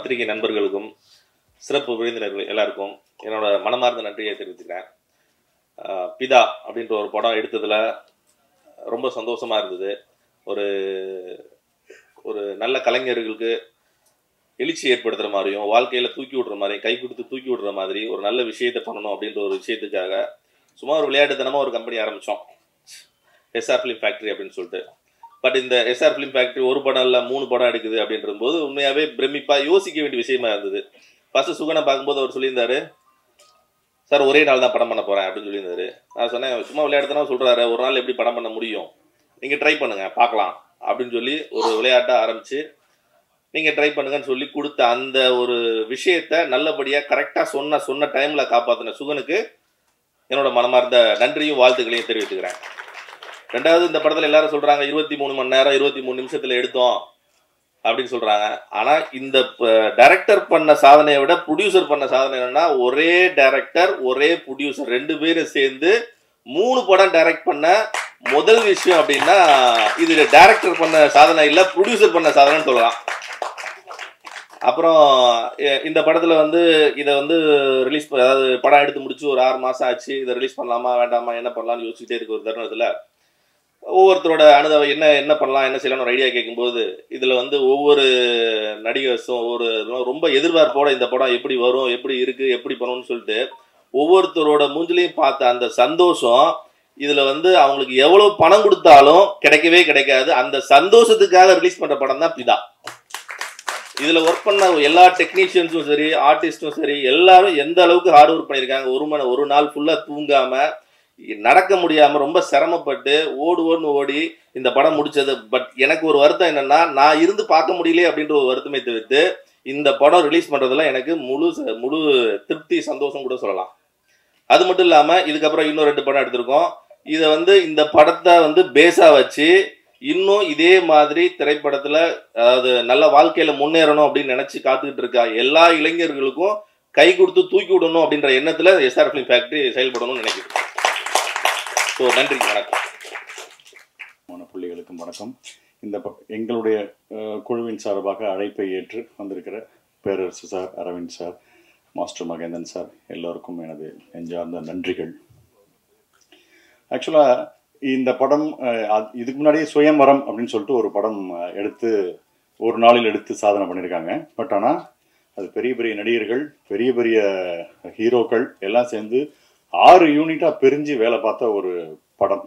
பத்திரிகை நண்பர்களுக்கும் சிறப்பு விருந்தினர்கள் எல்லாருக்கும் என்னோட மனமார்ந்த நன்றியை தெரிவிச்சுக்கிறேன். பிதா அப்படின்ற ஒரு படம் எடுத்ததுல ரொம்ப சந்தோஷமா இருந்தது. ஒரு ஒரு நல்ல கலைஞர்களுக்கு எழுச்சி ஏற்படுத்துற மாதிரியும் வாழ்க்கையில தூக்கி விடுற மாதிரி கை கொடுத்து தூக்கி விடுற மாதிரி ஒரு நல்ல விஷயத்தை பண்ணணும் அப்படின்ற ஒரு விஷயத்துக்காக சும்மா ஒரு விளையாட்டுத்தனமா ஒரு கம்பெனி ஆரம்பிச்சோம், எஸ்ஆர் ஃபிலிம் ஃபேக்டரி அப்படின்னு சொல்லிட்டு. பட் இந்த எஸ்ஆர் ஃபிலிம் ஃபேக்டரி ஒரு படம் இல்லை 3 படம் எடுக்குது அப்படின்ற போது உண்மையாவே பிரமிப்பா யோசிக்க வேண்டிய விஷயமா இருந்தது. ஃபர்ஸ்ட் சுகனை பார்க்கும்போது அவர் சொல்லியிருந்தாரு, சார் ஒரே நாள் தான் படம் பண்ண போறேன் அப்படின்னு சொல்லியிருந்தாரு. நான் சொன்னேன், சும்மா விளையாட்டுத்தனமா சொல்றாரு, ஒரு நாள் எப்படி படம் பண்ண முடியும், நீங்க ட்ரை பண்ணுங்க பார்க்கலாம் அப்படின்னு சொல்லி ஒரு விளையாட்டா ஆரம்பிச்சு நீங்க ட்ரை பண்ணுங்கன்னு சொல்லி கொடுத்த அந்த ஒரு விஷயத்த நல்லபடியா கரெக்டா சொன்ன டைம்ல காப்பாத்தின சுகனுக்கு என்னோட மனமார்ந்த நன்றியும் வாழ்த்துக்களையும் தெரிவித்துக்கிறேன். ரெண்டாவது, இந்த படத்துல எல்லாரும் சொல்றாங்க 23 மணி நேரம் 23 நிமிஷத்துல எடுத்தோம் அப்படின்னு சொல்றாங்க. ஆனா இந்த டைரக்டர் பண்ண சாதனையை விட ப்ரொடியூசர் பண்ண சாதனை என்னன்னா, ஒரே டைரக்டர் ஒரே ப்ரொடியூசர் 2 பேரும் சேர்ந்து 3 படம் டைரக்ட் பண்ண முதல் விஷயம் அப்படின்னா இது டைரக்டர் பண்ண சாதனை இல்ல, ப்ரொடியூசர் பண்ண சாதனைன்னு சொல்லலாம். அப்புறம் இந்த படத்துல இதை ரிலீஸ் அதாவது படம் எடுத்து முடிச்சு ஒரு 6 மாசம் ஆச்சு. இதை ரிலீஸ் பண்ணலாமா வேண்டாமா என்ன பண்ணலாம்னு யோசிச்சுட்டே இருக்க ஒரு தருணத்துல ஒவ்வொருத்தரோட அனுபவம் என்ன பண்ணலாம் என்ன செய்யலாம்னு ஒரு ஐடியா கேட்கும்போது இதுல ஒவ்வொரு நடிகர்ஸும் ரொம்ப எதிர்பார்ப்போட இந்த படம் எப்படி வரும், எப்படி இருக்கு, எப்படி பண்ணணும்னு சொல்லிட்டு ஒவ்வொருத்தரோட மூஞ்சிலையும் பார்த்த அந்த சந்தோஷம் இதுல அவங்களுக்கு எவ்வளவு பணம் கொடுத்தாலும் கிடைக்கவே கிடைக்காது. அந்த சந்தோஷத்துக்காக ரிலீஸ் பண்ற படம் தான் பிதா. இதுல ஒர்க் பண்ண எல்லா டெக்னீஷியன்ஸும் சரி, ஆர்டிஸ்டும் சரி, எல்லாரும் எந்த அளவுக்கு ஹார்ட் ஒர்க் பண்ணியிருக்காங்க. ஒரு நாள் ஃபுல்லா தூங்காம நடக்க முடியாம ரொம்ப சிரமப்பட்டு ஓடி இந்த படம் முடிச்சது. பட் எனக்கு ஒரு வருத்தம் என்னன்னா, நான் இருந்து பார்க்க முடியலையே அப்படின்ற ஒரு வருத்தமே தவிர்த்து இந்த படம் ரிலீஸ் பண்றதுல எனக்கு முழு திருப்தி சந்தோஷம் கூட சொல்லலாம். அது மட்டும் இல்லாம இதுக்கப்புறம் இன்னும் 2 படம் எடுத்திருக்கோம். இதை இந்த படத்தை பேஸா வச்சு இன்னும் இதே மாதிரி திரைப்படத்துல அதாவது நல்ல வாழ்க்கையில முன்னேறணும் அப்படின்னு நினைச்சு காத்துக்கிட்டு இருக்கா எல்லா இளைஞர்களுக்கும் கை கொடுத்து தூக்கி விடணும் அப்படின்ற எண்ணத்துல எஸ்ஆர் ஃபிலிம் ஃபேக்டரி செயல்படணும்னு நினைக்கிறேன். ஸோ நன்றி, வணக்கம். புள்ளிகளுக்கும் வணக்கம். இந்த எங்களுடைய குழுவின் சார்பாக அழைப்பை ஏற்று வந்திருக்கிற Perarasu sir, Arvind sir, master Mahendran sir எல்லோருக்கும் எனது நெஞ்சார்ந்த நன்றிகள். ஆக்சுவலாக இந்த படம் இதுக்கு முன்னாடியே சுயம்வரம் அப்படின்னு சொல்லிட்டு ஒரு படம் எடுத்து ஒரு நாளில் எடுத்து சாதனை பண்ணியிருக்காங்க. பட் ஆனால் அது பெரிய பெரிய நடிகர்கள், பெரிய பெரிய ஹீரோக்கள் எல்லாம் சேர்ந்து 6 யூனிட்டாக பிரிஞ்சு வேலை பார்த்த ஒரு படம்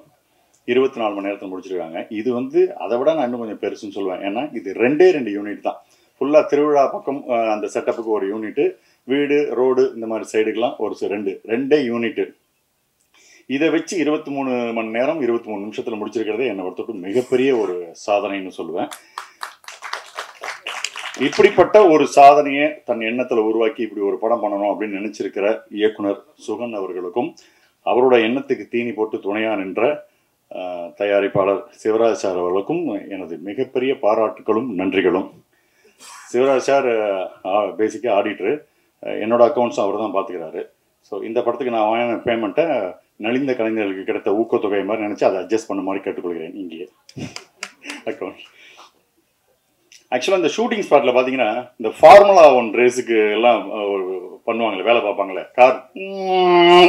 24 மணி நேரத்தில் முடிச்சிருக்காங்க. இது அதை விட நான் இன்னும் கொஞ்சம் பெருசுன்னு சொல்லுவேன். ஏன்னா இது 2 யூனிட் தான். ஃபுல்லாக திருவிழா பக்கம் அந்த செட்டப்புக்கு ஒரு யூனிட்டு, வீடு ரோடு இந்த மாதிரி சைடுக்கெலாம் ஒரு 2 யூனிட்டு. இதை வச்சு 23 மணி நேரம் 23 நிமிஷத்தில் முடிச்சிருக்கிறதே என்னை பொறுத்தவரைக்கும் மிகப்பெரிய ஒரு சாதனைன்னு சொல்லுவேன். இப்படிப்பட்ட ஒரு சாதனையை தன் எண்ணத்தில் உருவாக்கி இப்படி ஒரு படம் பண்ணணும் அப்படின்னு நினைச்சிருக்கிற இயக்குனர் சுகன் அவர்களுக்கும், அவரோட எண்ணத்துக்கு தீனி போட்டு துணையா நின்ற தயாரிப்பாளர் சிவராஜ் சார் அவர்களுக்கும் எனது மிகப்பெரிய பாராட்டுகளும் நன்றிகளும். சிவராஜ் சார் பேசிக்காக ஆடிட்டரு, என்னோட அக்கௌண்ட்ஸும் அவர் தான் பார்த்துக்கிறாரு. ஸோ இந்த படத்துக்கு நான் வாங்கின பேமெண்ட்டை நலிந்த கலைஞர்களுக்கு கிடைத்த ஊக்கத்தொகை மாதிரி நினச்சி அதை அட்ஜஸ்ட் பண்ண மாதிரி கேட்டுக்கொள்கிறேன். இங்கே அக்கௌண்ட் ஆக்சுவலாக இந்த ஷூட்டிங் ஸ்பாட்டில் பார்த்தீங்கன்னா இந்த ஃபார்முலா 1 ரேஸுக்கு எல்லாம் பண்ணுவாங்களே, வேலை பார்ப்பாங்களே, கார்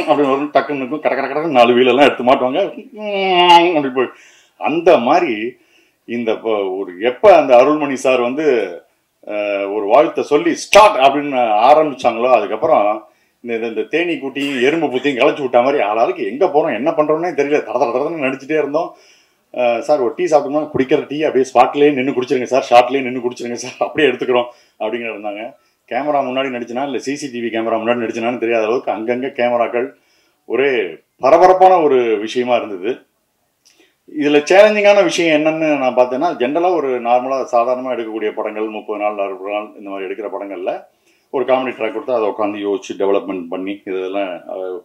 அப்படின்னு ஒரு டக்குன்னு இருக்கும், கடக்கு 4 வீலெல்லாம் எடுத்து மாட்டுவாங்க அப்படி போய் அந்த மாதிரி இந்த ஒரு எப்போ அந்த அருள்மணி சார் ஒரு வாழ்த்தை சொல்லி ஸ்டார்ட் அப்படின்னு ஆரம்பிச்சாங்களோ அதுக்கப்புறம் இந்த தேனி கூட்டியும் எறும்பு பூத்தியும் களைச்சி விட்டா மாதிரி ஆளாளுக்கு எங்கே போகிறோம் என்ன பண்ணுறோன்னே தெரியல. தடன்னு நடிச்சுட்டே இருந்தோம். சார் ஒரு டீ சாப்பிட்டோம்னா குடிக்கிற டீ அப்படியே ஸ்பாட்லேயே நின்று குடிச்சிருங்க சார், ஷார்ட்லேயே நின்று குடிச்சிருங்க சார், அப்படியே எடுத்துக்கிறோம் அப்படிங்கிற இருந்தாங்க. கேமரா முன்னாடி நடிச்சினா இல்லை சிசிடிவி கேமரா முன்னாடி நடிச்சினான்னு தெரியாத அளவுக்கு அங்கங்கே கேமராக்கள் ஒரே பரபரப்பான ஒரு விஷயமா இருந்தது. இதில் சேலஞ்சிங்கான விஷயம் என்னன்னு நான் பார்த்தேன்னா, ஜென்ரலாக ஒரு நார்மலாக சாதாரணமாக எடுக்கக்கூடிய படங்கள் 30 நாள் 60 நாள் இந்த மாதிரி எடுக்கிற படங்களில் ஒரு காமெடி ட்ராக் கொடுத்தா அதை உட்காந்து யோசிச்சு டெவலப்மெண்ட் பண்ணி இதெல்லாம்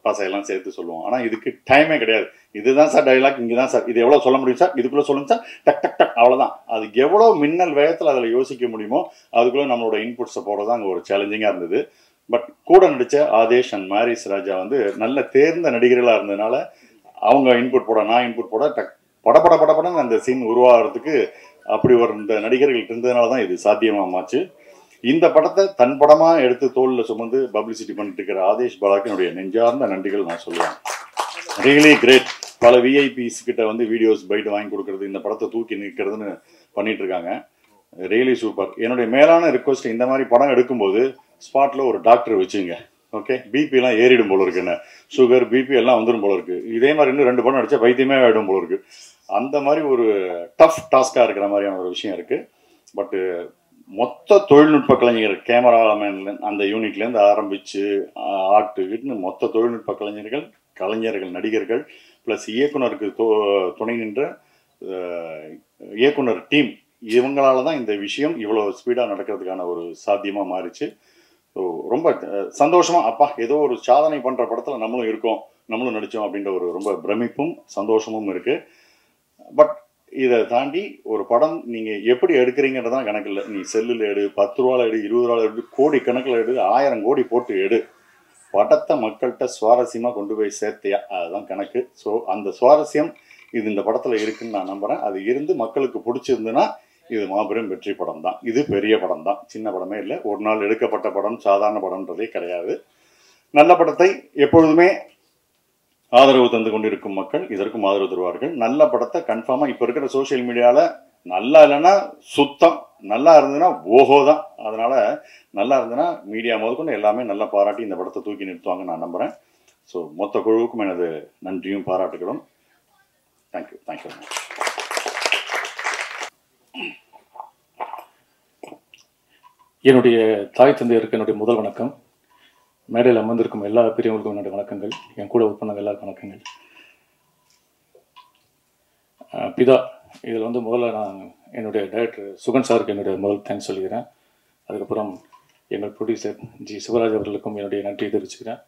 பசையெல்லாம் சேர்த்து சொல்லுவோம். ஆனால் இதுக்கு டைமே கிடையாது. இதுதான் சார் டைலாக், இங்கே தான் சார், இது எவ்வளோ சொல்ல முடியும் சார், இதுக்குள்ளே சொல்லுங்க சார், டக் டக் டக் அவ்வளோதான். அதுக்கு எவ்வளோ மின்னல் வேகத்தில் அதில் யோசிக்க முடியுமோ அதுக்குள்ளே நம்மளோட இன்புட்ஸை போகிறது அங்கே ஒரு சேலஞ்சிங்காக இருந்தது. பட் கூட நடித்த ஆதேஷ் அண்ட் மாரிஸ் ராஜா நல்ல தேர்ந்த நடிகர்களாக இருந்ததுனால அவங்க இன்புட் போட நான் இன்புட் போட படப்படன்னு அந்த சீன் உருவாகிறதுக்கு அப்படி ஒரு இந்த நடிகர்கள் இருந்ததுனால தான் இது சாத்தியமாச்சு. இந்த படத்தை தன் படமாக எடுத்து தோளில் சுமந்து பப்ளிசிட்டி பண்ணிட்டு இருக்கிற ஆதேஷ் பாலாக்கு என்னுடைய நெஞ்சார்ந்த நன்றிகள் நான் சொல்லுவேன். Really great. பல விஐபிஸ் கிட்ட வந்து வீடியோஸ் பைட் வாங்கி கொடுக்கறது, இந்த படத்தை தூக்கி நிற்கிறதுன்னு பண்ணிட்டு இருக்காங்க. Really super. என்னுடைய மேலான ரிக்வஸ்ட், இந்த மாதிரி படம் எடுக்கும்போது ஸ்பாட்டில் ஒரு டாக்டர் வச்சுங்க. ஓகே, பிபிலாம் ஏறிடும் போல இருக்கு, என்ன சுகர் பிபி எல்லாம் வந்துடும் போல இருக்கு. இதே மாதிரி இன்னும் 2 படம் அடித்தா வைத்தியமே ஆகிடும் போல இருக்கு. அந்த மாதிரி ஒரு டஃப் டாஸ்காக இருக்கிற மாதிரியான ஒரு விஷயம் இருக்குது. பட்டு மொத்த தொழில்நுட்ப கலைஞர், கேமராமேன் அந்த யூனிட்லேருந்து ஆரம்பித்து ஆர்ட்டுன்னு மொத்த தொழில்நுட்ப கலைஞர்கள், நடிகர்கள் ப்ளஸ் இயக்குனருக்கு துணை நின்ற இயக்குனர் டீம், இவங்களால தான் இந்த விஷயம் இவ்வளோ ஸ்பீடாக நடக்கிறதுக்கான ஒரு சாத்தியமாக மாறிச்சு. ஸோ ரொம்ப சந்தோஷமாக, அப்பா ஏதோ ஒரு சாதனை பண்ணுற படத்தில் நம்மளும் இருக்கோம், நம்மளும் நடித்தோம் அப்படின்ற ஒரு ரொம்ப பிரமிப்பும் சந்தோஷமும் இருக்குது. பட் இதை தாண்டி ஒரு படம் நீங்கள் எப்படி எடுக்கிறீங்கன்றதான் கணக்கு இல்லை. நீ செல்லில் எடு, 10 ரூபாவில் எடு, 20 ரூபாவில் எடு, கோடி கணக்கில் எடு, 1000 கோடி போட்டு எடு, படத்தை மக்கள்கிட்ட சுவாரஸ்யமாக கொண்டு போய் சேர்த்தியா, அதுதான் கணக்கு. ஸோ அந்த சுவாரஸ்யம் இது இந்த படத்தில் இருக்குன்னு நான் நம்புகிறேன். அது இருந்து மக்களுக்கு பிடிச்சிருந்துன்னா இது மாபெரும் வெற்றி படம் தான். இது பெரிய படம் தான், சின்ன படமே இல்லை. ஒரு நாள் எடுக்கப்பட்ட படம், சாதாரண படம்ன்றதே கிடையாது. நல்ல படத்தை எப்பொழுதுமே ஆதரவு தந்து கொண்டிருக்கும் மக்கள் இதற்கும் ஆதரவு தருவார்கள். நல்ல படத்தை கன்ஃபார்மாக இப்போ இருக்கிற சோஷியல் மீடியாவில் நல்லா இல்லைன்னா சுத்தம், நல்லா இருந்ததுன்னா ஓஹோ தான். அதனால் நல்லா இருந்ததுன்னா மீடியா முதற்கொண்டு எல்லாமே நல்லா பாராட்டி இந்த படத்தை தூக்கி நிறுத்துவாங்க நான் நம்புகிறேன். ஸோ மொத்த குழுவுக்கும் எனது நன்றியும் பாராட்டுகளும். தேங்க்யூ. என்னுடைய தாய் தந்தையருக்கு என்னுடைய முதல் வணக்கம். மேடையில் அமர்ந்திருக்கும் எல்லா பெரியவங்களுக்கும் என்னுடைய வணக்கங்கள். என் கூட ஒர்க் பண்ண எல்லாருக்கும் வணக்கங்கள். பிதா இதில் வந்து முதல்ல நான் என்னுடைய டைரக்டர் சுகன் சாருக்கு என்னுடைய முதல் தேங்க்ஸ் சொல்லிக்கிறேன். அதுக்கப்புறம் எங்கள் ப்ரொடியூசர் ஜி சிவராஜ் அவர்களுக்கும் என்னுடைய நன்றியை தெரிவிச்சுக்கிறேன்.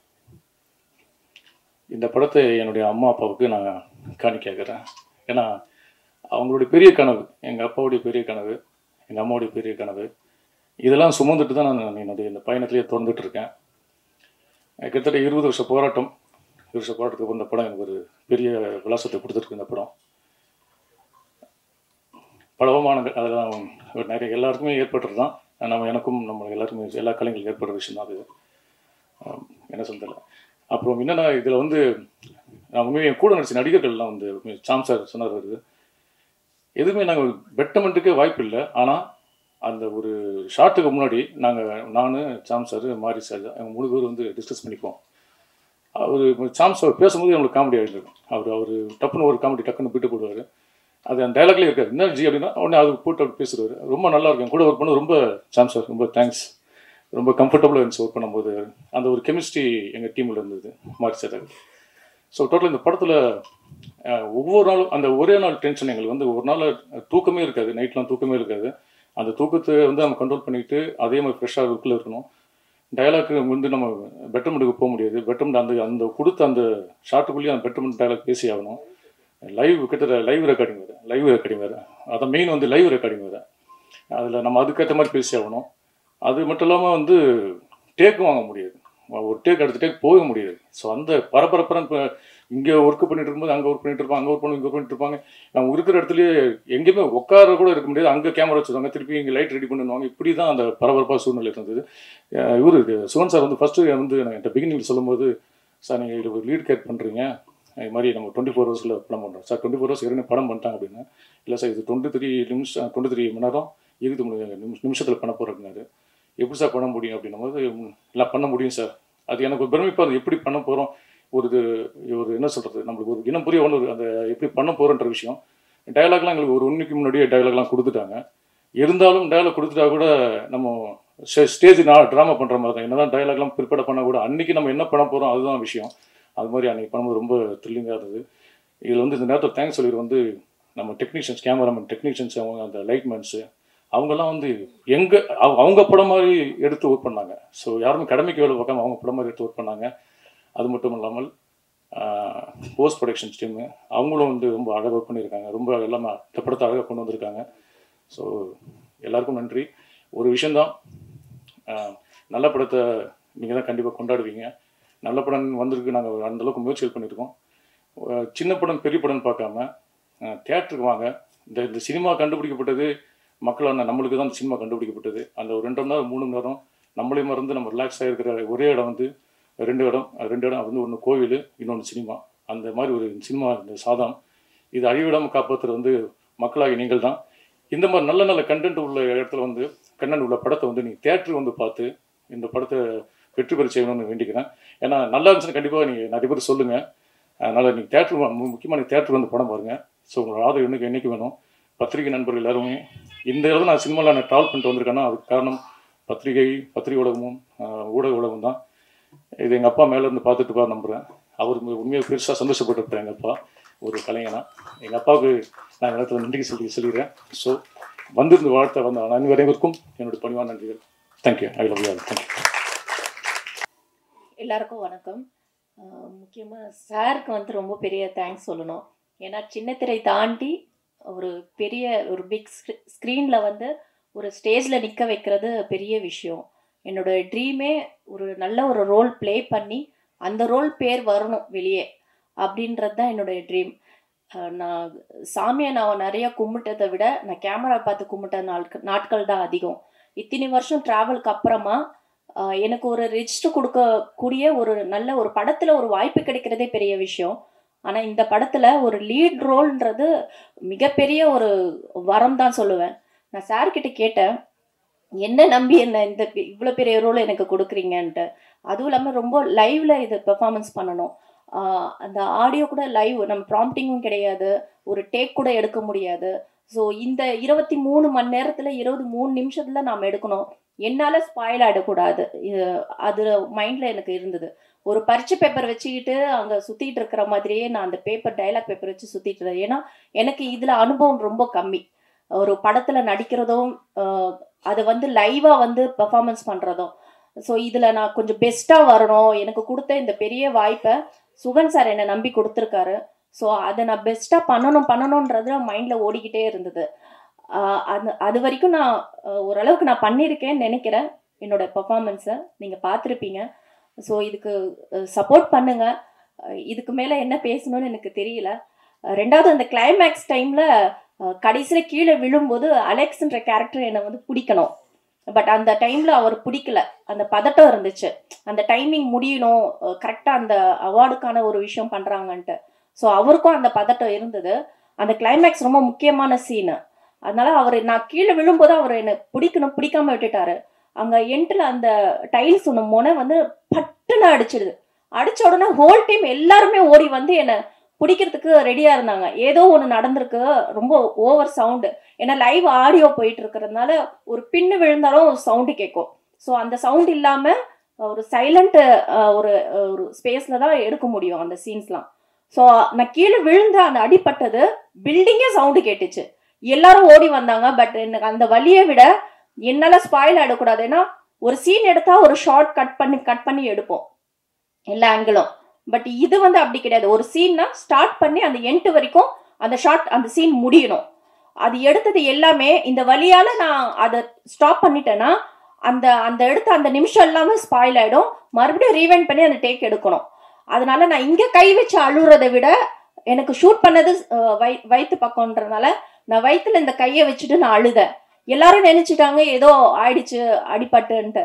இந்த படத்தை என்னுடைய அம்மா அப்பாவுக்கு நான் காணிக்கிறேன். ஏன்னா அவங்களுடைய பெரிய கனவு, எங்கள் அப்பாவுடைய பெரிய கனவு, எங்கள் அம்மாவுடைய பெரிய கனவு, இதெல்லாம் சுமந்துட்டு தான் நான் என்னுடைய இந்த பயணத்திலேயே தொடர்ந்துட்டு இருக்கேன். கிட்டத்தட்ட 20 வருஷ போராட்டம். 20 வருஷ போராட்டத்துக்கு இந்த படம் எனக்கு ஒரு பெரிய விலாசத்தை கொடுத்துருக்கு. இந்த படம் பல அவமானங்கள் அதெல்லாம் நிறைய எல்லாருக்குமே ஏற்பட்டது தான். எனக்கும் நம்ம எல்லாருக்குமே எல்லா கலைஞர்களுக்கும் ஏற்படுற விஷயம் தான் அது. என்ன சொல்ல, அப்புறம் என்னென்னா இதில் வந்து நான் உண்மையாக என் கூட நடிச்ச நடிகர்கள்லாம் வந்து சாம் சார் சொன்னார், வருது எதுவுமே நாங்கள் பெட்டமெண்ட்டுக்கே வாய்ப்பு இல்லை. ஆனால் அந்த ஒரு ஷார்ட்டுக்கு முன்னாடி நான் சாம் சார், மாரி சார், அவங்க 3 பேர் வந்து டிஸ்கஸ் பண்ணிப்போம். அவர் சாம் சார் பேசும்போது நம்மளுக்கு காமெடி ஆகிட்டு அவர் டப்புன்னு ஒரு காமெடி டக்குன்னு போட்டு போடுவார். அது அந்த டைலாக்லேயே இருக்காது. என்ன ஜி அப்படின்னா உடனே அது போட்டு அப்படி பேசுவார். ரொம்ப நல்லா இருக்கும். கூட ஒர்க் பண்ண ரொம்ப சாம் சார் ரொம்ப தேங்க்ஸ். ரொம்ப கம்ஃபர்டபுளாக இருந்துச்சு ஒர்க் பண்ணும்போது. அந்த ஒரு கெமிஸ்ட்ரி எங்கள் டீமில் இருந்தது மாரி சார். ஸோ டோட்டல் இந்த படத்தில் ஒவ்வொரு நாளும் அந்த ஒரே நாள் டென்ஷன் எங்களுக்கு வந்து ஒரு நாள் தூக்கமே இருக்காது. நைட்லாம் தூக்கமே இருக்காது. அந்த தூக்கத்தை வந்து நம்ம கண்ட்ரோல் பண்ணிக்கிட்டு அதே மாதிரி ஃப்ரெஷ்ஷாக ஒர்க்கில் இருக்கணும். டைலாக்கு வந்து நம்ம பெட்டர்மெண்ட்டுக்கு போக முடியாது. பெட்டர்மெண்ட் அந்த கொடுத்த அந்த ஷார்ட்டுக்குள்ளேயே அந்த பெட்டர்மெண்ட் டைலாக் பேசி ஆகணும். கிட்டத்தட்ட லைவ் ரெக்கார்டிங் வேறு. அதான் மெயின் வந்து லைவ் ரெக்கார்டிங் வேறு. அதில் நம்ம அதுக்கேற்ற மாதிரி பேசி ஆகணும். அது மட்டும் இல்லாமல் வந்து டேக்கும் வாங்க முடியாது. ஒரு டேக் அடுத்த டேக் போக முடியாது. ஸோ அந்த பரபரப்புறம் இப்போ இங்கே ஒர்க்கு பண்ணிட்டு இருக்கும்போது அங்கே ஒர்க் பண்ணிட்டு இருப்பாங்க, அங்கே ஒர்க் இங்கே ஒர்க் பண்ணிட்டு இருப்பாங்க. நம்ம இருக்கிற இடத்துலையே எங்கேயுமே உட்கார கூட இருக்க முடியாது. அங்கே கேமரா வச்சுருவாங்க, திருப்பி இங்கே லைட் ரெடி பண்ணுவாங்க. இப்படி தான் அந்த பரபரப்பாக சூழ்நிலை இருந்தது. சுகன் சார் வந்து ஃபஸ்ட்டு வந்து என்கிட்ட பிகினிங்கில் சொல்லும்போது, சார் நீங்கள் இதில் ஒரு லீட் கேட் பண்ணுறீங்க, இது மாதிரி நம்ம 24 ஹவர்ஸில் படம் பண்ணுறோம் சார். 24 ஹவர்ஸ் ஏற்கனவே படம் பண்ணிட்டாங்க அப்படின்னா. இல்லை சார், இது 23 மணி நேரம் 23 நிமிஷத்தில் பண்ண போகிறதுனாரு. எப்படி சார் பண்ண முடியும் அப்படின்னும் போது, எல்லாம் பண்ண முடியும் சார். அது எனக்கு ஒரு பிரமிப்பாக அது எப்படி பண்ண போகிறோம், ஒரு என்ன சொல்கிறது, நம்மளுக்கு ஒரு இனம் புரிய ஒன்று அந்த எப்படி பண்ண போகிறோன்ற விஷயம். டைலாக்லாம் எங்களுக்கு ஒரு 1 முன்னாடியே டைலாக்லாம் கொடுத்துட்டாங்க. இருந்தாலும் டைலாக் கொடுத்துட்டா கூட நம்ம ஸ்டேஜ் ட்ராமா பண்ணுற மாதிரி தான். என்ன தான் டைலாக்லாம் ப்ரிப்பேர் பண்ணால் கூட அன்றைக்கி நம்ம என்ன பண்ண போகிறோம் அதுதான் விஷயம். அது மாதிரி அன்றைக்கி பண்ணும்போது ரொம்ப த்ரில்லிங்காக இருந்தது. இதில் வந்து இந்த நேரத்தில் தேங்க்ஸ் சொல்லிடு வந்து நம்ம டெக்னீஷியன்ஸ், கேமராமேன் டெக்னீஷியன்ஸ், அவங்க அந்த லைட்மேன்ஸு, அவங்கெல்லாம் வந்து அவங்க படம் மாதிரி எடுத்து ஒர்க் பண்ணாங்க. ஸோ யாருமே கடமைக்கு வேலை பார்க்காம அவங்க படம் மாதிரி எடுத்து ஒர்க் பண்ணாங்க. அது மட்டும் இல்லாமல் போஸ்ட் ப்ரொடக்ஷன்ஸ் டீமு அவங்களும் வந்து ரொம்ப அழகாக ஒர்க் பண்ணியிருக்காங்க. ரொம்ப எல்லாமே இந்த படத்தை அழகாக கொண்டு வந்திருக்காங்க. ஸோ எல்லாருக்கும் நன்றி. ஒரு விஷயந்தான், நல்ல படத்தை நீங்கள் தான் கண்டிப்பாக கொண்டாடுவீங்க. நல்ல படம் வந்திருக்கு, நாங்கள் அந்தளவுக்கு முயற்சிகள் பண்ணியிருக்கோம். சின்ன படம் பெரிய படம்னு பார்க்காம தியேட்டருக்கு வாங்க. இந்த சினிமா கண்டுபிடிக்கப்பட்டது மக்கள் நம்மளுக்கு தான் சினிமா கண்டுபிடிக்கப்பட்டது. அந்த ஒரு 2 மணி நேரம் 3 மணி நேரம் நம்மளே மறந்து நம்ம ரிலாக்ஸாக இருக்கிற ஒரே இடம் வந்து 2 இடம். 2 இடம் வந்து ஒன்று கோவில், இன்னொன்று சினிமா. அந்த மாதிரி ஒரு சினிமா இந்த சாதம் இது அழிவிடாமல் காப்பாற்றுறது வந்து மக்களாகி நீங்கள் தான். இந்த மாதிரி நல்ல நல்ல கண்டென்ட் உள்ள இடத்துல வந்து கண்டென்ட் உள்ள படத்தை வந்து நீங்கள் தேட்டரு வந்து பார்த்து இந்த படத்தை வெற்றி பெற செய்யணும்னு வேண்டிக்கிறேன். ஏன்னா நல்லா இருந்துச்சுன்னு கண்டிப்பாக நீங்கள் நிறைய பேர் சொல்லுங்கள். அதனால் நீங்கள் தேட்டரு முக்கியமாக நீங்கள் தேட்டருக்கு வந்து படம் பாருங்கள். ஸோ உங்களோட ஆதரவு என்றைக்கு வேணும். பத்திரிகை நண்பர்கள் எல்லாருமே இந்த அளவு நான் சினிமாவில் நான் ட்ராவல் பண்ணிட்டு வந்திருக்கேன்னா அதுக்கு காரணம் பத்திரிகை உலகமும் ஊடக உலகம் தான். இது எங்கள் அப்பா மேலேருந்து பார்த்துட்டு நம்புகிறேன். அவர் உண்மையாக பெருசாக சந்தோஷப்பட்டிருப்பேன். எங்கள் அப்பா ஒரு கலைஞனா. எங்கள் அப்பாவுக்கு நான் இடத்துல நன்றி சொல்லிடுறேன். ஸோ வந்திருந்து வாழ்த்த வந்த அனைவருக்கும் என்னுடைய பணிவான நன்றிகள். Thank you. I love you. Thank you. எல்லாருக்கும் வணக்கம். முக்கியமாக சாருக்கு வந்து ரொம்ப பெரிய தேங்க்ஸ் சொல்லணும். ஏன்னா சின்ன திரை தாண்டி ஒரு பெரிய ஒரு பிக் ஸ்க்ரீனில் வந்து ஒரு ஸ்டேஜில் நிற்க வைக்கிறது பெரிய விஷயம். என்னோடய ட்ரீமே ஒரு நல்ல ஒரு ரோல் ப்ளே பண்ணி அந்த ரோல் பேர் வரணும் வெளியே அப்படின்றது தான் என்னுடைய ட்ரீம். நான் சாமியை நான் நிறையா கும்பிட்டதை விட நான் கேமரா பார்த்து கும்பிட்ட நாட்கள் தான் அதிகம். இத்தனை வருஷம் ட்ராவலுக்கு அப்புறமா எனக்கு ஒரு ரெஜிஸ்டர் கொடுக்கக்கூடிய ஒரு நல்ல ஒரு படத்தில் ஒரு வாய்ப்பு கிடைக்கிறதே பெரிய விஷயம். ஆனால் இந்த படத்தில் ஒரு லீட் ரோல்ன்றது மிகப்பெரிய ஒரு வரம் தான் சொல்லுவேன். நான் சார்கிட்ட கேட்டேன், என்ன நம்பி என்ன இந்த இவ்வளோ பெரிய ரோல் எனக்கு கொடுக்குறீங்கன்ட்டு. அதுவும் இல்லாமல் ரொம்ப லைவில் இது பெர்ஃபார்மன்ஸ் பண்ணணும். அந்த ஆடியோ கூட லைவ், நம்ம ப்ராம்ப்டிங்கும் கிடையாது, ஒரு டேக் கூட எடுக்க முடியாது. ஸோ இந்த 23 மணி நேரத்தில் 23 நிமிஷத்தில் நாம் எடுக்கணும். என்னால் ஸ்பாயில் ஆகிடக்கூடாது. அது மைண்டில் எனக்கு இருந்தது. ஒரு பரீட்சை பேப்பர் வச்சுக்கிட்டு அங்கே சுற்றிட்டு இருக்கிற மாதிரியே நான் அந்த டைலாக் பேப்பர் வச்சு சுற்றிட்டு இருந்தேன். ஏன்னா எனக்கு இதில் அனுபவம் ரொம்ப கம்மி. ஒரு படத்தில் நடிக்கிறதும் அதை வந்து லைவாக வந்து பெர்ஃபார்மன்ஸ் பண்ணுறதும். ஸோ இதில் நான் கொஞ்சம் பெஸ்ட்டாக வரணும். எனக்கு கொடுத்த இந்த பெரிய வாய்ப்பை சுகன் சார் என்னை நம்பி கொடுத்துருக்காரு. ஸோ அதை நான் பெஸ்ட்டாக பண்ணணுன்றது மைண்டில் ஓடிக்கிட்டே இருந்தது. அது வரைக்கும் நான் ஓரளவுக்கு நான் பண்ணியிருக்கேன்னு நினைக்கிறேன். என்னோட பெர்ஃபார்மன்ஸை நீங்கள் பார்த்துருப்பீங்க. ஸோ இதுக்கு சப்போர்ட் பண்ணுங்கள். இதுக்கு மேலே என்ன பேசணும்னு எனக்கு தெரியல. ரெண்டாவது, அந்த கிளைமேக்ஸ் டைமில் கடைசியில் கீழே விழும்போது அலெக்ஸ்ன்ற கேரக்டர் என்னை வந்து பிடிக்கணும். பட் அந்த டைமில் அவர் பிடிக்கல. அந்த பதட்டம் இருந்துச்சு. அந்த டைமிங் முடியணும், கரெக்டாக அந்த அவார்டுக்கான ஒரு விஷயம் பண்ணுறாங்கன்ட்டு. ஸோ அவருக்கும் அந்த பதட்டம் இருந்தது. அந்த கிளைமேக்ஸ் ரொம்ப முக்கியமான சீனு. அதனால நான் கீழே விழும்போது அவர் என்னை பிடிக்காம விட்டுட்டாரு. அங்கே என்ட்ரில் அந்த டைல்ஸ் ஒன்று முனை வந்து பட்டுன்னு அடிச்சிடுது. அடித்த உடனே ஹோல் டீம் எல்லாருமே ஓடி வந்து என்னை பிடிக்கிறதுக்கு ரெடியாக இருந்தாங்க. ஏதோ ஒன்று நடந்திருக்கு, ரொம்ப ஓவர் சவுண்டு. ஏன்னா லைவ் ஆடியோ போயிட்டு இருக்கிறதுனால ஒரு பின்னு விழுந்தாலும் சவுண்டு கேட்கும். ஸோ அந்த சவுண்ட் இல்லாமல் ஒரு சைலண்ட்டு ஒரு ஒரு ஸ்பேஸில் தான் எடுக்க முடியும் அந்த சீன்ஸ்லாம். ஸோ நான் கீழே விழுந்த அந்த அடிப்பட்டது பில்டிங்கே சவுண்டு கேட்டுச்சு. எல்லாரும் ஓடி வந்தாங்க. பட் எனக்கு அந்த வலியை விட என்னால் ஸ்பாயில் ஆகிடக்கூடாது. ஏன்னா ஒரு சீன் எடுத்தால் ஒரு ஷார்ட் கட் பண்ணி எடுப்போம் எல்லா ஆங்கிளும். பட் இது வந்து அப்படி கிடையாது. ஒரு சீன்னா ஸ்டார்ட் பண்ணி அந்த எண்டு வரைக்கும் அந்த சீன் முடியணும். அது எடுத்தது எல்லாமே இந்த வழியால் நான் அதை ஸ்டாப் பண்ணிட்டேன்னா அந்த எடுத்த அந்த நிமிஷம் எல்லாமே ஸ்பாயில் ஆகிடும். மறுபடியும் ரீவைண்ட் பண்ணி அந்த டேக் எடுக்கணும். அதனால நான் இங்கே கை வச்சு அழுறதை விட எனக்கு ஷூட் பண்ணது வயிற்று பக்கம்ன்றதுனால நான் வயிற்றுல இந்த கையை வச்சுட்டு நான் அழுதேன். எல்லாரும் நினைச்சிட்டாங்க ஏதோ ஆயிடுச்சு அடிபட்டுன்ட்டு.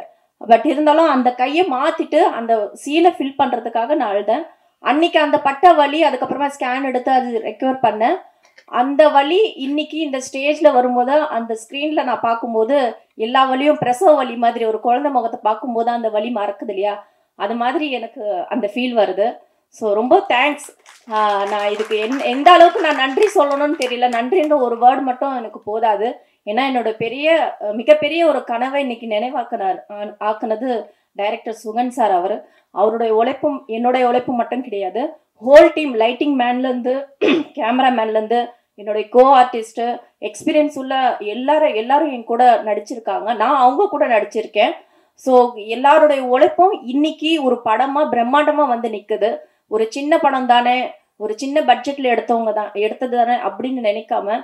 பட் இருந்தாலும் அந்த கையை மாற்றிட்டு அந்த சீனை ஃபில் பண்ணுறதுக்காக நான் அழுதேன். அன்னைக்கு அந்த பட்ட வலி, அதுக்கப்புறமா ஸ்கேன் எடுத்து அது ரெக்கவர் பண்ணேன். அந்த வலி இன்னைக்கு இந்த ஸ்டேஜில் வரும்போது அந்த ஸ்க்ரீனில் நான் பார்க்கும்போது எல்லா வலியும் பிரசவ வலி மாதிரி, ஒரு குழந்தை முகத்தை பார்க்கும்போது அந்த வலி மறக்குது இல்லையா, அது மாதிரி எனக்கு அந்த ஃபீல் வருது. ஸோ ரொம்ப தேங்க்ஸ். நான் இதுக்கு எந்த அளவுக்கு நான் நன்றி சொல்லணும்னு தெரியல. நன்றின்ற ஒரு வேர்டு மட்டும் எனக்கு போதாது. ஏன்னா என்னோட மிகப்பெரிய ஒரு கனவை இன்னைக்கு ஆக்குனது டைரக்டர் சுகன் சார். அவருடைய உழைப்பும் என்னுடைய உழைப்பும் மட்டும் கிடையாது. ஹோல் டீம், லைட்டிங் மேன்லேருந்து கேமராமேன்லேருந்து என்னுடைய கோ ஆர்டிஸ்ட்டு, எக்ஸ்பீரியன்ஸ் உள்ள எல்லாரும் என் கூட நடிச்சிருக்காங்க. நான் அவங்க கூட நடிச்சிருக்கேன். ஸோ எல்லாருடைய உழைப்பும் இன்னைக்கு ஒரு படமாக பிரம்மாண்டமாக வந்து நிற்குது. ஒரு சின்ன படம் தானே, ஒரு சின்ன பட்ஜெட்டில் எடுத்தது தானே அப்படின்னு நினைக்காம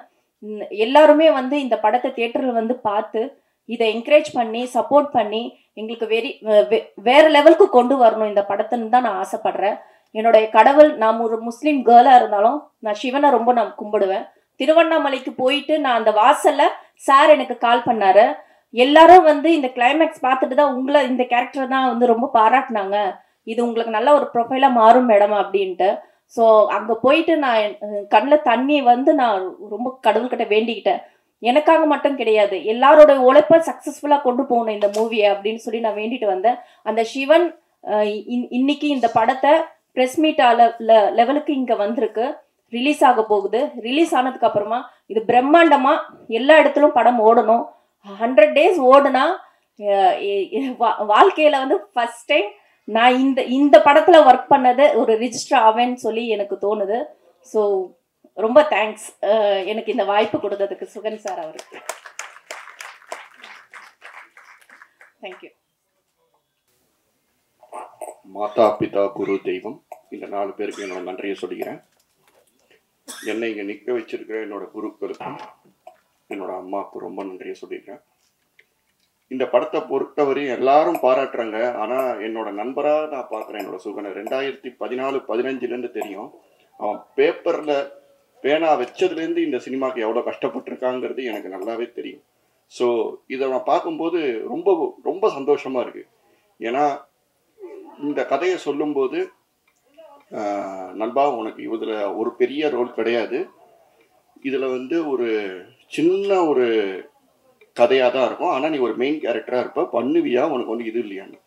எல்லாருமே வந்து இந்த படத்தை தியேட்டரில் வந்து பார்த்து இதை என்கரேஜ் பண்ணி சப்போர்ட் பண்ணி எங்களுக்கு வேற லெவலுக்கு கொண்டு வரணும் இந்த படத்துன்னு தான் நான் ஆசைப்படுறேன். என்னுடைய கடவுள், நான் ஒரு முஸ்லீம் கேர்ளாக இருந்தாலும் நான் சிவனை ரொம்ப கும்பிடுவேன். திருவண்ணாமலைக்கு போயிட்டு நான் அந்த வாசல்ல சார் எனக்கு கால் பண்ணாரு. எல்லாரும் வந்து இந்த கிளைமேக்ஸ் பார்த்துட்டு தான் உங்களை இந்த கேரக்டர் தான் வந்து ரொம்ப பாராட்டினாங்க, இது உங்களுக்கு நல்ல ஒரு ப்ரொஃபைலா மாறும் மேடம் அப்படின்ட்டு. ஸோ அங்கே போயிட்டு நான் கண்ணில் தண்ணி வந்து நான் ரொம்ப கடவுள்கிட்ட வேண்டிக்கிட்டேன். எனக்காக மட்டும் கிடையாது, எல்லாரோட உழைப்பை சக்ஸஸ்ஃபுல்லாக கொண்டு போகணும் இந்த மூவியை அப்படின்னு சொல்லி நான் வேண்டிட்டு வந்தேன். அந்த சிவன் இன்னைக்கு இந்த படத்தை ப்ரெஸ் மீட் லெவலுக்கு இங்கே வந்திருக்கு, ரிலீஸ் ஆக போகுது. ரிலீஸ் ஆனதுக்கு அப்புறமா இது பிரம்மாண்டமா எல்லா இடத்துலும் படம் ஓடணும். 100 days ஓடுனா வாழ்க்கையில வந்து ஃபர்ஸ்ட் டைம் நான் இந்த படத்துல ஒர்க் பண்ணது ஒரு ரிஜிஸ்டர் ஆவேன்னு சொல்லி எனக்கு தோணுது. ஸோ ரொம்ப தேங்க்ஸ் எனக்கு இந்த வாய்ப்பு கொடுத்ததுக்கு சுகன் சார் அவருக்கு. தேங்க்யூ. மாதா பிதா குரு தெய்வம் இந்த 4 பேருக்கு என்னோட நன்றியை சொல்லிக்கிறேன். என்னை இங்கே நிற்க வச்சிருக்கிற என்னோட குருக்களுக்கும் என்னோட அம்மாவுக்கு ரொம்ப நன்றியை சொல்லியிருக்கேன். இந்த படத்தை பொறுத்தவரை எல்லாரும் பாராட்டுறாங்க, ஆனால் என்னோட நண்பராக நான் பார்க்குறேன் என்னோட சுகனை. 2014-15 தெரியும். அவன் பேப்பரில் பேனா வச்சதுலேருந்து இந்த சினிமாவுக்கு எவ்வளோ கஷ்டப்பட்டிருக்காங்கிறது எனக்கு நல்லாவே தெரியும். ஸோ இதை நான் பார்க்கும்போது ரொம்ப ரொம்ப சந்தோஷமாக இருக்குது. ஏன்னா இந்த கதையை சொல்லும்போது நண்பா உனக்கு இதில் ஒரு பெரிய ரோல் கிடையாது, இதில் வந்து ஒரு சின்ன ஒரு கதையாக தான் இருக்கும், ஆனால் நீ ஒரு மெயின் கேரக்டராக இருப்ப, பண்ணுவியா, உனக்கு ஒன்று இது இல்லையான்னு.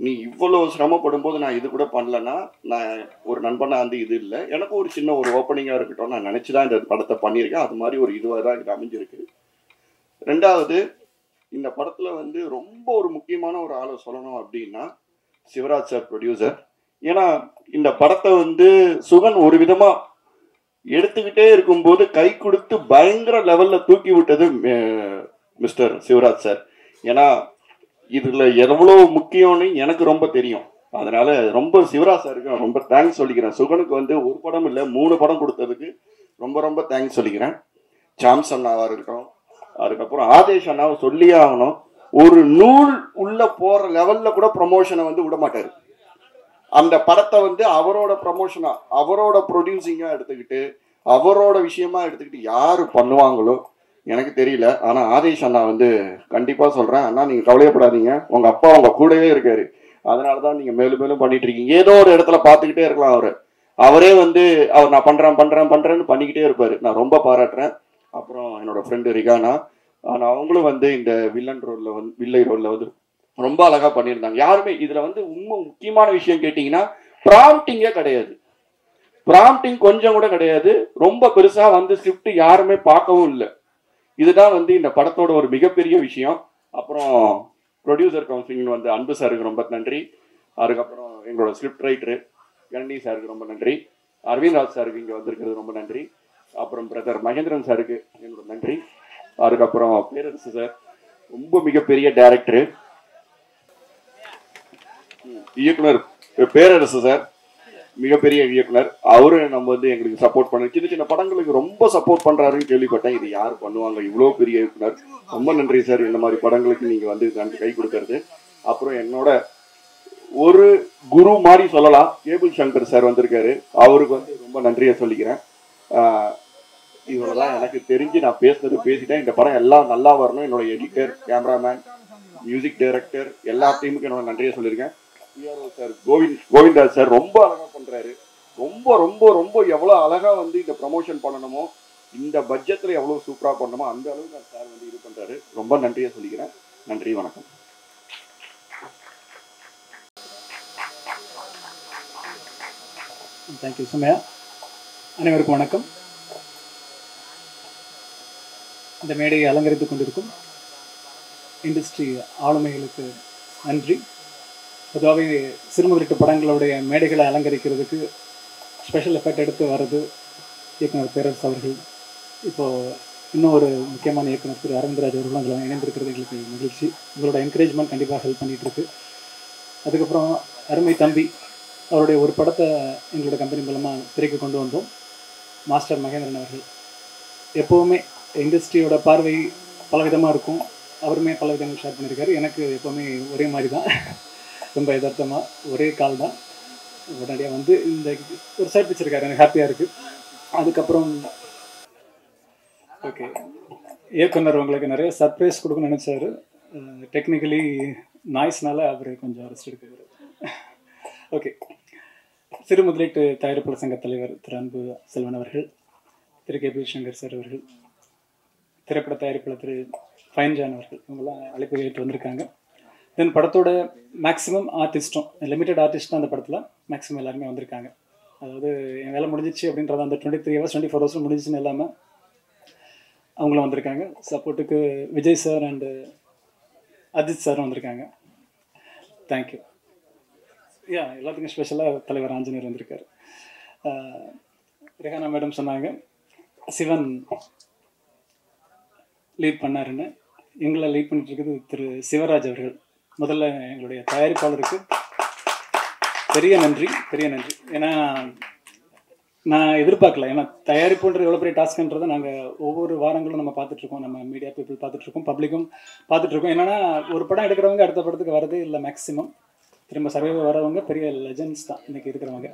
நீ இவ்வளோ சிரமப்படும் போது நான் இது கூட பண்ணலன்னா நான் ஒரு நண்பனாக வந்து இது இல்லை, எனக்கு ஒரு சின்ன ஒரு ஓப்பனிங்காக இருக்கட்டும் நான் நினச்சி தான் இந்த படத்தை பண்ணியிருக்கேன். அது மாதிரி ஒரு இதுவாக தான் இது அமைஞ்சிருக்கு. 2வது, இந்த படத்தில் வந்து ரொம்ப ஒரு முக்கியமான ஒரு ஆளை சொல்லணும் அப்படின்னா சிவராஜ் சார், ப்ரொடியூசர். ஏன்னா இந்த படத்தை வந்து சுகன் ஒரு விதமாக எடுத்துக்கிட்டே இருக்கும்போது கை கொடுத்து பயங்கர லெவலில் தூக்கி விட்டது மிஸ்டர் சிவராஜ் சார். ஏன்னா இதில் எவ்வளோ முக்கியம்னு எனக்கு ரொம்ப தெரியும். அதனால ரொம்ப சிவராஜ் சாருக்கு நான் ரொம்ப தேங்க்ஸ் சொல்லிக்கிறேன். சுகனுக்கு வந்து ஒரு படம் இல்லை 3 படம் கொடுத்ததுக்கு ரொம்ப ரொம்ப தேங்க்ஸ் சொல்லிக்கிறேன். சாம்ஸ் அண்ணாவாக இருக்கட்டும், அதுக்கப்புறம் ஆதேஷ் அண்ணாவை சொல்லியே ஆகணும். ஒரு நூல் உள்ள போகிற லெவலில் கூட ப்ரமோஷனை வந்து விட மாட்டார். அந்த படத்தை வந்து அவரோட ப்ரமோஷனாக அவரோட ப்ரொடியூசிங்காக எடுத்துக்கிட்டு அவரோட விஷயமா எடுத்துக்கிட்டு யார் பண்ணுவாங்களோ எனக்கு தெரியல. ஆனால் ஆதேஷ் அண்ணா வந்து கண்டிப்பாக சொல்கிறேன், அண்ணா நீங்கள் கவலையப்படாதீங்க, உங்கள் அப்பா உங்கள் கூடவே இருக்காரு, அதனால தான் நீங்கள் மேலும் மேலும் பண்ணிட்டு இருக்கீங்க. ஏதோ ஒரு இடத்துல பார்த்துக்கிட்டே இருக்கலாம் அவரே வந்து அவர் நான் பண்ணுறேன்னு பண்ணிக்கிட்டே இருப்பார். நான் ரொம்ப பாராட்டுறேன். அப்புறம் என்னோட ஃப்ரெண்டு ரிகானா, ஆனால் அவங்களும் வந்து இந்த வில்லை ரோலில் வந்து ரொம்ப அழகாக பண்ணியிருந்தாங்க. யாருமே இதில் வந்து முக்கியமான விஷயம் கேட்டிங்கன்னா ப்ராம்ப்டிங்கே கிடையாது. ப்ராம்ப்டிங் கொஞ்சம் கூட கிடையாது. ரொம்ப பெருசாக வந்து ஸ்கிரிப்ட் யாருமே பார்க்கவும் இல்லை. இதுதான் வந்து இந்த படத்தோட ஒரு மிகப்பெரிய விஷயம். அப்புறம் ப்ரொடியூசர் கவுன்சிலிங் வந்து அன்பு சாருக்கு ரொம்ப நன்றி. அதுக்கப்புறம் எங்களோட ஸ்கிரிப்ட் ரைட்டரு கணனி சாருக்கு ரொம்ப நன்றி. அரவிந்த் ராஜ் சாருக்கு இங்கே வந்திருக்கிறது ரொம்ப நன்றி. அப்புறம் பிரதர் மகேந்திரன் சாருக்கு என்னோட நன்றி. அதுக்கப்புறம் பேரரசு சார் ரொம்ப மிகப்பெரிய டைரக்டரு, இயக்குனர் பேரரசு சார் மிகப்பெரிய இயக்குனர். அவரு நம்ம வந்து எங்களுக்கு சப்போர்ட் பண்ண சின்ன சின்ன படங்களுக்கு ரொம்ப சப்போர்ட் பண்றாருன்னு கேள்விப்பட்டேன். இது யார் பண்ணுவாங்க, இவ்வளோ பெரிய இயக்குனர், ரொம்ப நன்றி சார் இந்த மாதிரி படங்களுக்கு நீங்க வந்து கை கொடுக்கறது. அப்புறம் என்னோட ஒரு குரு மாதிரி சொல்லலாம், கேபிள் சங்கர் சார் வந்திருக்காரு, அவருக்கு வந்து ரொம்ப நன்றியை சொல்லிக்கிறேன். இவ்வளோதான் எனக்கு தெரிஞ்சு நான் பேசிட்டேன். இந்த படம் எல்லாம் நல்லா வரணும். என்னோட எடிட்டர், கேமராமேன், மியூசிக் டைரக்டர் எல்லா டீமுக்கும் என்னோட நன்றியை சொல்லியிருக்கேன். சார் கோவிந்தராஜ் சார் ரொம்ப அழகா பண்றாரு. ரொம்ப ரொம்ப ரொம்ப எவ்வளோ அழகா வந்து இந்த ப்ரமோஷன் பண்ணணுமோ, இந்த பட்ஜெட்ல எவ்வளவு சூப்பரா பண்ணணுமோ அந்த அளவுக்கு சார் வந்து இது பண்றாரு. ரொம்ப நன்றியை சொல்லிக்கிறேன். நன்றி, வணக்கம். தேங்க்யூ சுமையா. அனைவருக்கும் வணக்கம். இந்த மேடையை அலங்கரித்துக் கொண்டிருக்கும் இண்டஸ்ட்ரி ஆளுமைகளுக்கு நன்றி. பொதுவாகவே சிறுமுகிட்டு படங்களுடைய மேடைகளை அலங்கரிக்கிறதுக்கு ஸ்பெஷல் எஃபெக்ட் எடுத்து வர்றது இயக்குனர் பேரரசு அவர்கள். இப்போது இன்னும் ஒரு முக்கியமான இயக்குனர் திரு அரவிந்த்ராஜ் அவர்களும் அதில் இணைந்திருக்கிறது எங்களுக்கு மகிழ்ச்சி. உங்களோட என்கரேஜ்மெண்ட் கண்டிப்பாக ஹெல்ப் பண்ணிகிட்ருக்கு. அதுக்கப்புறம் அருமை தம்பி அவருடைய ஒரு படத்தை எங்களோட கம்பெனி மூலமாக திரைக்கு கொண்டு வந்தோம். மாஸ்டர் மகேந்திரன் அவர்கள். எப்போவுமே இண்டஸ்ட்ரியோட பார்வை பலவிதமாக இருக்கும், அவருமே பல விதங்கள் ஷேர் பண்ணியிருக்காரு. எனக்கு எப்போவுமே ஒரே மாதிரி தான், ரொம்ப யதார்த்தமாக ஒரே கால் தான். உடனடியாக வந்து இந்த ஒரு சைட் வச்சுருக்காரு, எனக்கு ஹாப்பியாக இருக்குது. அதுக்கப்புறம் ஓகே, இயக்குனர் உங்களுக்கு நிறைய சர்ப்ரைஸ் கொடுக்கணும்னு நினச்சாரு. டெக்னிக்கலி நாய்ஸ்னால அவர் கொஞ்சம் ரெஸ்ட் எடுக்கிறார். ஓகே, சிறு முதலீட்டு தயாரிப்பாளர் சங்க தலைவர் திரு அன்பு செல்வன் அவர்கள், திரு கே.பி. சங்கர் சார் அவர்கள், திரைப்பட தயாரிப்பாளர் திரு ஃபைன்ஜான் அவர்கள், இவங்கெல்லாம் அழைப்பு ஏற்று வந்திருக்காங்க. தென் படத்தோட மேக்ஸிமம் ஆர்டிஸ்ட்டும், லிமிட்டட் ஆர்டிஸ்ட்டும் அந்த படத்தில் மேக்ஸிமம் எல்லாருமே வந்திருக்காங்க. அதாவது என் வேலை முடிஞ்சிச்சு அப்படின்றத அந்த 23 hours 24 hours முடிஞ்சிச்சுன்னு இல்லாமல் அவங்களும் வந்திருக்காங்க. சப்போர்ட்டுக்கு விஜய் சார் அண்டு அஜித் சாரும் வந்திருக்காங்க. தேங்க்யூ. எல்லாத்துக்கும் ஸ்பெஷலாக தலைவர் ஆஞ்சநேயர் வந்திருக்காரு. ரெஹானா மேடம் சொன்னாங்க சிவன் லீட் பண்ணாருன்னு. எங்களை லீட் பண்ணிட்டு இருக்குது திரு சிவராஜ் அவர்கள். முதல்ல எங்களுடைய தயாரிப்பாளருக்கு பெரிய நன்றி. ஏன்னா நான் எதிர்பார்க்கல. ஏன்னா தயாரிப்புன்ற எவ்வளோ பெரிய டாஸ்க்ன்றதை நாங்கள் ஒவ்வொரு வாரங்களும் நம்ம பார்த்துட்ருக்கோம். நம்ம மீடியா பீப்புள் பார்த்துட்ருக்கோம், பப்ளிக்கும் பார்த்துட்ருக்கோம். என்னென்னா ஒரு படம் எடுக்கிறவங்க அடுத்த படத்துக்கு வரதே இல்லை. மேக்ஸிமம் திரும்ப சர்வே வரவங்க பெரிய லெஜண்ட்ஸ் தான் இன்றைக்கி இருக்கிறவங்க.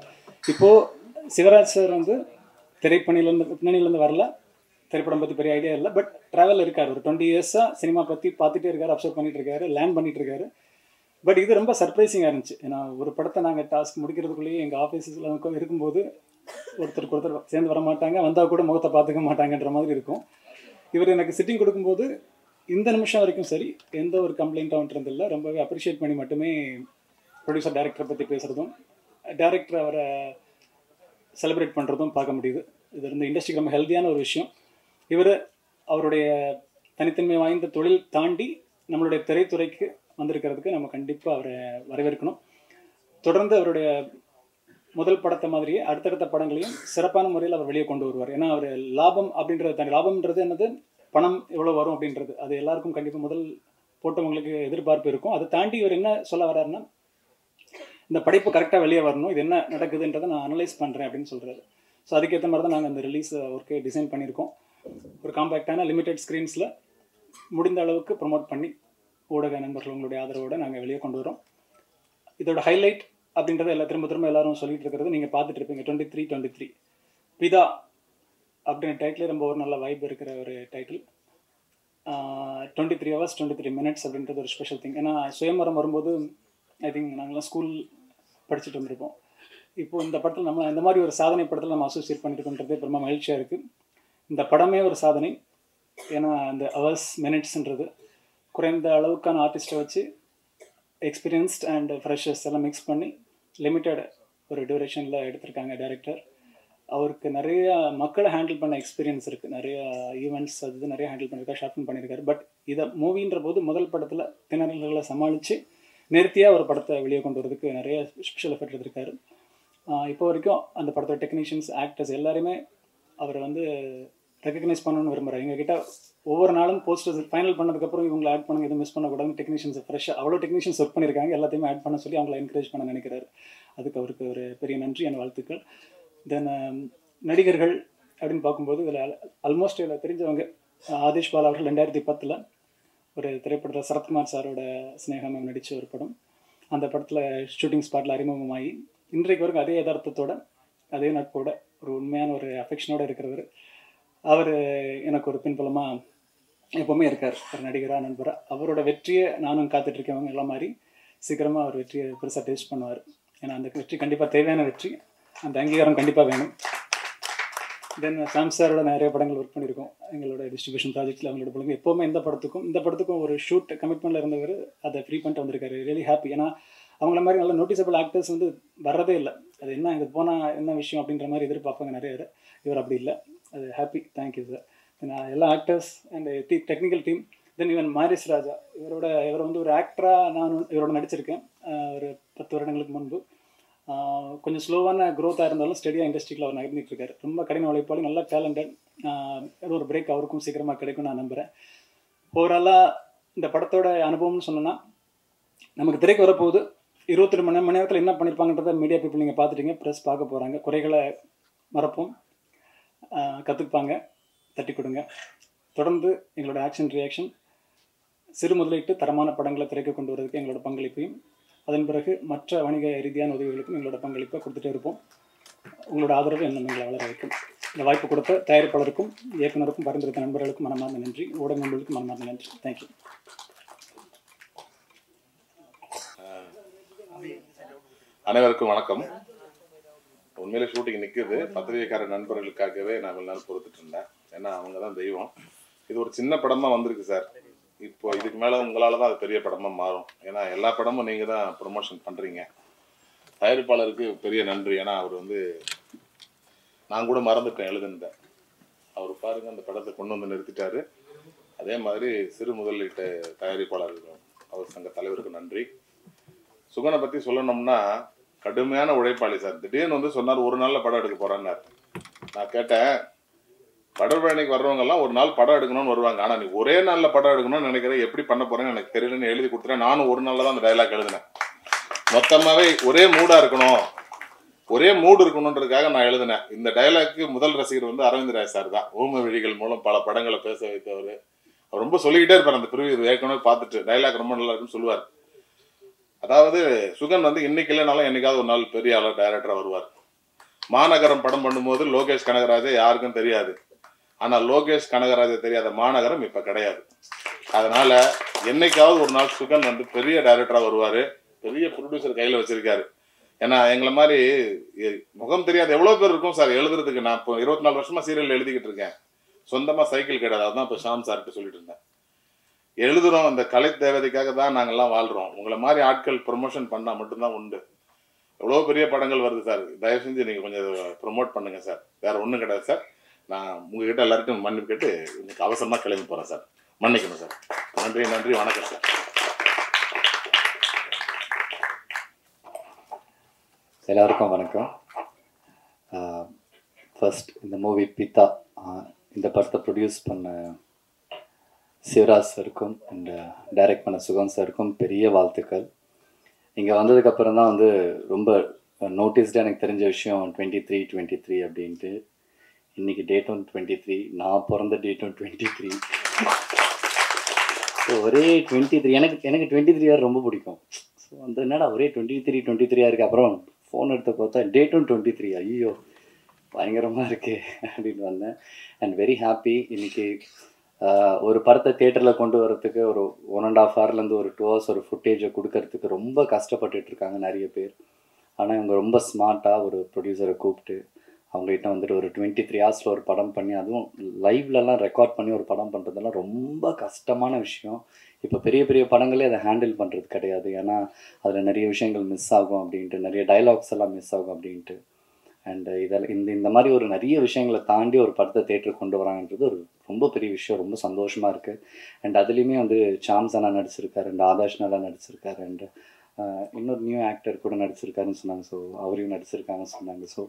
இப்போது சிவராஜ் சார் வந்து பின்னணியிலேருந்து வரல, திரைப்படம் பற்றி பெரிய ஐடியா இல்லை, பட் ட்ராவல் இருக்கார். ஒரு 20 years சினிமா பற்றி பார்த்துட்டே இருக்கார், அப்சர்வ் பண்ணிட்டு இருக்காரு, லேர்ன் பண்ணிட்டு இருக்காரு. பட் இது ரொம்ப சர்ப்ரைசிங்காக இருந்துச்சு. ஏன்னா ஒரு படத்தை நாங்கள் டாஸ்க் முடிக்கிறதுக்குள்ளேயே எங்கள் ஆஃபீஸில் இருக்கும்போது ஒருத்தருக்கு ஒருத்தர் சேர்ந்து வர மாட்டாங்க, வந்தால் கூட முகத்தை பார்த்துக்க மாட்டாங்கன்ற மாதிரி இருக்கும். இவர் எனக்கு சிட்டிங் கொடுக்கும்போது இந்த நிமிஷம் வரைக்கும் சரி எந்த ஒரு கம்ப்ளைண்ட்டாக இருந்ததில்லை. ரொம்பவே அப்ரிஷியேட் பண்ணி மட்டுமே ப்ரொடியூசர் டைரக்டரை பற்றி பேசுகிறதும், டைரக்டர் அவரை செலிப்ரேட் பண்ணுறதும் பார்க்க முடியுது. இது வந்து இண்டஸ்ட்ரிக்கு ரொம்ப ஹெல்த்தியான ஒரு விஷயம். இவர் அவருடைய தனித்தன்மை வாய்ந்த தொழில் தாண்டி நம்மளுடைய திரைத்துறைக்கு வந்திருக்கிறதுக்கு நம்ம கண்டிப்பாக அவரை வரவேற்கணும். தொடர்ந்து அவருடைய முதல் படத்தை மாதிரியே அடுத்தடுத்த படங்களையும் சிறப்பான முறையில் அவர் வெளியே கொண்டு வருவார். ஏன்னா அவர் லாபம் அப்படின்றத தாண்டி, லாபம்ன்றது என்னது, பணம் எவ்வளோ வரும் அப்படின்றது அது எல்லாருக்கும் கண்டிப்பாக முதல் போட்டவங்களுக்கு எதிர்பார்ப்பு இருக்கும். அதை தாண்டி இவர் என்ன சொல்ல வர்றாருன்னா, இந்த படைப்பு கரெக்டாக வெளியே வரணும், இது என்ன நடக்குதுன்றதை நான் அனலைஸ் பண்ணுறேன் அப்படின்னு சொல்கிறாரு. ஸோ அதுக்கேற்ற மாதிரி தான் நாங்கள் அந்த ரிலீஸ் ஒர்க்கை டிசைன் பண்ணியிருக்கோம். ஒரு காம்பேக்டான லிமிடெட் ஸ்க்ரீன்ஸில் முடிந்த அளவுக்கு ப்ரொமோட் பண்ணி ஊடக நண்பர்கள் உங்களுடைய ஆதரவோடு நாங்கள் வெளியே கொண்டு வரோம். இதோட ஹைலைட் அப்படின்றத திரும்ப எல்லாரும் சொல்லிட்டு இருக்கிறது நீங்கள் பார்த்துட்டு இருப்பீங்க. 23 பிதா அப்படின்ற டைட்டில் ரொம்ப ஒரு நல்ல வைப் இருக்கிற ஒரு டைட்டில். 23 hours 23 minutes அப்படின்றது ஒரு ஸ்பெஷல் திங். ஏன்னா சுயமரம் வரும்போது ஐ திங்க் நாங்களாம் ஸ்கூல் படிச்சுட்டு வந்திருப்போம். இப்போது இந்த படத்தில் நம்ம இந்த மாதிரி ஒரு சாதனை படத்தில் நம்ம அசோசியேட் பண்ணியிருக்கோன்றதே ரொம்ப மகிழ்ச்சியாக இருக்குது. இந்த படமே ஒரு சாதனை. ஏன்னா அந்த ஹவர்ஸ் மினிட்ஸ்ன்றது குறைந்த அளவுக்கான ஆர்டிஸ்ட்டை வச்சு எக்ஸ்பீரியன்ஸ்ட் அண்ட் ஃப்ரெஷர்ஸ் எல்லாம் மிக்ஸ் பண்ணி லிமிட்டட் ஒரு டியூரேஷனில் எடுத்திருக்காங்க டைரக்டர். அவருக்கு நிறைய மக்களை ஹேண்டில் பண்ண எக்ஸ்பீரியன்ஸ் இருக்குது, நிறைய ஈவெண்ட்ஸ் அது நிறைய ஹேண்டில் பண்ணியிருக்காரு, ஷார்ட் ஃபிலிம் பண்ணியிருக்காரு. பட் இதை மூவின்ற போது முதல் படத்தில் திணறல்களை சமாளித்து நேர்த்தியாக ஒரு படத்தை வெளியே கொண்டு வரதுக்கு நிறைய ஸ்பெஷல் எஃபர்ட் எடுத்திருக்காரு. இப்போ வரைக்கும் அந்த படத்தோட டெக்னீஷியன்ஸ், ஆக்டர்ஸ் எல்லாருமே அவரை வந்து ரெக்கக்னைஸ் பண்ணணும்னு விரும்புகிறார். எங்ககிட்ட ஒவ்வொரு நாளும் போஸ்டர்ஸ் ஃபைனல் பண்ணதுக்கப்புறம் இவங்களை ஆட் பண்ணுங்க, எதுவும் மிஸ் பண்ணக்கூடாது, டெக்னீஷியன்ஸ் ஃப்ரெஷ்ஷாக அவ்வளோ டெக்னீஷியன்ஸ் ஒர்க் பண்ணியிருக்காங்க, எல்லாத்தையுமே ஆட் பண்ண சொல்லி அவங்கள என்கரேஜ் பண்ண நினைக்கிறாரு. அதுக்கு அவருக்கு ஒரு பெரிய நன்றி, என் வாழ்த்துக்கள். தென் நடிகர்கள் அப்படின்னு பார்க்கும்போது இதில் ஆல்மோஸ்ட் இதில் தெரிஞ்சவங்க ஆதிஷ் பாலா அவர்கள் 2010 ஒரு திரைப்படத்தில் சரத்குமார் சாரோட ஸ்னேகம் நடித்த ஒரு படம். அந்த படத்தில் ஷூட்டிங் ஸ்பாட்டில் அறிமுகமாகி இன்றைக்கு வரைக்கும் அதே யதார்த்தத்தோட அதே நட்போட ஒரு உண்மையான ஒரு அஃபெக்ஷனோடு இருக்கிறவர். அவர் எனக்கு ஒரு பின்புலமாக எப்போவுமே இருக்கார், ஒரு நடிகராக, நண்பராக. அவரோட வெற்றியை நானும் காத்துட்ருக்கவங்க எல்லாம் மாதிரி சீக்கிரமாக அவர் வெற்றியை பெருசாக டேஸ்ட் பண்ணுவார். ஏன்னா அந்த வெற்றி கண்டிப்பாக தேவையான வெற்றி, அந்த அங்கீகாரம் கண்டிப்பாக வேணும். தென் சாம் சாரோட நிறைய படங்கள் ஒர்க் பண்ணியிருக்கோம் எங்களோட டிஸ்ட்ரிபியூஷன் ப்ராஜெக்ட்டில். அவங்களோட படங்கள் எப்போவுமே இந்த படத்துக்கும் ஒரு ஷூட் கமிட்மெண்ட்டில் இருந்தவர் அதை ஃப்ரீ பண்ணிட்டு வந்திருக்காரு. Really happy. ஏன்னா அவங்கள மாதிரி நல்ல நோட்டிசபிள் ஆக்டர்ஸ் வந்து வர்றதே இல்லை. அது என்ன இங்கே போனால் என்ன விஷயம் அப்படின்ற மாதிரி எதிர்பார்ப்பாங்க நிறைய பேர். இவர் அப்படி இல்லை. அது ஹாப்பி. Thank you sir. நான் எல்லா actors and technical team, then even Maris Raja, இவர் வந்து ஒரு ஆக்டராக நான் இவரோட நடிச்சிருக்கேன் ஒரு 10 வருடங்களுக்கு முன்பு. கொஞ்சம் ஸ்லோவான க்ரோத்தாக இருந்தாலும் ஸ்டெடியாக இண்டஸ்ட்ரியில் அவர் நகர்ந்துட்டு இருக்காரு. ரொம்ப கடின உழைப்பாளி, நல்ல டேலண்டட். ஏதோ ஒரு பிரேக் அவருக்கும் சீக்கிரமாக கிடைக்கும் நான் நம்புகிறேன். ஓவராலாக இந்த படத்தோட அனுபவம்னு சொன்னோன்னா, நமக்கு திரைக்கு வரப்போகுது. 22 மணி நேரத்தில் என்ன பண்ணியிருப்பாங்கன்றத மீடியா பீப்புள் நீங்கள் பார்த்துட்டீங்க, ப்ரெஸ் பார்க்க போகிறாங்க. குறைகளை மறப்போம், கற்றுப்பாங்க, தட்டி கொடுங்க. தொடர்ந்து எங்களோட ஆக்ஷன் ரியாக்ஷன் சிறு முதலீட்டு தரமான படங்களை திரைக்கு கொண்டு வரதுக்கு எங்களோட பங்களிப்பையும், அதன் பிறகு மற்ற வணிக ரீதியான உதவிகளுக்கும் எங்களோட பங்களிப்பை கொடுத்துட்டே இருப்போம். உங்களோட ஆதரவு என்ன எங்களை வளர வைக்கும். இந்த வாய்ப்பு கொடுத்த தயாரிப்பாளருக்கும் இயக்குனருக்கும் பரிந்துரைத்த நண்பர்களுக்கும் மனமார்ந்த நன்றி, ஊடக நண்பர்களுக்கும் மனமார்ந்த நன்றி. தேங்க்யூ. அனைவருக்கும் வணக்கம். உண்மையிலே ஷூட்டிங் நிற்குது. பத்திரிகைக்கார நண்பர்களுக்காகவே நான் இவ்வளோ நாள் பொறுத்துட்டு இருந்தேன். ஏன்னா அவங்க தான் தெய்வம். இது ஒரு சின்ன படமாக வந்திருக்கு சார். இப்போ இதுக்கு மேலே உங்களால் தான் அது பெரிய படமாக மாறும். ஏன்னா எல்லா படமும் நீங்கள் தான் ப்ரொமோஷன் பண்ணுறீங்க. தயாரிப்பாளருக்கு பெரிய நன்றி. ஏன்னா அவர் வந்து நான் கூட மறந்துட்டேன் எழுதுனதை. அவர் பாருங்கள் அந்த படத்தை கொண்டு வந்து நிறுத்திட்டாரு. அதே மாதிரி சிறு முதலீட்டு தயாரிப்பாளர்கள் அவர் சங்க தலைவருக்கு நன்றி. சுகனை பற்றி சொல்லணும்னா கடுமையான உழைப்பாளி சார். திடீர்னு வந்து சொன்னார் ஒரு நாளில் படம் எடுக்க போகிறான்னார். நான் கேட்டேன், படப்பயணிக்கு வர்றவங்கெல்லாம் ஒரு நாள் படம் எடுக்கணும்னு வருவாங்க, ஆனால் நீ ஒரே நாளில் படம் எடுக்கணும்னு நினைக்கிறேன், எப்படி பண்ண போகிறேன்னு எனக்கு தெரியலன்னு எழுதி கொடுத்துறேன். நானும் ஒரு நாளில் தான் அந்த டைலாக் எழுதினேன். மொத்தமாகவே ஒரே மூடாக இருக்கணும், ஒரே மூடு இருக்கணுன்றதுக்காக நான் எழுதினேன். இந்த டைலாக்கு முதல் ரசிகர் வந்து அரவிந்த் ராய் சார் தான். ஊம விழிகள் மூலம் பல படங்களை பேச வைத்தவர். அவர் ரொம்ப சொல்லிக்கிட்டே இருப்பார். அந்த பிரிவு ஏற்கனவே பார்த்துட்டு டைலாக் ரொம்ப நல்லா இருக்குன்னு சொல்லுவார். அதாவது சுகன் வந்து இன்னைக்கு இல்லைனாலும் என்னைக்காவது ஒரு நாள் பெரிய ஆளர் டைரக்டராக வருவார். மாநகரம் படம் பண்ணும்போது லோகேஷ் கனகராஜை யாருக்கும் தெரியாது. ஆனால் லோகேஷ் கனகராஜை தெரியாத மாநகரம் இப்போ கிடையாது. அதனால என்னைக்காவது ஒரு நாள் சுகன் வந்து பெரிய டைரக்டராக வருவார். பெரிய ப்ரொடியூசர் கையில் வச்சிருக்காரு. ஏன்னா எங்களை மாதிரி முகம் தெரியாத எவ்வளோ பேர் இருக்கும் சார் எழுதுறதுக்கு. நான் இப்போ 24 வருஷமா சீரியல் எழுதிக்கிட்டு இருக்கேன். சொந்தமாக சைக்கிள் கிடையாது. அதுதான் இப்போ ஷாம் சார்கிட்ட சொல்லிட்டு இருந்தேன். எழுதுறோம், அந்த கலை தேவதைக்காக தான் நாங்கள்லாம் வாழ்கிறோம். உங்களை மாதிரி ஆட்கள் ப்ரொமோஷன் பண்ணால் மட்டும்தான் உண்டு. எவ்வளோ பெரிய படங்கள் வருது சார். தயவு செஞ்சு நீங்கள் கொஞ்சம் ப்ரொமோட் பண்ணுங்கள் சார். வேறு ஒன்றும் கிடையாது சார். நான் உங்ககிட்ட எல்லாருக்கும் மன்னிப்பு கேட்டு இன்னைக்கு அவசரமாக கிளம்பி போகிறேன் சார். மன்னிக்கணும் சார். நன்றி நன்றி, வணக்கம் சார். எல்லாருக்கும் வணக்கம். ஃபர்ஸ்ட் இந்த மூவி பிதா, இந்த படத்தை ப்ரொடியூஸ் பண்ண சிவராஜ் சாருக்கும் அண்ட் டைரக்ட் பண்ண சுகன் சாருக்கும் பெரிய வாழ்த்துக்கள். இங்கே வந்ததுக்கப்புறம் தான் வந்து ரொம்ப நோட்டீஸ்டாக எனக்கு தெரிஞ்ச விஷயம் 23 அப்படின்ட்டு. இன்றைக்கி டேட்டும் 23, நான் பிறந்த டேட்டும் 23. ஸோ ஒரே 23 எனக்கு 23 ரொம்ப பிடிக்கும். ஸோ அந்த என்னடா ஒரே 23 இருக்குது. அப்புறம் ஃபோன் எடுத்து பார்த்தா டேட்டும் 23, ஐயோ பயங்கரமாக இருக்குது அப்படின்னு வந்தேன். And very happy. இன்றைக்கி ஒரு படத்தை தியேட்டரில் கொண்டு வரத்துக்கு ஒரு 1.5 ஹவர்லேருந்து ஒரு 2 ஹவர்ஸ் ஒரு ஃபுட்டேஜை கொடுக்கறதுக்கு ரொம்ப கஷ்டப்பட்டுட்ருக்காங்க நிறைய பேர். ஆனால் இவங்க ரொம்ப ஸ்மார்ட்டாக ஒரு ப்ரொடியூசரை கூப்பிட்டு அவங்ககிட்ட வந்துட்டு ஒரு 23 ஹவர்ஸில் ஒரு படம் பண்ணி, அதுவும் லைவ்லலாம் ரெக்கார்ட் பண்ணி ஒரு படம் பண்ணுறதெல்லாம் ரொம்ப கஷ்டமான விஷயம். இப்போ பெரிய பெரிய படங்களே அதை ஹேண்டில் பண்ணுறது கிடையாது. ஏன்னா அதில் நிறைய விஷயங்கள் மிஸ் ஆகும் அப்படின்ட்டு, நிறைய டைலாக்ஸ் எல்லாம் மிஸ் ஆகும் அப்படின்ட்டு. அண்ட் இதில் இந்த மாதிரி ஒரு நிறைய விஷயங்களை தாண்டி ஒரு படத்தை தேட்டருக்கு கொண்டு வராங்கன்றது ஒரு ரொம்ப பெரிய விஷயம். ரொம்ப சந்தோஷமாக இருக்குது. அண்ட் அதுலேயுமே வந்து சாம்ஸ் அண்ணா நடிச்சிருக்காரு, அண்ட் ஆதாஷ் நல்லா நடிச்சிருக்காரு, அண்ட் இன்னொரு நியூ ஆக்டர் கூட நடிச்சிருக்காருன்னு சொன்னாங்க. ஸோ அவரையும் நடிச்சிருக்காங்கன்னு சொன்னாங்க. ஸோ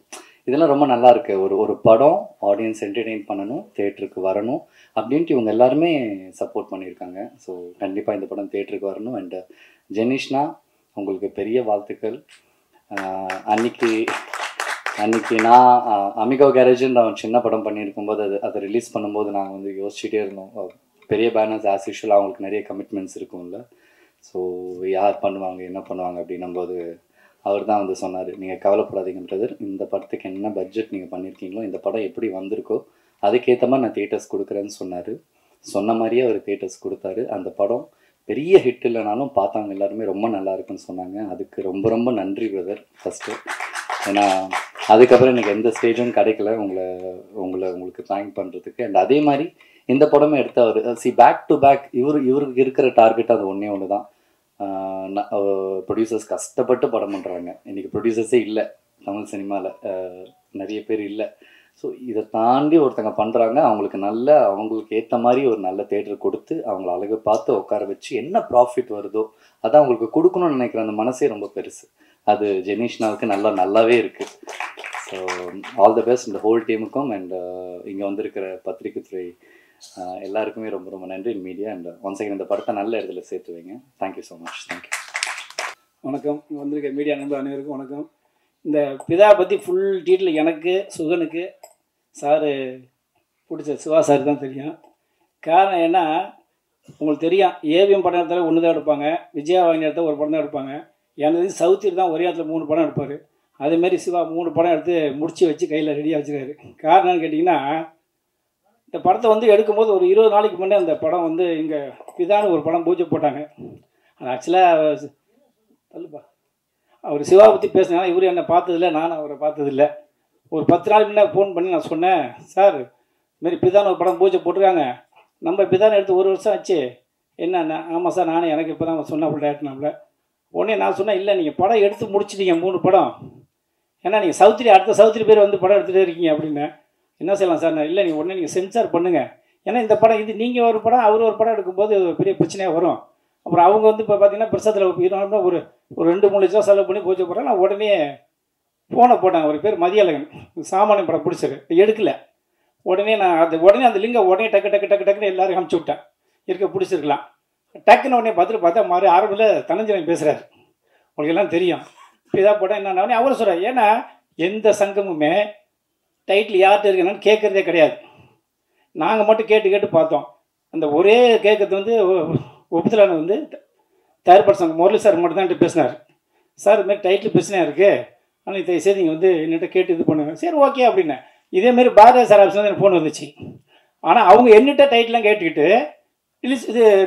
இதெல்லாம் ரொம்ப நல்லா இருக்குது. ஒரு படம் ஆடியன்ஸ் என்டர்டெயின் பண்ணணும், தேட்டருக்கு வரணும் அப்படின்ட்டு இவங்க எல்லாருமே சப்போர்ட் பண்ணியிருக்காங்க. ஸோ கண்டிப்பாக இந்த படம் தேட்டருக்கு வரணும். அண்ட் ஜெனிஷ்னா உங்களுக்கு பெரிய வாழ்த்துக்கள். அன்றைக்கி நான் அமிகோ கேரேஜுன்னு நான் சின்ன படம் பண்ணியிருக்கும்போது அதை ரிலீஸ் பண்ணும்போது நாங்கள் வந்து யோசிச்சுட்டே இருந்தோம். பெரிய பேனர்ஸ் ஆஸ் யூஷுவல் அவங்களுக்கு நிறைய கமிட்மெண்ட்ஸ் இருக்கும்ல. ஸோ யார் பண்ணுவாங்க என்ன பண்ணுவாங்க அப்படின்னும்போது அவர் தான் வந்து சொன்னார், நீங்கள் கவலைப்படாதீங்க பிரதர், இந்த படத்துக்கு என்ன பட்ஜெட் நீங்கள் பண்ணியிருக்கீங்களோ, இந்த படம் எப்படி வந்திருக்கோ அதுக்கேற்ற மாதிரி நான் தியேட்டர்ஸ் கொடுக்குறேன்னு சொன்னார். சொன்ன மாதிரியே அவர் தியேட்டர்ஸ் கொடுத்தாரு. அந்த படம் பெரிய ஹிட் இல்லைனாலும் பார்த்தவங்க எல்லாருமே ரொம்ப நல்லா இருக்குன்னு சொன்னாங்க. அதுக்கு ரொம்ப ரொம்ப நன்றி பிரதர் ஃபஸ்ட்டு. ஏன்னா அதுக்கப்புறம் எனக்கு எந்த ஸ்டேஜும் கிடைக்கல உங்களுக்கு தேங்க் பண்ணுறதுக்கு. அண்ட் அதே மாதிரி இந்த படமே எடுத்து அவர் பேக் டு பேக் இவருக்கு இருக்கிற டார்கெட் அது ஒன்று தான். ப்ரொடியூசர்ஸ் கஷ்டப்பட்டு படம் பண்ணுறாங்க. இன்றைக்கி ப்ரொடியூசர்ஸே இல்லை தமிழ் சினிமாவில், நிறைய பேர் இல்லை. ஸோ இதை தாண்டி ஒருத்தங்க பண்ணுறாங்க. அவங்களுக்கு ஏற்ற மாதிரி ஒரு நல்ல தேட்டர் கொடுத்து அவங்கள அழகு பார்த்து உட்கார வச்சு என்ன ப்ராஃபிட் வருதோ அதை அவங்களுக்கு கொடுக்கணும்னு நினைக்கிற அந்த மனசே ரொம்ப பெருசு. அது ஜெனிஷ்னாவுக்கு நல்லாவே இருக்குது. ஸோ ஆல் த பெஸ்ட் இந்த ஹோல் டீமுக்கும். அண்ட் இங்கே வந்திருக்கிற பத்திரிகை துறை எல்லாருக்குமே ரொம்ப ரொம்ப நன்றி. மீடியா அண்ட் ஒன்ஸ் அகைன் இந்த படத்தை நல்ல இடத்துல சேர்த்து வைங்க. Thank you so much. தேங்க்யூ. வணக்கம். இங்கே வந்திருக்க மீடியா நண்பர் அனைவருக்கும் வணக்கம். இந்த பிதா பற்றி ஃபுல் டீட்டெயில் எனக்கு சுகனுக்கு சாரு பிடிச்ச சிவா சார் தான் தெரியும். காரணம் என்ன, உங்களுக்கு தெரியும், ஏவிஎம் படம் எடுத்தாலும் ஒன்று தான் எடுப்பாங்க, விஜயா வாங்கி எடுத்தால் ஒரு படம் தான் எடுப்பாங்க. எனக்கு சவுத்தில் தான் ஒரே இடத்துல 3 படம் எடுப்பார். அதேமாரி சிவா 3 படம் எடுத்து முடிச்சு வச்சு கையில் ரெடியாக வச்சுருக்காரு. காரணம்னு கேட்டிங்கன்னா, இந்த படத்தை வந்து எடுக்கும்போது ஒரு 20 நாளைக்கு முன்னே அந்த படம் வந்து இங்கே பிதான்னு ஒரு படம் பூஜை போட்டாங்க. அது ஆக்சுவலாக தள்ளுப்பா அவர் சிவா பற்றி பேசினா, இவர் என்னை பார்த்ததில்ல, நானும் அவரை பார்த்ததில்ல. ஒரு 10 நாள் முன்னே ஃபோன் பண்ணி நான் சொன்னேன், சார் இதுமாரி பிதான்னு ஒரு படம் பூஜை போட்டிருக்காங்க, நம்ம பிதான்னு எடுத்து 1 வருஷம் ஆச்சு. என்னண்ணா? ஆமாம் சார், நானும் எனக்கு இப்போ தான் சொன்னேன் அப்படி டேரக்டர்னால. உடனே நான் சொன்னேன், இல்லை நீங்கள் படம் எடுத்து முடிச்சிட்டீங்க 3 படம், ஏன்னா நீங்கள் சவுத்ரி அடுத்த சவுத்ரி பேர் வந்து படம் எடுத்துகிட்டே இருக்கீங்க அப்படின்னு. என்ன செய்யலாம் சார்? இல்லை நீங்கள் உடனே நீங்கள் சென்சார் பண்ணுங்கள், ஏன்னா இந்த படம் இது நீங்கள் ஒரு படம் அவர் ஒரு படம் எடுக்கும்போது பெரிய பிரச்சனையாக வரும். அப்புறம் அவங்க வந்து இப்போ பார்த்தீங்கன்னா பிரசத்தில் ஒரு 2-3 லட்சம் செலவு பண்ணி பூஜை போடுறேன். நான் உடனே ஃபோனை போட்டேன், அவர் பேர் மதியழகன், சாமானிய படம் பிடிச்சிரு எடுக்கல. உடனே நான் உடனே அந்த லிங்கை உடனே டக்குன்னு எல்லாரும் அனுப்பிச்சி விட்டேன், இருக்க பிடிச்சிருக்கலாம். டக்குன்னு உடனே பார்த்துட்டு பார்த்தா மாதிரி ஆரம்பத்தில் தனஞ்சயன் பேசுகிறார், உங்களுக்கு எல்லாம் தெரியும். இப்போ இதாக போட்டேன் என்ன அவரை சொல்கிறேன், ஏன்னா எந்த சங்கமுமே டைட்டில் யார்கிட்ட இருக்குன்னு கேட்குறதே கிடையாது. நாங்கள் மட்டும் கேட்டு பார்த்தோம். அந்த ஒரே கேட்கறது வந்து ஒப்புதலான வந்து தயாரிப்பாளர் சங்கம் முரளி சார் மட்டும் தான் பேசினார். சார் இதுமாதிரி டைட்டில் பிரச்சனையாக இருக்குது, ஆனால் இதை செய்தி நீங்கள் வந்து என்கிட்ட கேட்டு இது பண்ணுங்க. சரி ஓகே அப்படின்னேன். இதேமாரி பாரதிய சார் ஆஃபீஸ் வந்து எனக்கு ஃபோன் வந்துச்சு. ஆனால் அவங்க என்னிட்ட டைட்டிலாம் கேட்டுக்கிட்டு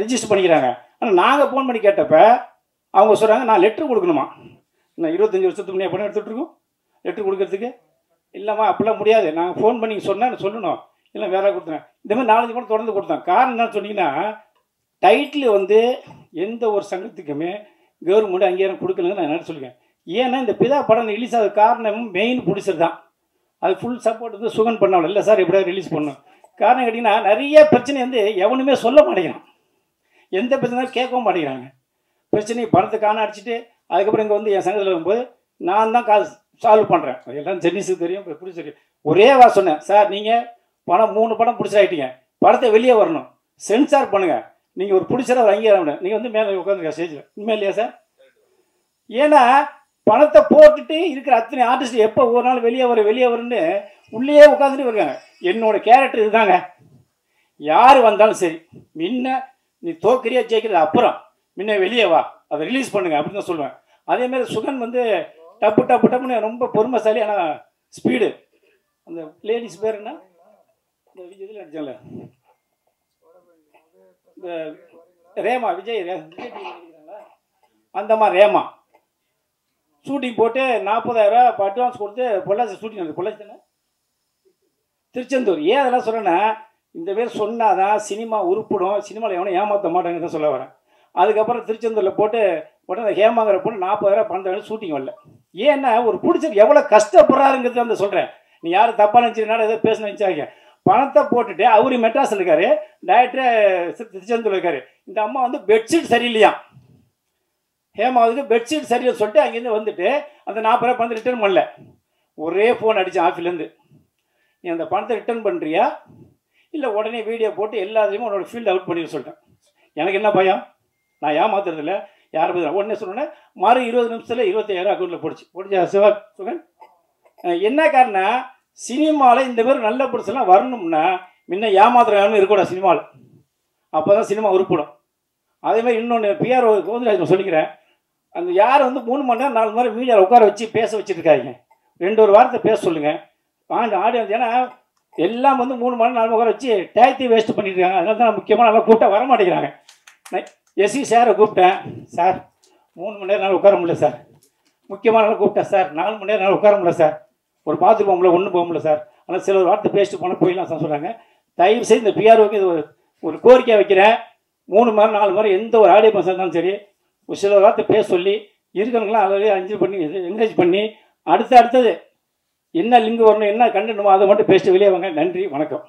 ரிஜிஸ்டர் பண்ணிக்கிறாங்க. ஆனால் நாங்கள் ஃபோன் பண்ணி கேட்டப்ப அவங்க சொல்கிறாங்க, நான் லெட்ரு கொடுக்கணுமா. நான் 25 வருஷத்துக்கு முன்னே பணம் எடுத்துகிட்ருக்கோம், லெட்ரு கொடுக்கறதுக்கு இல்லைம்மா அப்படிலாம் முடியாது, நாங்கள் ஃபோன் பண்ணி சொன்னால் சொல்லணும், இல்லை வேற கொடுத்தேன். இந்த மாதிரி 4-5 படம் தொடர்ந்து கொடுத்தேன். காரணம் என்னன்னு சொன்னீங்கன்னா, டைட்டில் வந்து எந்த ஒரு சங்கத்துக்குமே கவர்மெண்ட் அங்கீகாரம் கொடுக்கலன்னு நான் என்ன சொல்லுவேன். ஏன்னா இந்த பிதா படம் ரிலீஸ் ஆகுது காரணம் மெயின் பிடிச்சது தான். அது ஃபுல் சப்போர்ட் வந்து சுகன் பண்ணாலும் இல்லை சார் எப்படியா ரிலீஸ் பண்ணணும். காரணம் கேட்டிங்கன்னா நிறைய பிரச்சனை வந்து எவனுமே சொல்ல மாட்டேங்கிறான், எந்த பிரச்சனையும் கேட்கவும் மாட்டேங்கிறாங்க. பிரச்சனை பணத்தை காண அடிச்சுட்டு அதுக்கப்புறம் இங்கே வந்து என் சங்கத்தில் வரும்போது நான் தான் சால்வ் பண்ணுறேன். அது எல்லாம் ஜென்னிஸுக்கு தெரியும், பிடிச்சிருக்கு. ஒரே வாரம் சொன்னேன், சார் நீங்கள் படம் 3 படம் பிடிச்சாயிட்டீங்க, படத்தை வெளியே வரணும், சென்சார் பண்ணுங்கள், நீங்கள் ஒரு பிடிச்சதை ஒரு அங்கீகாரம் நீங்கள் வந்து மேலே உட்காந்துருக்க ஸ்டேஜில் உண்மை இல்லையா சார்? ஏன்னா பணத்தை போட்டுட்டு இருக்கிற அத்தனை ஆர்டிஸ்ட் எப்போ ஒரு நாள் வெளியே வருன்னு உள்ளே உட்காந்துட்டு இருக்காங்க. என்னோட கேரக்டர் இதுதாங்க, யார் வந்தாலும் சரி முன்ன நீ தோக்கிறியா ஜெயிக்கிறது அப்புறம் முன்ன வெளியே வா, அதை ரிலீஸ் பண்ணுங்க அப்படின்னு தான் சொல்லுவேன். அதேமாதிரி சுகன் வந்து டப்புன்னு ரொம்ப பொறுமைசாலி, ஆனால் ஸ்பீடு. அந்த லேடிஸ் பேர் என்ன, இந்த இதில் அடிச்சால இந்த ரேமா விஜய் அந்த மாதிரி ரேமா ஷூட்டிங் போட்டு 40,000 ரூபா அட்வான்ஸ் கொடுத்து பொள்ளாச்சி ஷூட்டிங் நடக்குது. பொள்ளாச்சி தானே, திருச்செந்தூர். ஏன் அதெல்லாம் சொல்கிறேன்னா, இந்த பேர் சொன்னாதான் சினிமா உருப்பிடும், சினிமாவில் எவனும் ஏமாற்ற மாட்டாங்கன்னு தான் சொல்ல வரேன். அதுக்கப்புறம் திருச்செந்தூரில் போட்டு உடனே ஹேமாங்கிற பொண்ணு 40,000 12,000 ஷூட்டிங் வரல. ஏன்னா ஒரு பிடிச்சர் எவ்வளோ கஷ்டப்படுறாருங்கிறது வந்து சொல்கிறேன். நீ யாரும் தப்பாக நினச்சினாலும் ஏதோ பேச நினச்சாங்க. பணத்தை போட்டுட்டு அவரு மெட்ராஸில் இருக்காரு, டைரக்டர் திருச்செந்தூர் இருக்காரு. இந்த அம்மா வந்து பெட்ஷீட் சரியில்லையா, ஹேமாவுக்கு பெட்ஷீட் சரியில்லை சொல்லிட்டு அங்கேருந்து வந்துட்டு அந்த 40,000 ரூபா பணத்தை ரிட்டர்ன் பண்ணல. ஒரே ஃபோன் அடித்தேன் ஆஃபீஸ்லேருந்து, நீ அந்த பணத்தை ரிட்டர்ன் பண்ணுறியா இல்லை உடனே வீடியோ போட்டு எல்லாத்தையுமே உன்னோட ஃபீல்டு அவுட் பண்ணிட சொல்லிட்டேன். எனக்கு என்ன பயம், நான் ஏமாத்துறதில்ல யாரை பற்றி. உடனே சொன்னேன், மறு 20 நிமிஷத்தில் 25,000 அக்கௌண்ட்டில் போடுச்சு சிவா சுகன். என்ன காரணம், சினிமாவில் இந்த மாதிரி நல்ல பிடிச்செல்லாம் வரணும்னா முன்ன ஏமாத்துறாங்கன்னு இருக்கக்கூடாது சினிமாவில், அப்போ தான் சினிமா உருப்பிடும். அதேமாதிரி இன்னொன்று பிஆர் கோவிந்தராஜன் சொல்லிக்கிறேன், அந்த யார் வந்து 3 மணி நேரம் 4 மணி நேரம் மீடியாவில் உட்கார வச்சு பேச வச்சுருக்காங்க, 2 வாரத்தை பேச சொல்லுங்கள் ஆடியன்ஸ். ஏன்னா எல்லாம் வந்து 3 மணி நேரம் 4 உட்கார வச்சு டயத்தை வேஸ்ட் பண்ணிட்டு இருக்காங்க. அதனால தான் முக்கியமாக நல்லா கூப்பிட்டா வர மாட்டேங்கிறாங்க. எஸ்சி சாரை கூப்பிட்டேன், சார் 3 மணி நேரம் உட்கார முடியல சார். முக்கியமான நாள் கூப்பிட்டேன், சார் 4 மணி நேரம் உட்கார முடியல சார், ஒரு பாத்ரூம் போக முடியல, ஒன்றும் போக முடியல சார். ஆனால் சில வார்த்தை பேசிட்டு போனால் போயிடலாம் சார் சொல்கிறாங்க. தயவு செய்து இந்த பிஆர்ஓக்கு இது ஒரு கோரிக்கை வைக்கிறேன், 3 மணி நேரம் 4 மணி நேரம் எந்த ஒரு ஆடியோ பர்சன் இருந்தாலும் சரி ஒரு சில வார்த்தை பேச சொல்லி இருக்கிறவங்களாம் அதிலே என்கரேஜ் பண்ணி அடுத்தது என்ன லிங்க் வரணும் என்ன கண்டனுமோ அதை மட்டும் பேசிட்டு வெளியே வாங்க. நன்றி, வணக்கம்.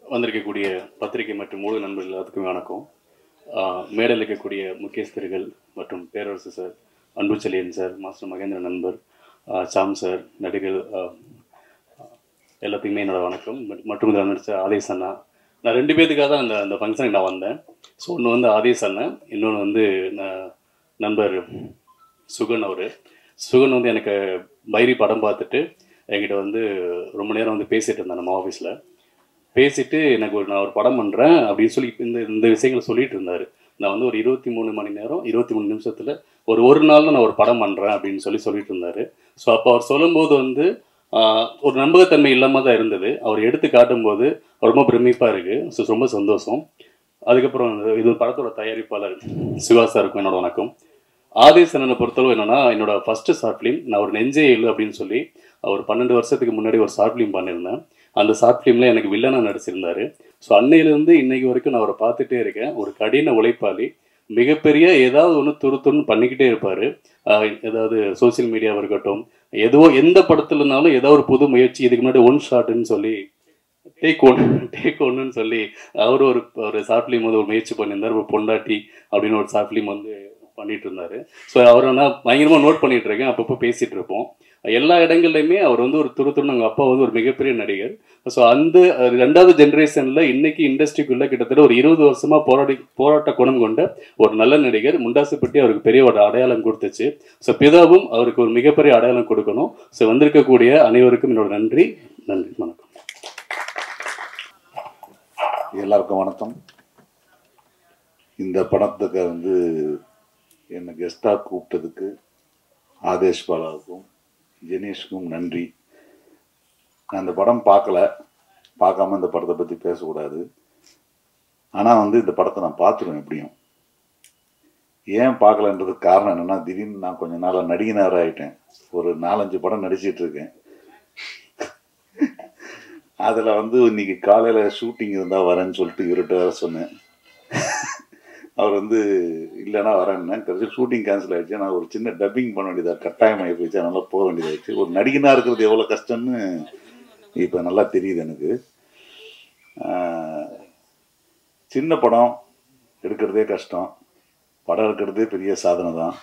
வந்திருக்கக்கூடிய பத்திரிகை மற்றும் ஊடக நண்பர்கள் எல்லாத்துக்குமே வணக்கம். மேடையில் இருக்கக்கூடிய முக்கியஸ்தர்கள் மற்றும் Perarasu sir, Anbuchezhiyan sir, master Mahendra நண்பர், சாம் சார், நடிகர்கள் எல்லாத்துக்குமே என்னோட வணக்கம். மற்றும் இதில் நடித்த ஆதேஷ் அண்ணா, நான் 2 பேத்துக்காக தான் அந்த ஃபங்க்ஷனுக்கு நான் வந்தேன். ஸோ ஒன்று வந்து ஆதேஷ் அண்ணன், இன்னொன்று வந்து நண்பர் சுகன். சுகன் வந்து எனக்கு பைரி படம் பார்த்துட்டு என்கிட்ட வந்து ரொம்ப நேரம் வந்து பேசிகிட்டு இருந்தேன் நம்ம ஆஃபீஸில். பேசிட்டு எனக்கு நான் ஒரு படம் பண்ணுறேன் அப்படின்னு சொல்லி இந்த விஷயங்களை சொல்லிட்டு இருந்தார். நான் வந்து ஒரு 23 மணி நேரம் 23 நிமிஷத்தில் ஒரு நாள் நான் ஒரு படம் பண்ணுறேன் அப்படின்னு சொல்லிட்டு இருந்தார். ஸோ அப்போ அவர் சொல்லும்போது வந்து ஒரு நம்பகத்தன்மை இல்லாமல் தான் இருந்தது. அவர் எடுத்து காட்டும்போது ரொம்ப பிரமிப்பாக இருக்குது. ஸோ ரொம்ப சந்தோஷம். அதுக்கப்புறம் இது படத்தோட தயாரிப்பாளர் சிவா சாருக்கும் என்னோட வணக்கம். ஆதேஷ் அண்ணனை பொறுத்தளவு என்னென்னா, என்னோட ஃபஸ்ட்டு ஷார்ட் ஃபிலிம் நான் ஒரு நெஞ்சே இல்லை அப்படின்னு சொல்லி ஒரு 12 வருஷத்துக்கு முன்னாடி ஒரு ஷார்ட் ஃபிலிம் பண்ணியிருந்தேன். அந்த ஷார்ட் ஃபிலிமில் எனக்கு வில்லனாக நடிச்சிருந்தார். ஸோ அன்னையிலேருந்து இன்னைக்கு வரைக்கும் நான் அவரை பார்த்துட்டே இருக்கேன். ஒரு கடின உழைப்பாளி, மிகப்பெரிய ஏதாவது ஒன்று துருத்துன்னு பண்ணிக்கிட்டே இருப்பார். ஏதாவது சோசியல் மீடியாவாக இருக்கட்டும், எந்த படத்துலனாலும் ஏதோ ஒரு புது முயற்சி. இதுக்கு முன்னாடி ஒன் ஷாட்டுன்னு சொல்லி டேக் ஒன்னுன்னு சொல்லி அவர் ஒரு ஷார்ட் ஃபிலிம் வந்து ஒரு முயற்சி பண்ணியிருந்தார். ஒரு பொண்டாட்டி அப்படின்னு ஒரு ஷார்ட் ஃபிலிம் வந்து பண்ணிட்டு இருந்தார். ஸோ அவரை நான் பயங்கரமாக நோட் பண்ணிட்டு இருக்கேன். அப்பப்போ பேசிகிட்டு இருப்போம். எல்லா இடங்கள்லையுமே அவர் வந்து ஒரு துருத்துன்னு, எங்கள் அப்பா வந்து ஒரு மிகப்பெரிய நடிகர். ஸோ அந்த 2வது ஜென்ரேஷனில் இன்னைக்கு இண்டஸ்ட்ரிக்குள்ளே கிட்டத்தட்ட ஒரு 20 வருஷமாக போராட்ட குணம் கொண்ட ஒரு நல்ல நடிகர். முண்டாசுப்பட்டி அவருக்கு பெரிய ஒரு அடையாளம் கொடுத்துச்சு. ஸோ பிதாவும் அவருக்கு ஒரு மிகப்பெரிய அடையாளம் கொடுக்கணும். ஸோ வந்திருக்கக்கூடிய அனைவருக்கும் என்னோட நன்றி. வணக்கம். எல்லாருக்கும் வணக்கம். இந்த படத்துக்கு வந்து என்னை கெஸ்டாக கூப்பிட்டதுக்கு ஆதேஷ் பாலாவுக்கும் ஜெனீஷ்க்கும் நன்றி. நான் இந்த படம் பார்க்காம இந்த படத்தை பற்றி பேசக்கூடாது. ஆனால் வந்து இந்த படத்தை நான் பார்த்துருவேன் எப்படியும். ஏன் பார்க்கலன்றதுக்கு காரணம் என்னென்னா, திடீர்னு நான் கொஞ்ச நாளாக நடிகனாக ஆகிட்டேன். ஒரு 4-5 படம் நடிச்சிட்டு இருக்கேன். அதில் வந்து இன்னைக்கு காலையில் ஷூட்டிங் இருந்தால் வரேன்னு சொல்லிட்டு இவர்கிட்ட வேற சொன்னேன். அவர் வந்து இல்லைன்னா வரேன்னா கடைசி ஷூட்டிங் கேன்சல் ஆகிடுச்சு. நான் ஒரு சின்ன டப்பிங் பண்ண வேண்டியதாக கட்டாயமாகி போயிடுச்சு. அதனால போக வேண்டியதாகிடுச்சு. ஒரு நடிகனாக இருக்கிறது எவ்வளோ கஷ்டம்னு இப்போ நல்லா தெரியுது எனக்கு. சின்ன படம் எடுக்கிறதே கஷ்டம், படம் எடுக்கிறதே பெரிய சாதனை தான்.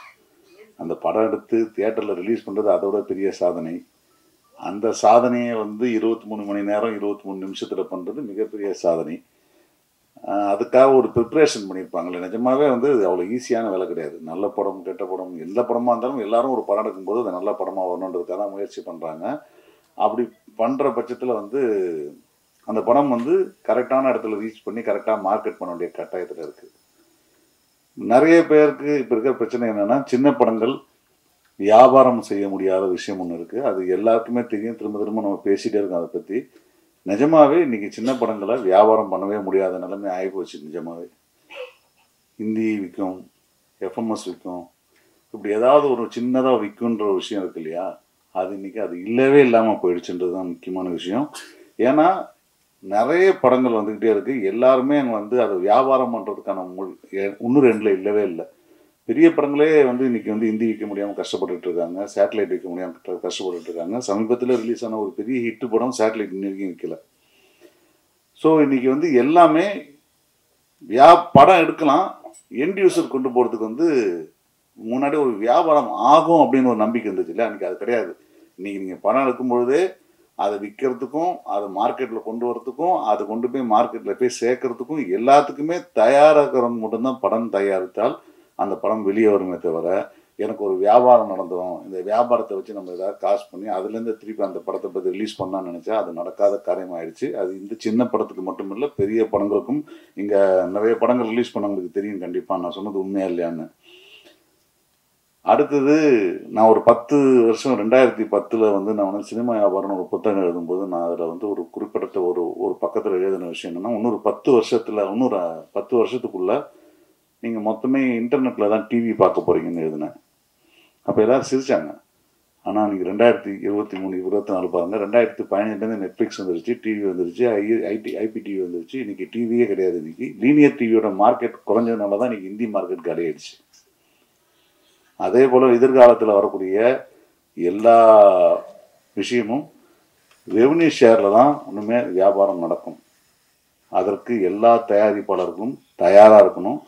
அந்த படம் எடுத்து தியேட்டரில் ரிலீஸ் பண்ணுறது அதோட பெரிய சாதனை. அந்த சாதனையை வந்து 23 மணி நேரம் 23 நிமிஷத்தில் பண்ணுறது மிகப்பெரிய சாதனை. அதுக்காக ஒரு ப்ரிப்ரேஷன் பண்ணியிருப்பாங்களே, நிஜமாவே வந்து அவ்வளோ ஈஸியான வேலை கிடையாது. நல்ல படம் கெட்ட படம் எந்த படமாக இருந்தாலும் எல்லாரும் ஒரு படம் எடுக்கும்போது அது நல்ல படமாக வரணுன்றதுக்காக தான் முயற்சி பண்ணுறாங்க. அப்படி பண்ணுற பட்சத்தில் வந்து அந்த படம் வந்து கரெக்டான இடத்துல ரீச் பண்ணி கரெக்டாக மார்க்கெட் பண்ண வேண்டிய கட்டாயத்தில் இருக்குது. நிறைய பேருக்கு இப்போ இருக்கிற பிரச்சனை என்னென்னா, சின்ன படங்கள் வியாபாரம் செய்ய முடியாத விஷயம் ஒன்று இருக்குது. அது எல்லாருக்குமே தெரியும். திரும்ப திரும்ப நம்ம பேசிகிட்டே இருக்கோம் அதை பற்றி. நிஜமாவே இன்றைக்கி சின்ன படங்களை வியாபாரம் பண்ணவே முடியாத நிலைமை ஆகிப்போச்சு. நிஜமாவே ஹிந்தி விற்கும், எஃப்எம்எஸ் விற்கும், இப்படி ஏதாவது ஒரு சின்னதாக விற்குன்ற ஒரு விஷயம் இருக்கு இல்லையா, அது இன்றைக்கி அது இல்லவே இல்லாமல் போயிடுச்சுன்றது தான் முக்கியமான விஷயம். ஏன்னா நிறைய படங்கள் வந்துக்கிட்டே இருக்குது. எல்லாருமே வந்து அதை வியாபாரம் பண்ணுறதுக்கான 1-2 இல்லவே இல்லை. பெரிய படங்களே வந்து இன்றைக்கி வந்து ஹிந்தி விற்க முடியாமல் கஷ்டப்பட்டுட்டு இருக்காங்க, சேட்டலைட் விற்க முடியாமல் கஷ்டப்பட்டுட்டு இருக்காங்க. சமீபத்தில் ரிலீஸ் ஆன ஒரு பெரிய ஹிட்டு படம் சேட்டலைட் இன்ன வரைக்கும் விற்கல. ஸோ இன்றைக்கி வந்து எல்லாமே படம் எடுக்கலாம், எண்ட் யூசர் கொண்டு போகிறதுக்கு வந்து முன்னாடி ஒரு வியாபாரம் ஆகும் அப்படின்னு ஒரு நம்பிக்கை இருந்துச்சு இல்லை, அன்றைக்கி அது கிடையாது. இன்றைக்கி நீங்கள் படம் எடுக்கும்பொழுதே அதை விற்கிறதுக்கும் அதை மார்க்கெட்டில் கொண்டு வரதுக்கும் அதை கொண்டு போய் மார்க்கெட்டில் போய் சேர்க்கறதுக்கும் எல்லாத்துக்குமே தயாராகிறவங்க மட்டும்தான் படம் தயாரித்தால் அந்த படம் வெளியே வருமே தவிர, எனக்கு ஒரு வியாபாரம் நடந்துடும், இந்த வியாபாரத்தை வச்சு நம்ம ஏதாவது காசு பண்ணி அதுலேருந்து திருப்பி அந்த படத்தை பற்றி ரிலீஸ் பண்ணான்னு நினச்சா அது நடக்காத காரியமாயிடுச்சு. அது இந்த சின்ன படத்துக்கு மட்டும் இல்லை, பெரிய படங்களுக்கும் இங்கே நிறைய படங்கள் ரிலீஸ் பண்ணவங்களுக்கு தெரியும் கண்டிப்பாக நான் சொன்னது உண்மையா இல்லையான்னு. அடுத்தது நான் ஒரு 10 வருஷம் 2010 வந்து நான் வந்து சினிமா வியாபாரம்னு ஒரு புத்தகம் எழுதும்போது நான் அதில் வந்து ஒரு குறிப்பிட்ட ஒரு பக்கத்தில் எழுதின விஷயம் என்னென்னா, இன்னொரு 10 வருஷத்துக்குள்ளே நீங்கள் மொத்தமே இன்டர்நெட்டில் தான் டிவி பார்க்க போகிறீங்கன்னு எழுதினேன். அப்போ எல்லோரும் சிரித்தாங்க. ஆனால் இன்றைக்கி 2023 24 பாருங்கள், 2015 நெட்ஃப்ளிக்ஸ் வந்துருச்சு, டிவி வந்துருச்சு, ஐபிடிவி வந்துருச்சு. இன்றைக்கி டிவியே கிடையாது. இன்றைக்கி லீனியர் டிவியோட மார்க்கெட் குறைஞ்சதுனால தான் இன்றைக்கி ஹிந்தி மார்க்கெட் காலியாயிடுச்சு. அதே போல் எதிர்காலத்தில் வரக்கூடிய எல்லா விஷயமும் ரெவன்யூ ஷேரில் தான் ஒன்றுமே வியாபாரம் நடக்கும். அதற்கு எல்லா தயாரிப்பாளர்களும் தயாராக இருக்கணும்.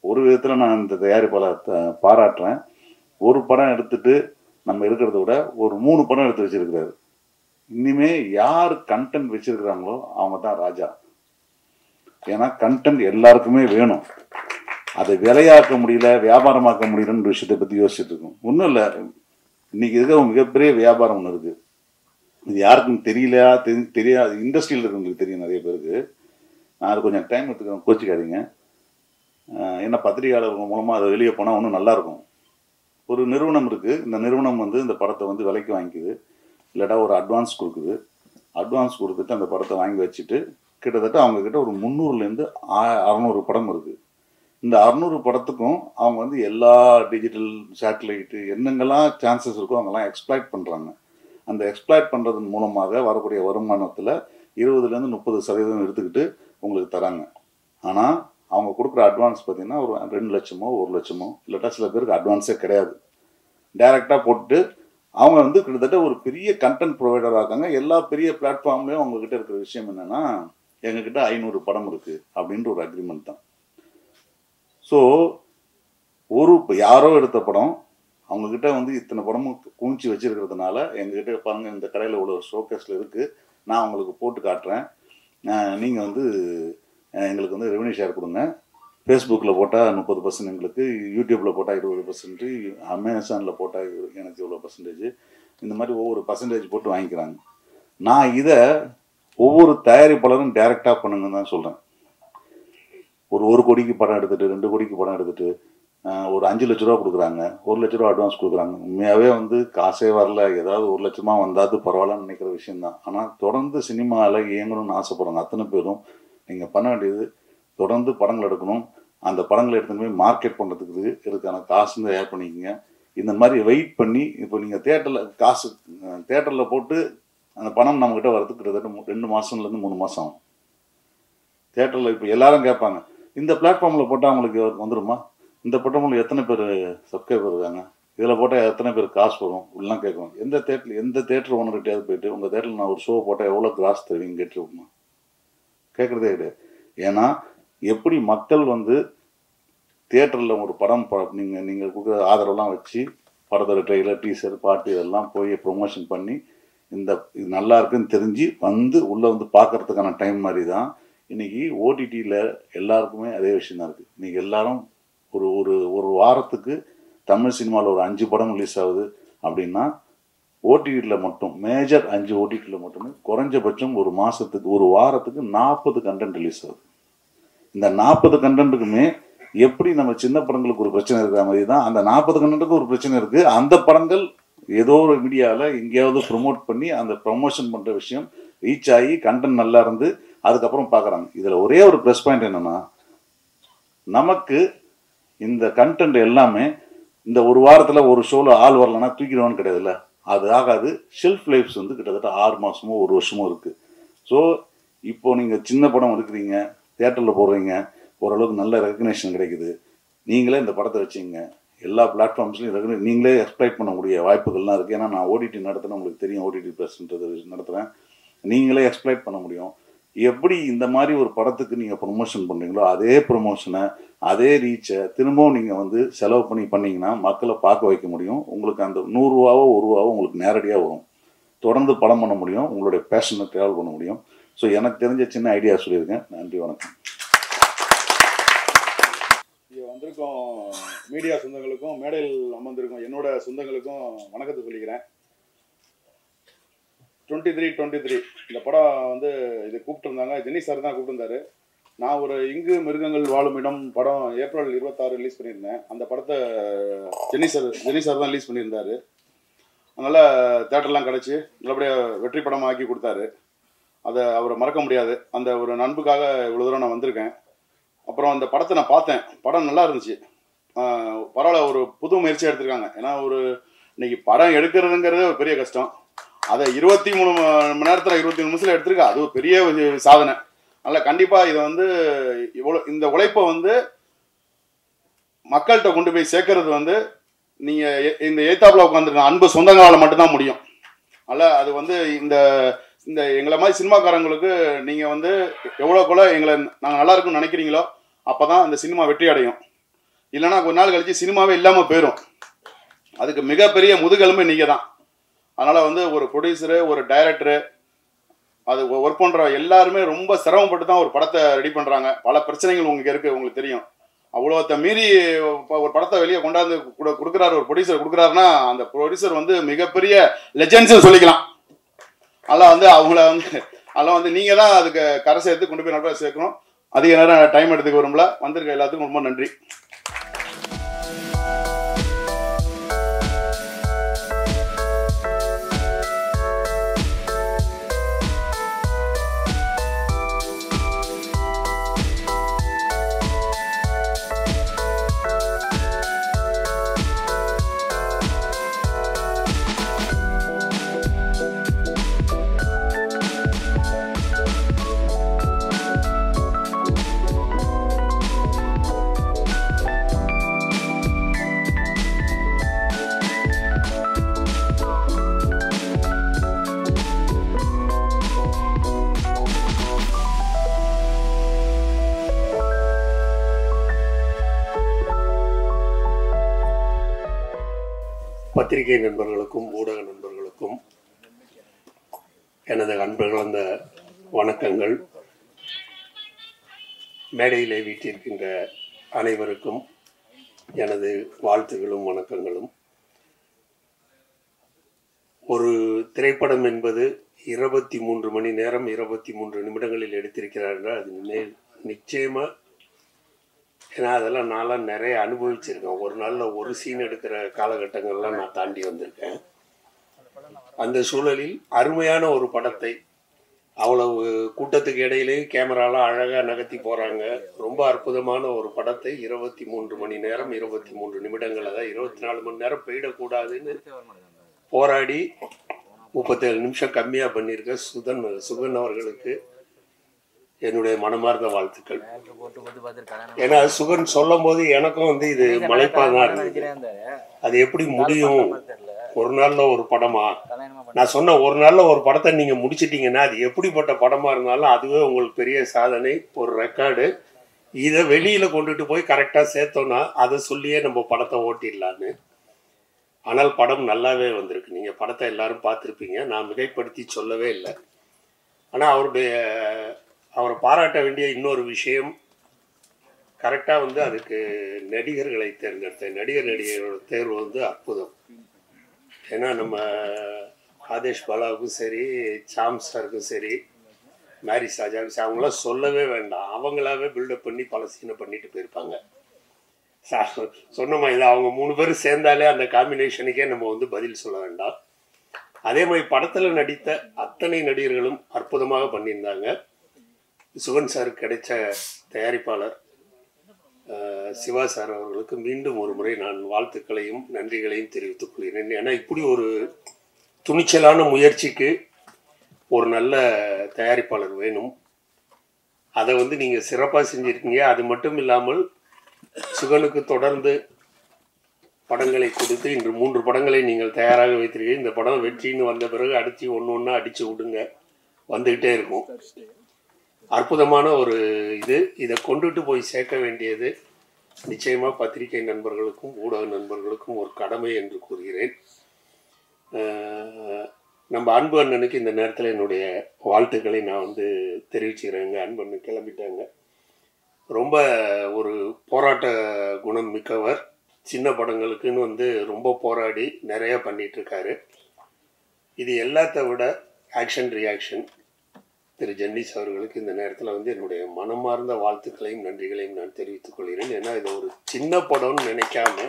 ஒரு விதத்தில் நான் இந்த தயாரிப்பாளரை பாராட்டுறேன். ஒரு படம் எடுத்துட்டு நம்ம இருக்கிறத விட ஒரு 3 படம் எடுத்து வச்சிருக்கிறாரு. இனிமே யார் கண்டென்ட் வச்சிருக்கிறாங்களோ அவங்க தான் ராஜா. ஏன்னா கண்டென்ட் எல்லாருக்குமே வேணும். அதை விலையாக்க முடியல, வியாபாரமாக்க முடியலன்ற விஷயத்தை பற்றி யோசிச்சுட்டு இருக்கோம். ஒன்றும் இல்லை, இன்னைக்கு இருக்க மிகப்பெரிய வியாபாரம் ஒன்று இருக்குது. இது யாருக்கும் தெரியாது. இண்டஸ்ட்ரியில் இருக்கிறவங்களுக்கு தெரியும் நிறைய பேருக்கு. நான் அது கொஞ்சம் டைம் எடுத்துக்கிறேன், கோச்சிக்காதீங்க. ஏன்னா பத்திரிகையாளர்கள் மூலமாக அதை வெளியே போனால் இன்னும் நல்லாயிருக்கும். ஒரு நிறுவனம் இருக்குது, இந்த நிறுவனம் வந்து இந்த படத்தை வந்து விலைக்கு வாங்கிக்குது, இல்லாட்டா ஒரு அட்வான்ஸ் கொடுக்குது. அட்வான்ஸ் கொடுத்துட்டு அந்த படத்தை வாங்கி வச்சுட்டு கிட்டத்தட்ட அவங்கக்கிட்ட ஒரு 300லேருந்து 600 படம் இருக்குது. இந்த 600 படத்துக்கும் அவங்க வந்து எல்லா டிஜிட்டல் சேட்டலைட்டு என்னங்கெல்லாம் சான்சஸ் இருக்கோ அவங்கெல்லாம் எக்ஸ்ப்ளாய்ட் பண்ணுறாங்க. அந்த எக்ஸ்ப்ளாய்ட் பண்ணுறதன் மூலமாக வரக்கூடிய வருமானத்தில் 20லேருந்து 30% எடுத்துக்கிட்டு உங்களுக்கு தராங்க. ஆனால் அவங்க கொடுக்குற அட்வான்ஸ் பார்த்திங்கன்னா ஒரு 2 லட்சமோ 1 லட்சமோ, இல்லாட்டா சில பேருக்கு அட்வான்ஸே கிடையாது. டைரெக்டாக போட்டு அவங்க வந்து கிட்டத்தட்ட ஒரு பெரிய கண்டென்ட் ப்ரொவைடராக இருக்காங்க. எல்லா பெரிய பிளாட்ஃபார்ம்லேயும் அவங்கக்கிட்ட இருக்கிற விஷயம் என்னென்னா, எங்ககிட்ட 500 படம் இருக்குது அப்படின்ற ஒரு அக்ரிமெண்ட் தான். ஸோ யாரோ எடுத்த படம் அவங்கக்கிட்ட வந்து இத்தனை படமும் குவிச்சு வச்சுருக்கிறதுனால எங்ககிட்ட பாருங்கள் இந்த கடையில் உள்ள ஷோகேஸில் இருக்குது, நான் உங்களுக்கு போட்டு காட்டுறேன், நீங்கள் வந்து எங்களுக்கு வந்து ரெவன்யூ ஷேர் கொடுங்க. ஃபேஸ்புக்கில் போட்டால் 30% எங்களுக்கு, யூடியூப்பில் போட்டால் 20%, அமேசானில் போட்டால் எனக்கு இவ்வளோ %, இந்த மாதிரி ஒவ்வொரு பர்சன்டேஜ் போட்டு வாங்கிக்கிறாங்க. நான் இதை ஒவ்வொரு தயாரிப்பாளரும் டைரெக்டாக பண்ணுங்கன்னு தான் சொல்கிறேன். ஒரு 1 கோடிக்கு படம் எடுத்துகிட்டு 2 கோடிக்கு படம் எடுத்துகிட்டு ஒரு 5 லட்ச ரூபா கொடுக்குறாங்க, 1 லட்ச ரூபா அட்வான்ஸ் கொடுக்குறாங்க. உண்மையாகவே வந்து காசே வரல, ஏதாவது 1 லட்சமா வந்தாது பரவாயில்லன்னு நினைக்கிற விஷயந்தான். ஆனால் தொடர்ந்து சினிமாவில் இயங்கணும்னு ஆசைப்படுறாங்க அத்தனை பேரும். நீங்கள் பண்ண வேண்டியது தொடர்ந்து படங்கள் எடுக்கணும், அந்த படங்களை எடுத்துன்னு போய் மார்க்கெட் பண்ணுறதுக்கு இதுக்கான காசு தயார் பண்ணிக்கோங்க. இந்த மாதிரி வெயிட் பண்ணி இப்போ நீங்கள் தேட்டரில் போட்டு அந்த பணம் நம்மக்கிட்ட வரதுக்கு கிட்டத்தட்ட 2 மாதம்லேருந்து 3 மாதம் ஆகும். தேட்டரில் இப்போ எல்லாரும் கேட்பாங்க, இந்த பிளாட்ஃபார்மில் போட்டால் அவங்களுக்கு வந்துடுமா, இந்த பிளாட்ஃபார்மில் எத்தனை பேர் சப்ஸ்கிரைபர் இருக்காங்க, இதில் போட்டால் எத்தனை பேர் காசு வரும் இப்படிலாம் கேட்குவாங்க. எந்த தேட்டர் ஓனர்கிட்டையாவது போயிட்டு உங்கள் தேட்டரில் நான் ஒரு ஷோ போட்டால் எவ்வளோ கிராஸ் தருவீங்க கேட்டுருக்குமா? கேட்குறதே கிடையாது. ஏன்னா எப்படி மக்கள் வந்து தியேட்டரில் ஒரு படம் நீங்கள் கொடுக்குற ஆதரவெல்லாம் வச்சு படத்தோட ட்ரெய்லர், டீசர், பாட்டு இதெல்லாம் போய் ப்ரொமோஷன் பண்ணி இது நல்லா இருக்குன்னு தெரிஞ்சு வந்து உள்ளே வந்து பார்க்குறதுக்கான டைம் மாதிரி தான் இன்றைக்கி ஓடிடியில் எல்லாருக்குமே அதே விஷயம் தான் இருக்குது. இன்றைக்கி எல்லாரும் ஒரு வாரத்துக்கு தமிழ் சினிமாவில் ஒரு 5 படம் ரிலீஸ் ஆகுது அப்படின்னா ஓடிடியில் மட்டும் மேஜர் 5 ஓடிடியில் மட்டுமே குறைஞ்சபட்சம் ஒரு மாதத்துக்கு ஒரு வாரத்துக்கு 40 கண்டென்ட் ரிலீஸ் ஆகுது. இந்த 40 கண்டென்ட்டுக்குமே எப்படி நம்ம சின்ன படங்களுக்கு ஒரு பிரச்சனை இருக்கிற மாதிரி தான் அந்த 40 கண்டென்ட்டுக்கு ஒரு பிரச்சனை இருக்குது. அந்த படங்கள் ஏதோ ஒரு மீடியாவில் எங்கேயாவது ப்ரொமோட் பண்ணி அந்த ப்ரொமோஷன் பண்ணுற விஷயம் ரீச் ஆகி கண்டென்ட் நல்லா இருந்து அதுக்கப்புறம் பார்க்குறாங்க. இதில் ஒரே ஒரு ப்ளஸ் பாயிண்ட் என்னென்னா, நமக்கு இந்த கண்டென்ட் எல்லாமே இந்த ஒரு வாரத்தில் ஒரு ஷோவில் ஆள் வரலன்னா தூக்கிடுவான்னு கிடையாதுல்ல, அது ஆகாது. ஷெல்ஃப் லைஃப்ஸ் வந்து கிட்டத்தட்ட 6 மாதமோ 1 வருஷமோ இருக்குது. ஸோ இப்போது நீங்கள் சின்ன படம் இருக்கிறீங்க, தியேட்டரில் போடுறீங்க, ஓரளவுக்கு நல்ல ரெகக்னேஷன் கிடைக்குது, நீங்களே இந்த படத்தை வச்சிங்க, எல்லா பிளாட்ஃபார்ம்ஸ்லையும் நீங்களே எக்ஸ்ப்ளைட் பண்ணக்கூடிய வாய்ப்புகள்லாம் இருக்குது. ஏன்னா நான் ஓடிடி நடத்துகிறேன், உங்களுக்கு தெரியும், ஓடிடி ப்ளஸ்ன்றது நடத்துகிறேன், நீங்களே எக்ஸ்ப்ளைட் பண்ண முடியும். எப்படி இந்த மாதிரி ஒரு படத்துக்கு நீங்கள் ப்ரொமோஷன் பண்ணுறீங்களோ அதே ப்ரொமோஷனை அதே ரீச்சை திரும்பவும் நீங்கள் வந்து செலவு பண்ணிங்கன்னா மக்களை பார்க்க வைக்க முடியும். உங்களுக்கு அந்த 100 ரூபாவோ 1 ரூபாவோ உங்களுக்கு நேரடியாக வரும். தொடர்ந்து படம் பண்ண முடியும், உங்களுடைய பேஷனை ட்ராவல் பண்ண முடியும். ஸோ எனக்கு தெரிஞ்ச சின்ன ஐடியா சொல்லியிருக்கேன். நன்றி, வணக்கம். இங்கே வந்திருக்கோம் மீடியா சொந்தங்களுக்கும் மேடையில் அமர்ந்திருக்கோம் என்னோட சொந்தங்களுக்கும் வணக்கத்தை சொல்லிக்கிறேன். 23 இந்த படம் வந்து இது கூப்பிட்டுருந்தாங்க, ஜெனி சார் தான் கூப்பிட்டுருந்தாரு. நான் ஒரு இங்கு மிருகங்கள் வாழும் இடம் படம் ஏப்ரல் 26 ரிலீஸ் பண்ணியிருந்தேன். அந்த படத்தை ஜெனி சார் தான் ரிலீஸ் பண்ணியிருந்தாரு. அதனால் தேட்டர்லாம் கிடச்சி நல்லபடியாக வெற்றி படமாக ஆக்கி கொடுத்தாரு. அதை அவரை மறக்க முடியாது. அந்த ஒரு நண்புக்காக இவ்வளோ தூரம் நான் வந்திருக்கேன். அப்புறம் அந்த படத்தை நான் பார்த்தேன், படம் நல்லா இருந்துச்சு. பரவாயில்ல, ஒரு புது முயற்சியாக எடுத்திருக்காங்க. ஏன்னா இன்னைக்கு படம் எடுக்கிறதுங்கிறது ஒரு பெரிய கஷ்டம். அதை 23 மணி நேரத்தில் 23 நிமிஷத்தில் எடுத்திருக்கா, அது ஒரு பெரிய சாதனை. அதனால் கண்டிப்பாக இதை வந்து இந்த உழைப்பை வந்து மக்கள்கிட்ட கொண்டு போய் சேர்க்கறது வந்து நீங்கள் இந்த ஏத்தாப்பில் உட்காந்துருக்க அன்பு சொந்தங்களால் மட்டும்தான் முடியும். அதனால் அது வந்து இந்த எங்களை மாதிரி சினிமாக்காரங்களுக்கு நீங்கள் வந்து எவ்வளோக்குள்ள எங்களை நாங்கள் நல்லா இருக்குன்னு நினைக்கிறீங்களோ அப்போ தான் இந்த சினிமா வெற்றி அடையும். இல்லைன்னா கொஞ்ச நாள் கழிச்சு சினிமாவே இல்லாமல் போயிடும். அதுக்கு மிகப்பெரிய முதுகெலும்பு நீங்கள் தான். அதனால் வந்து ஒரு ப்ரொடியூசரு, ஒரு டைரக்டரு, அது ஒர்க் பண்ணுற எல்லாருமே ரொம்ப சிரமப்பட்டு தான் ஒரு படத்தை ரெடி பண்ணுறாங்க. பல பிரச்சனைகள் உங்களுக்கு இருக்குது, உங்களுக்கு தெரியும். அவ்வளோத்த மீறி ஒரு படத்தை வெளியே கொண்டாந்து கொடுக்குறாரு, ஒரு ப்ரொடியூசர் கொடுக்குறாருன்னா அந்த ப்ரொடியூசர் வந்து மிகப்பெரிய லெஜெண்ட்ஸ்னு சொல்லிக்கலாம். அதெல்லாம் வந்து அதெல்லாம் வந்து நீங்கள் தான் அதுக்கு கரை சேர்த்து கொண்டு போய் நல்லா சேர்க்கணும். அதிக நேரம் டைம் எடுத்துக்க விரும்பல. வந்திருக்க எல்லாத்துக்கும் ரொம்ப நன்றி. பத்திரிகை நண்பர்களுக்கும் ஊடக நண்பர்களுக்கும் எனது அன்பு கலந்த வணக்கங்கள். மேடையிலே வீட்டிருக்கின்ற அனைவருக்கும் எனது வாழ்த்துகளும் வணக்கங்களும். ஒரு திரைப்படம் என்பது 23 மணி நேரம் 23 நிமிடங்களில் எடுத்திருக்கிறார் என்றால் அது நிச்சயமாக, ஏன்னா அதெல்லாம் நான்லாம் நிறைய அனுபவிச்சிருக்கேன். ஒரு நாளில் ஒரு சீன் எடுக்கிற காலகட்டங்கள்லாம் நான் தாண்டி வந்திருக்கேன். அந்த சூழலில் அருமையான ஒரு படத்தை அவ்வளவு கூட்டத்துக்கு இடையிலே கேமராலாம் அழகாக நகர்த்தி போகிறாங்க. ரொம்ப அற்புதமான ஒரு படத்தை 23 மணி நேரம் 23 நிமிடங்கள், அதாவது 24 மணி நேரம் போயிடக்கூடாதுன்னு போராடி 37 நிமிஷம் கம்மியாக பண்ணியிருக்க சுகன் அவர்களுக்கு என்னுடைய மனமார்ந்த வாழ்த்துக்கள். ஏன்னா சுகன் சொல்லும் போது எனக்கும் இது மலைப்பாக இருந்தது. அது எப்படி முடியும், ஒரு நாள்ல ஒரு படமா? நான் சொன்ன ஒரு நாள்ல ஒரு படத்தை நீங்க முடிச்சிட்டீங்கன்னா அது எப்படிப்பட்ட படமா இருந்தாலும் அதுவே உங்களுக்கு பெரிய சாதனை, ஒரு ரெக்கார்டு. இதை வெளியில கொண்டுட்டு போய் கரெக்டா சேர்த்தோம்னா அதை சொல்லியே நம்ம படத்தை ஓட்டிடலான்னு. ஆனால் படம் நல்லாவே வந்திருக்கு. நீங்க படத்தை எல்லாரும் பார்த்துருப்பீங்க, நான் மிகைப்படுத்தி சொல்லவே இல்லை. ஆனால் அவரை பாராட்ட வேண்டிய இன்னொரு விஷயம், கரெக்டாக அதுக்கு நடிகர்களை தேர்ந்தெடுத்த நடிகர்களோட தேர்வு அற்புதம். ஏன்னா நம்ம ஆதேஷ் பாலாவுக்கும் சரி, சாம் சாருக்கும் சரி, மேரி சாஜாவுக்கும் சரி, அவங்களாம் சொல்லவே வேண்டாம். அவங்களாவே பில்டப் பண்ணி பல சீனை பண்ணிட்டு போயிருப்பாங்க. சொன்ன மாதிரி அவங்க 3 பேர் சேர்ந்தாலே அந்த காம்பினேஷனுக்கே நம்ம பதில் சொல்ல வேண்டாம். அதே மாதிரி படத்தில் நடித்த அத்தனை நடிகர்களும் அற்புதமாக பண்ணியிருந்தாங்க. சுகன் சாருக்கு கிடைச்ச தயாரிப்பாளர் சிவா சார் அவர்களுக்கு மீண்டும் ஒரு முறை நான் வாழ்த்துக்களையும் நன்றிகளையும் தெரிவித்துக் கொள்கிறேன். ஏன்னா இப்படி ஒரு துணிச்சலான முயற்சிக்கு ஒரு நல்ல தயாரிப்பாளர் வேணும். அதை நீங்கள் சிறப்பாக செஞ்சுருக்கீங்க. அது மட்டும் இல்லாமல் சுகனுக்கு தொடர்ந்து படங்களை கொடுத்து இன்று 3 படங்களை நீங்கள் தயாராக வைத்திருக்கீங்க. இந்த படம் வெற்றின்னு வந்த பிறகு அடித்து ஒன்று அடித்து விடுங்க, வந்துக்கிட்டே இருக்கும். அற்புதமான ஒரு இதை கொண்டுட்டு போய் சேர்க்க வேண்டியது நிச்சயமாக பத்திரிகை நண்பர்களுக்கும் ஊடக நண்பர்களுக்கும் ஒரு கடமை என்று கூறுகிறேன். நம்ம அன்பு அண்ணனுக்கு இந்த நேரத்தில் என்னுடைய வாழ்த்துக்களை நான் தெரிவிச்சுக்கிறேங்க. அன்பு அண்ணன் கிளம்பிட்டாங்க. ரொம்ப ஒரு போராட்ட குணம் மிக்கவர். சின்ன படங்களுக்குன்னு ரொம்ப போராடி நிறைய பண்ணிகிட்ருக்காரு. இது எல்லாத்த விட ஆக்ஷன் ரியாக்ஷன் திரு ஜென்னிஸ் அவர்களுக்கு இந்த நேரத்தில் என்னுடைய மனமார்ந்த வாழ்த்துக்களையும் நன்றிகளையும் நான் தெரிவித்துக் கொள்கிறேன். ஏன்னா இது ஒரு சின்ன படம்னு நினைக்காம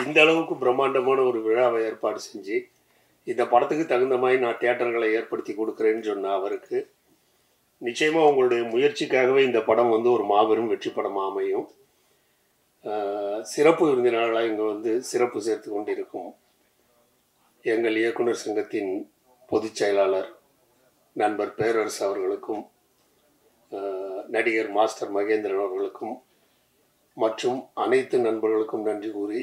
இந்த அளவுக்கு பிரம்மாண்டமான ஒரு விழாவை ஏற்பாடு செஞ்சு இந்த படத்துக்கு தகுந்த மாதிரி நான் தியேட்டர்களை ஏற்படுத்தி கொடுக்குறேன்னு சொன்ன அவருக்கு நிச்சயமாக உங்களுடைய முயற்சிக்காகவே இந்த படம் ஒரு மாபெரும் வெற்றி படமாக அமையும். சிறப்பு விருந்தினர்களாக இங்கே சிறப்பு சேர்த்து கொண்டிருக்கும் எங்கள் இயக்குனர் சங்கத்தின் பொதுச் செயலாளர் நண்பர் பேரரசு அவர்களுக்கும், நடிகர் மாஸ்டர் மகேந்திரன் அவர்களுக்கும் மற்றும் அனைத்து நண்பர்களுக்கும் நன்றி கூறி,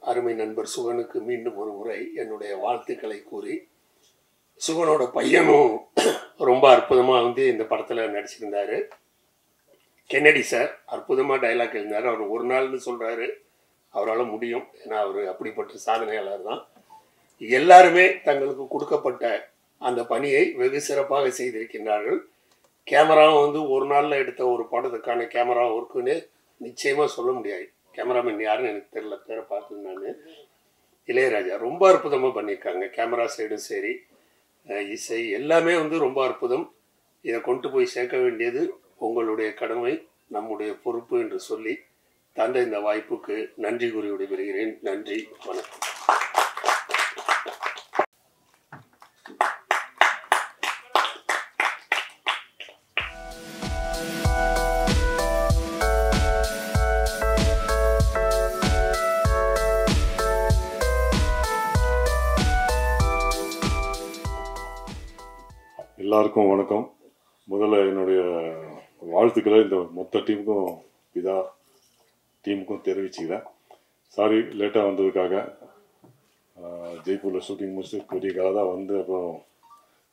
அருமை நண்பர் சுகனுக்கு மீண்டும் ஒரு முறை என்னுடைய வாழ்த்துக்களை கூறி, சுகனோட பையனும் ரொம்ப அற்புதமாக இந்த படத்தில் நடிச்சிருந்தார். கென்னடி சார் அற்புதமாக டைலாக் எழுந்தார். அவர் ஒரு நாள்னு சொல்கிறாரு, அவரால் முடியும். ஏன்னா அவர் அப்படிப்பட்ட சாதனையாளர் தான். எல்லாருமே தங்களுக்கு கொடுக்கப்பட்ட அந்த பணியை வெகு சிறப்பாக செய்திருக்கின்றார்கள். கேமராவும் ஒரு நாளில் எடுத்த ஒரு படத்துக்கான கேமரா ஒர்க்குன்னு நிச்சயமாக சொல்ல முடியாது. கேமராமேன் யாருன்னு எனக்கு தெரியல, பேரை பார்த்து நான். இளையராஜா ரொம்ப அற்புதமாக பண்ணியிருக்காங்க. கேமரா சைடும் சரி, இசை எல்லாமே ரொம்ப அற்புதம். இதை கொண்டு போய் சேர்க்க வேண்டியது உங்களுடைய கடமை, நம்முடைய பொறுப்பு என்று சொல்லி தந்த இந்த வாய்ப்புக்கு நன்றி கூறி விடைபெறுகிறேன். நன்றி, வணக்கம். எல்லாருக்கும் வணக்கம். முதல்ல என்னுடைய வாழ்த்துக்களை இந்த மொத்த டீமுக்கும் பிதா டீமுக்கும் தெரிவிச்சுக்கிறேன். சாரி லேட்டாக வந்ததுக்காக. ஜெய்ப்பூரில் ஷூட்டிங் முடிச்சுட்டு பெரிய காலம் தான் அப்புறம்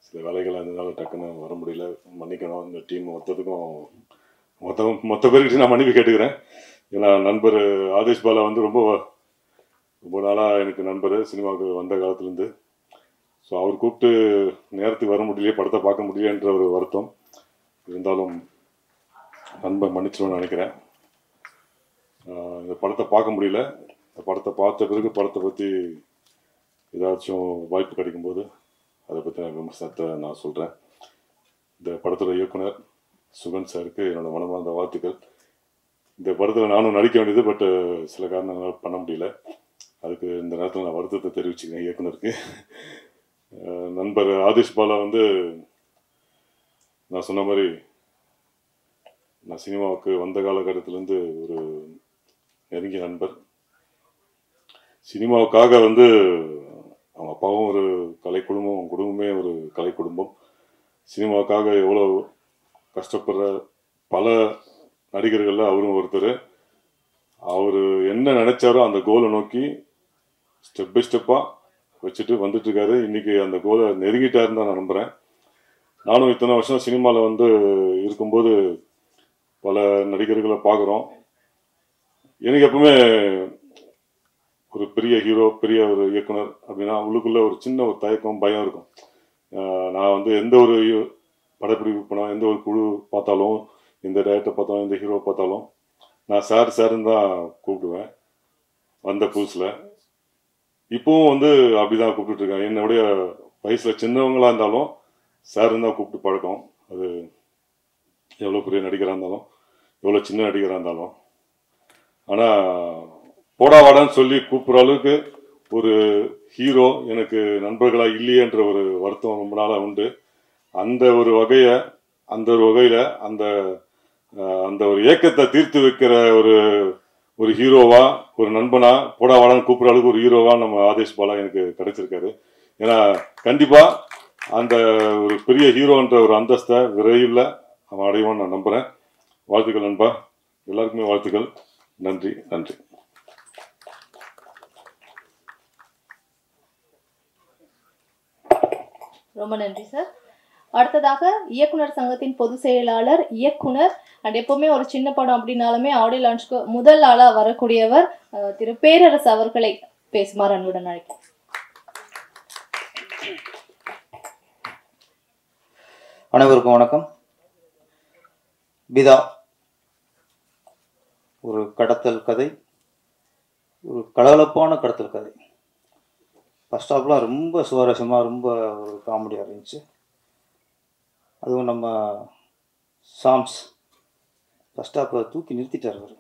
சில வேலைகள் இருந்ததுனால டக்குன்னு வர முடியல, மன்னிக்கணும். இந்த டீம் மொத்தத்துக்கும் மொத்த பேருக்கு நான் மன்னிப்பு கேட்டுக்கிறேன். ஏன்னா நண்பர் ஆதேஷ் பாலா ரொம்ப ரொம்ப நாளாக எனக்கு நண்பர் சினிமாவுக்கு வந்த காலத்துலேருந்து. ஸோ அவர் கூப்பிட்டு நேரத்துக்கு வர முடியலையே, படத்தை பார்க்க முடியலன்ற ஒரு வருத்தம் இருந்தாலும் நண்பர் மன்னிச்சிடும்னு நினைக்கிறேன். இந்த படத்தை பார்க்க முடியல. இந்த படத்தை பார்த்த பிறகு படத்தை பற்றி ஏதாச்சும் வாய்ப்பு கிடைக்கும்போது அதை பற்றி நான் விமர்சனத்தை நான் சொல்கிறேன். இந்த படத்தோட இயக்குனர் சுகன் சாருக்கு என்னோடய மனமார்ந்த வாழ்த்துக்கள். இந்த படத்தில் நானும் நடிக்க வேண்டியது, பட் சில காரணங்களால் பண்ண முடியல. அதுக்கு இந்த நேரத்தில் நான் வருத்தத்தை தெரிவிச்சுக்கிறேன் இயக்குனருக்கு. நண்பர் ஆதிஷ் பாலா வந்து நான் சொன்ன மாதிரி நான் சினிமாவுக்கு வந்த காலகட்டத்திலேருந்து ஒரு நெருங்கிய நண்பர். சினிமாவுக்காக வந்து அவங்க அப்பாவும் ஒரு கலை குடும்பம், அவங்க குடும்பமே ஒரு கலை குடும்பம். சினிமாவுக்காக எவ்வளோ கஷ்டப்படுற பல நடிகர்களில் அவரும் ஒருத்தர். அவர் என்ன நினைச்சாரோ அந்த கோலை நோக்கி ஸ்டெப் பை ஸ்டெப்பாக வச்சுட்டு வந்துட்டுருக்காரு. இன்றைக்கி அந்த கோலை நெருங்கிட்டாருன்னு தான் நான் நம்புகிறேன். நானும் இத்தனை வருஷம் சினிமாவில் வந்து இருக்கும்போது பல நடிகர்களை பார்க்குறோம். எனக்கு எப்பவுமே ஒரு பெரிய ஹீரோ, பெரிய ஒரு இயக்குனர் அப்படின்னா உள்ளுக்குள்ளே ஒரு சின்ன ஒரு தயக்கம், பயம் இருக்கும். நான் வந்து எந்த ஒரு படப்பிடிப்பு படம், எந்த ஒரு குழு பார்த்தாலும், இந்த டேரக்டர் பார்த்தாலும், இந்த ஹீரோ பார்த்தாலும் நான் சாருன்னு தான் கூப்பிடுவேன். வந்த புதுசில் இப்போவும் வந்து அப்படி தான் கூப்பிட்டுருக்கேன். என்னுடைய வயசில் சின்னவங்களாக இருந்தாலும் சாருன்னு தான் கூப்பிட்டு பழக்கம். அது எவ்வளோ பெரிய நடிகராக இருந்தாலும், எவ்வளோ சின்ன நடிகராக இருந்தாலும். ஆனால் போடா வாடான்னு சொல்லி கூப்பிட்ற அளவுக்கு ஒரு ஹீரோ எனக்கு நண்பர்களாக இல்லையன்ற ஒரு வருத்தம் ரொம்ப நாளாக உண்டு. அந்த ஒரு வகையில் அந்த ஒரு ஏக்கத்தை தீர்த்து வைக்கிற ஒரு ஹீரோவா, ஒரு நண்பனா, போடா வாடான்னு கூப்பிட்ற அளவுக்கு ஒரு ஹீரோவா நம்ம ஆதேஷ் பாலா எனக்கு கிடைச்சிருக்காரு. ஏன்னா கண்டிப்பாக அந்த ஒரு பெரிய ஹீரோன்ற ஒரு அந்தஸ்தை விரைவில் அவன் அடைவான்னு நான் நம்புகிறேன். வாழ்த்துக்கள் நண்பா, எல்லாருக்குமே வாழ்த்துக்கள். நன்றி நன்றி. ரொம்ப நன்றி சார். அடுத்ததாக இயக்குனர் சங்கத்தின் பொதுச் செயலாளர், இயக்குனர் அண்ட் எப்பவுமே ஒரு சின்ன படம் அப்படின்னாலுமே ஆடியோ லான்ச்சுக்கு முதல் ஆளாக வரக்கூடியவர் திரு பேரரசு அவர்களை பேசுமாறு அன்புடன் அழைக்கிறேன். அனைவருக்கும் வணக்கம். பிதா ஒரு கடத்தல் கதை, ஒரு கலகலப்பான கடத்தல் கதை. ஃபர்ஸ்ட் ஹாஃப்லாம் ரொம்ப சுவாரஸ்யமாக, ரொம்ப ஒரு காமெடியாக இருந்துச்சு. அதுவும் நம்ம சாம்ஸ் ஃபர்ஸ்ட் ஹாஃபை தூக்கி நிறுத்திட்டார் அவர்.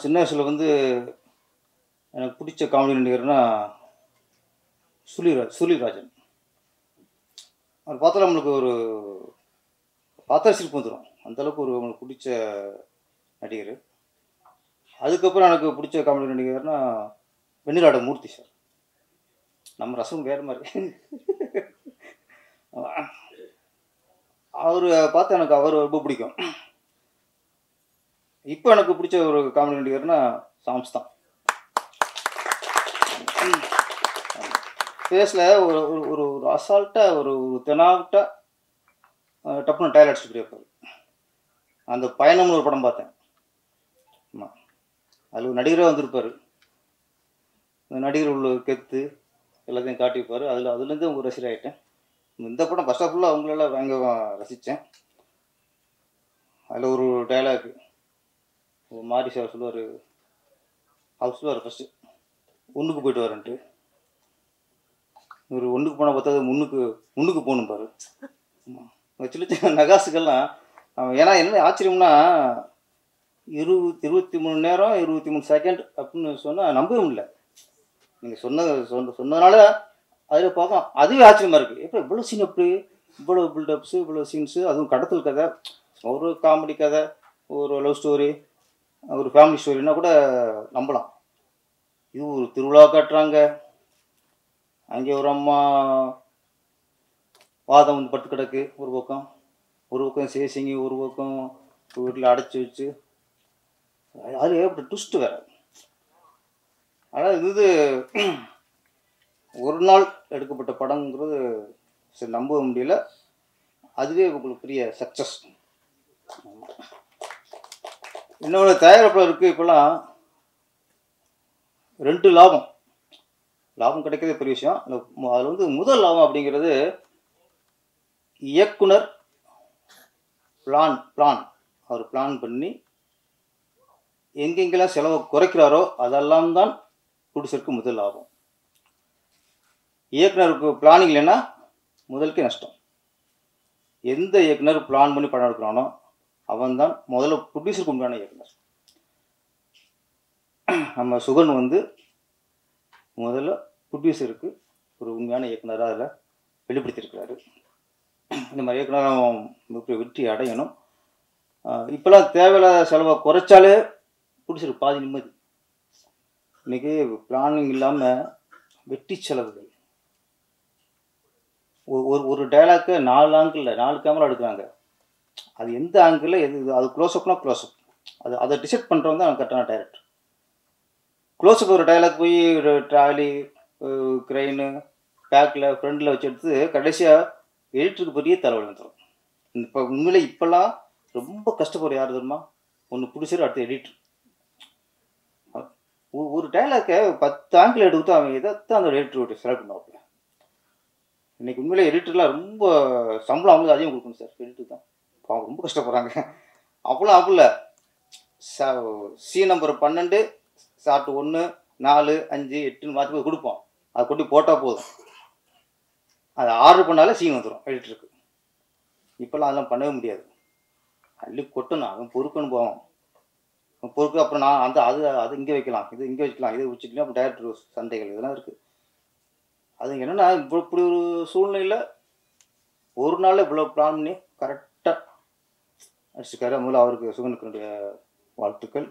சின்ன வயசில் வந்து எனக்கு பிடிச்ச காமெடி நடிகர்னா சுழிராஜன். அவர் பார்த்தா நம்மளுக்கு ஒரு பார்த்தா சிரிப்பு வந்துடும், அந்தளவுக்கு ஒரு நம்மளுக்கு பிடிச்ச நடிகர். அதுக்கப்புறம் எனக்கு பிடிச்ச காமெடி நடிகர்னா வெண்ணிலாட மூர்த்தி சார். நம்ம ரசம் வேறு மாதிரி. அவர் பார்த்து எனக்கு அவர் ரொம்ப பிடிக்கும். இப்போ எனக்கு பிடிச்ச ஒரு காமெடி நடிகர்னா சாம்ஸ் தான். ஃபேஸில் ஒரு ஒரு ஒரு அசால்ட்டாக ஒரு தெனாவிட்டாக டப்புன்னு டயல் அடிச்சுட்டு இருப்பார். அந்த பயணம்னு ஒரு படம் பார்த்தேன். ஆமாம், அதில் ஒரு நடிகராக வந்திருப்பார். அந்த நடிகர் உள்ள கெத்து எல்லாத்தையும் காட்டியிருப்பார். அதுலேருந்து ஒரு ரசிகர் ஆகிட்டேன். இந்த படம் ஃபர்ஸ்ட் ஆஃப் ஃபுல்லாக அவங்களெல்லாம் பயங்கர ரசித்தேன். அதில் ஒரு டைலாக் மாரி சார் சொல்லுவார், அவர் சொல்லுவார் ஃபஸ்ட்டு ஒன்றுக்கு போயிட்டு வரேன்ட்டு. ஒரு ஒன்றுக்கு போனால் பார்த்தா முன்னுக்கு போகணும் பாரு. சின்ன சின்ன நகாசுக்கெல்லாம் ஏன்னா என்ன ஆச்சரியம்னா 23 நேரம் 23 செகண்ட் அப்படின்னு சொன்னால் நம்பவே முடியல. நீங்கள் சொன்னதுனால அதில் பார்க்கலாம், அதுவே ஆச்சரியமாக இருக்குது. எப்படி இவ்வளோ சீன், எப்படி இவ்வளோ பில்டப்ஸு, இவ்வளோ சீன்ஸு, அதுவும் கடத்தல் கதை, ஒரு காமெடி கதை, ஒரு லவ் ஸ்டோரி, ஒரு ஃபேமிலி ஸ்டோரினா கூட நம்பலாம். இது ஒரு திருவிழா காட்டுறாங்க. அங்கே ஒரு அம்மா வாதம் வந்து பட்டு கிடக்கு ஒரு பக்கம் சேசிங்கி, ஒரு பக்கம் வீட்டில் அடைச்சி வச்சு, அதில் ஏற்பட்ட ட்விஸ்ட்டு வேறு. ஆனால் இது ஒரு நாள் எடுக்கப்பட்ட படங்கிறது சரி நம்ப முடியல. அதுவே உங்களுக்கு பெரிய சக்ஸஸ். இன்னொரு தயாரிப்பாளர் இருக்குது. இப்போலாம் 2 லாபம். லாபம் கிடைக்கிறதே பெரிய விஷயம். அதில் வந்து முதல் லாபம் அப்படிங்கிறது இயக்குனர் பிளான் அவர் பிளான் பண்ணி எங்கெங்கெல்லாம் செலவை குறைக்கிறாரோ அதெல்லாம் தான் ப்ரொடியூசருக்கு முதல் லாபம். இயக்குனருக்கு பிளானிங் இல்லைன்னா முதலுக்கே நஷ்டம். எந்த இயக்குனர் பிளான் பண்ணி படம் எடுக்கிறானோ அவன் தான் முதல்ல ப்ரொடியூசருக்கு உண்மையான இயக்குனர். நம்ம சுகன் வந்து முதல்ல ப்ரொடியூசருக்கு ஒரு உண்மையான இயக்குனராக அதில் வெளிப்படுத்தியிருக்கிறாரு. இந்த மாதிரி இயக்குனரும் மிகப்பெரிய வெற்றி அடையணும். இப்போலாம் தேவையில்லாத செலவை குறைச்சாலே ப்ரொடியூசருக்கு பாதி நிம்மதி. இன்றைக்கி பிளானிங் இல்லாமல் வெட்டி செலவுகள். ஒரு டைலாக்கு 4 ஆங்கிளில் 4 கேமரா எடுக்கிறாங்க. அது எந்த ஆங்கிளில் எது அது க்ளோஸ்அப்னா க்ளோஸ்அப் அதை டிசைட் பண்ணுறவங்க தான் கரெக்டான டைரக்டர். க்ளோஸ்அப் ஒரு டைலாக் போய் ஒரு ட்ராலி க்ரெயின் பேக்கில் ஃப்ரண்டில் வச்சு எடுத்து கடைசியாக எடிட்டருக்கு பெரிய தலைவலி வந்துடும். இப்போ உண்மையிலே இப்போல்லாம் ரொம்ப கஷ்டப்படுற யார் தெரியுமா? ஒன்று ப்ரொடியூசர், அடுத்து எடிட்டர். ஒரு டைலாக்கை 10 ஆங்கிள் எடுத்து அவன் எதைத்தான் அந்த எடிட்டர் செலக்ட் பண்ணுவாப்புல. இன்றைக்கி உண்மையிலே எடிட்டர்லாம் ரொம்ப சம்பளம் அவங்களுக்கு அதிகம் கொடுக்கணும் சார். எடிட்டர் தான் அவங்க ரொம்ப கஷ்டப்படுறாங்க. அப்போலாம் அப்போ இல்லை. சீன் நம்பர் 12 ஷார்ட் 1 4 5 8 மாற்றி போய் கொடுப்போம். அதை கொண்டு போட்டால் போதும். அதை ஆர்டர் பண்ணாலே சீன் வந்துடும் எடிட்டருக்கு. இப்போல்லாம் அதெல்லாம் பண்ணவே முடியாது. அள்ளி கொட்டணும், அவன் பொறுக்குன்னு போவோம். பொறுக்கு அப்புறம் நான் அது இங்கே வைக்கலாம், இது இங்கே வச்சுக்கலாம், இதை வச்சுக்கலாம். அப்புறம் டைரக்டர் சண்டைகள் இதெல்லாம் இருக்குது. அது என்னென்னா இப்படி ஒரு சூழ்நிலையில் ஒரு நாளில் இவ்வளோ பிளான் பண்ணி கரெக்டாக அடிச்சுக்காரு. முதல்ல அவருக்கு சுகனுக்கு வாழ்த்துக்கள்.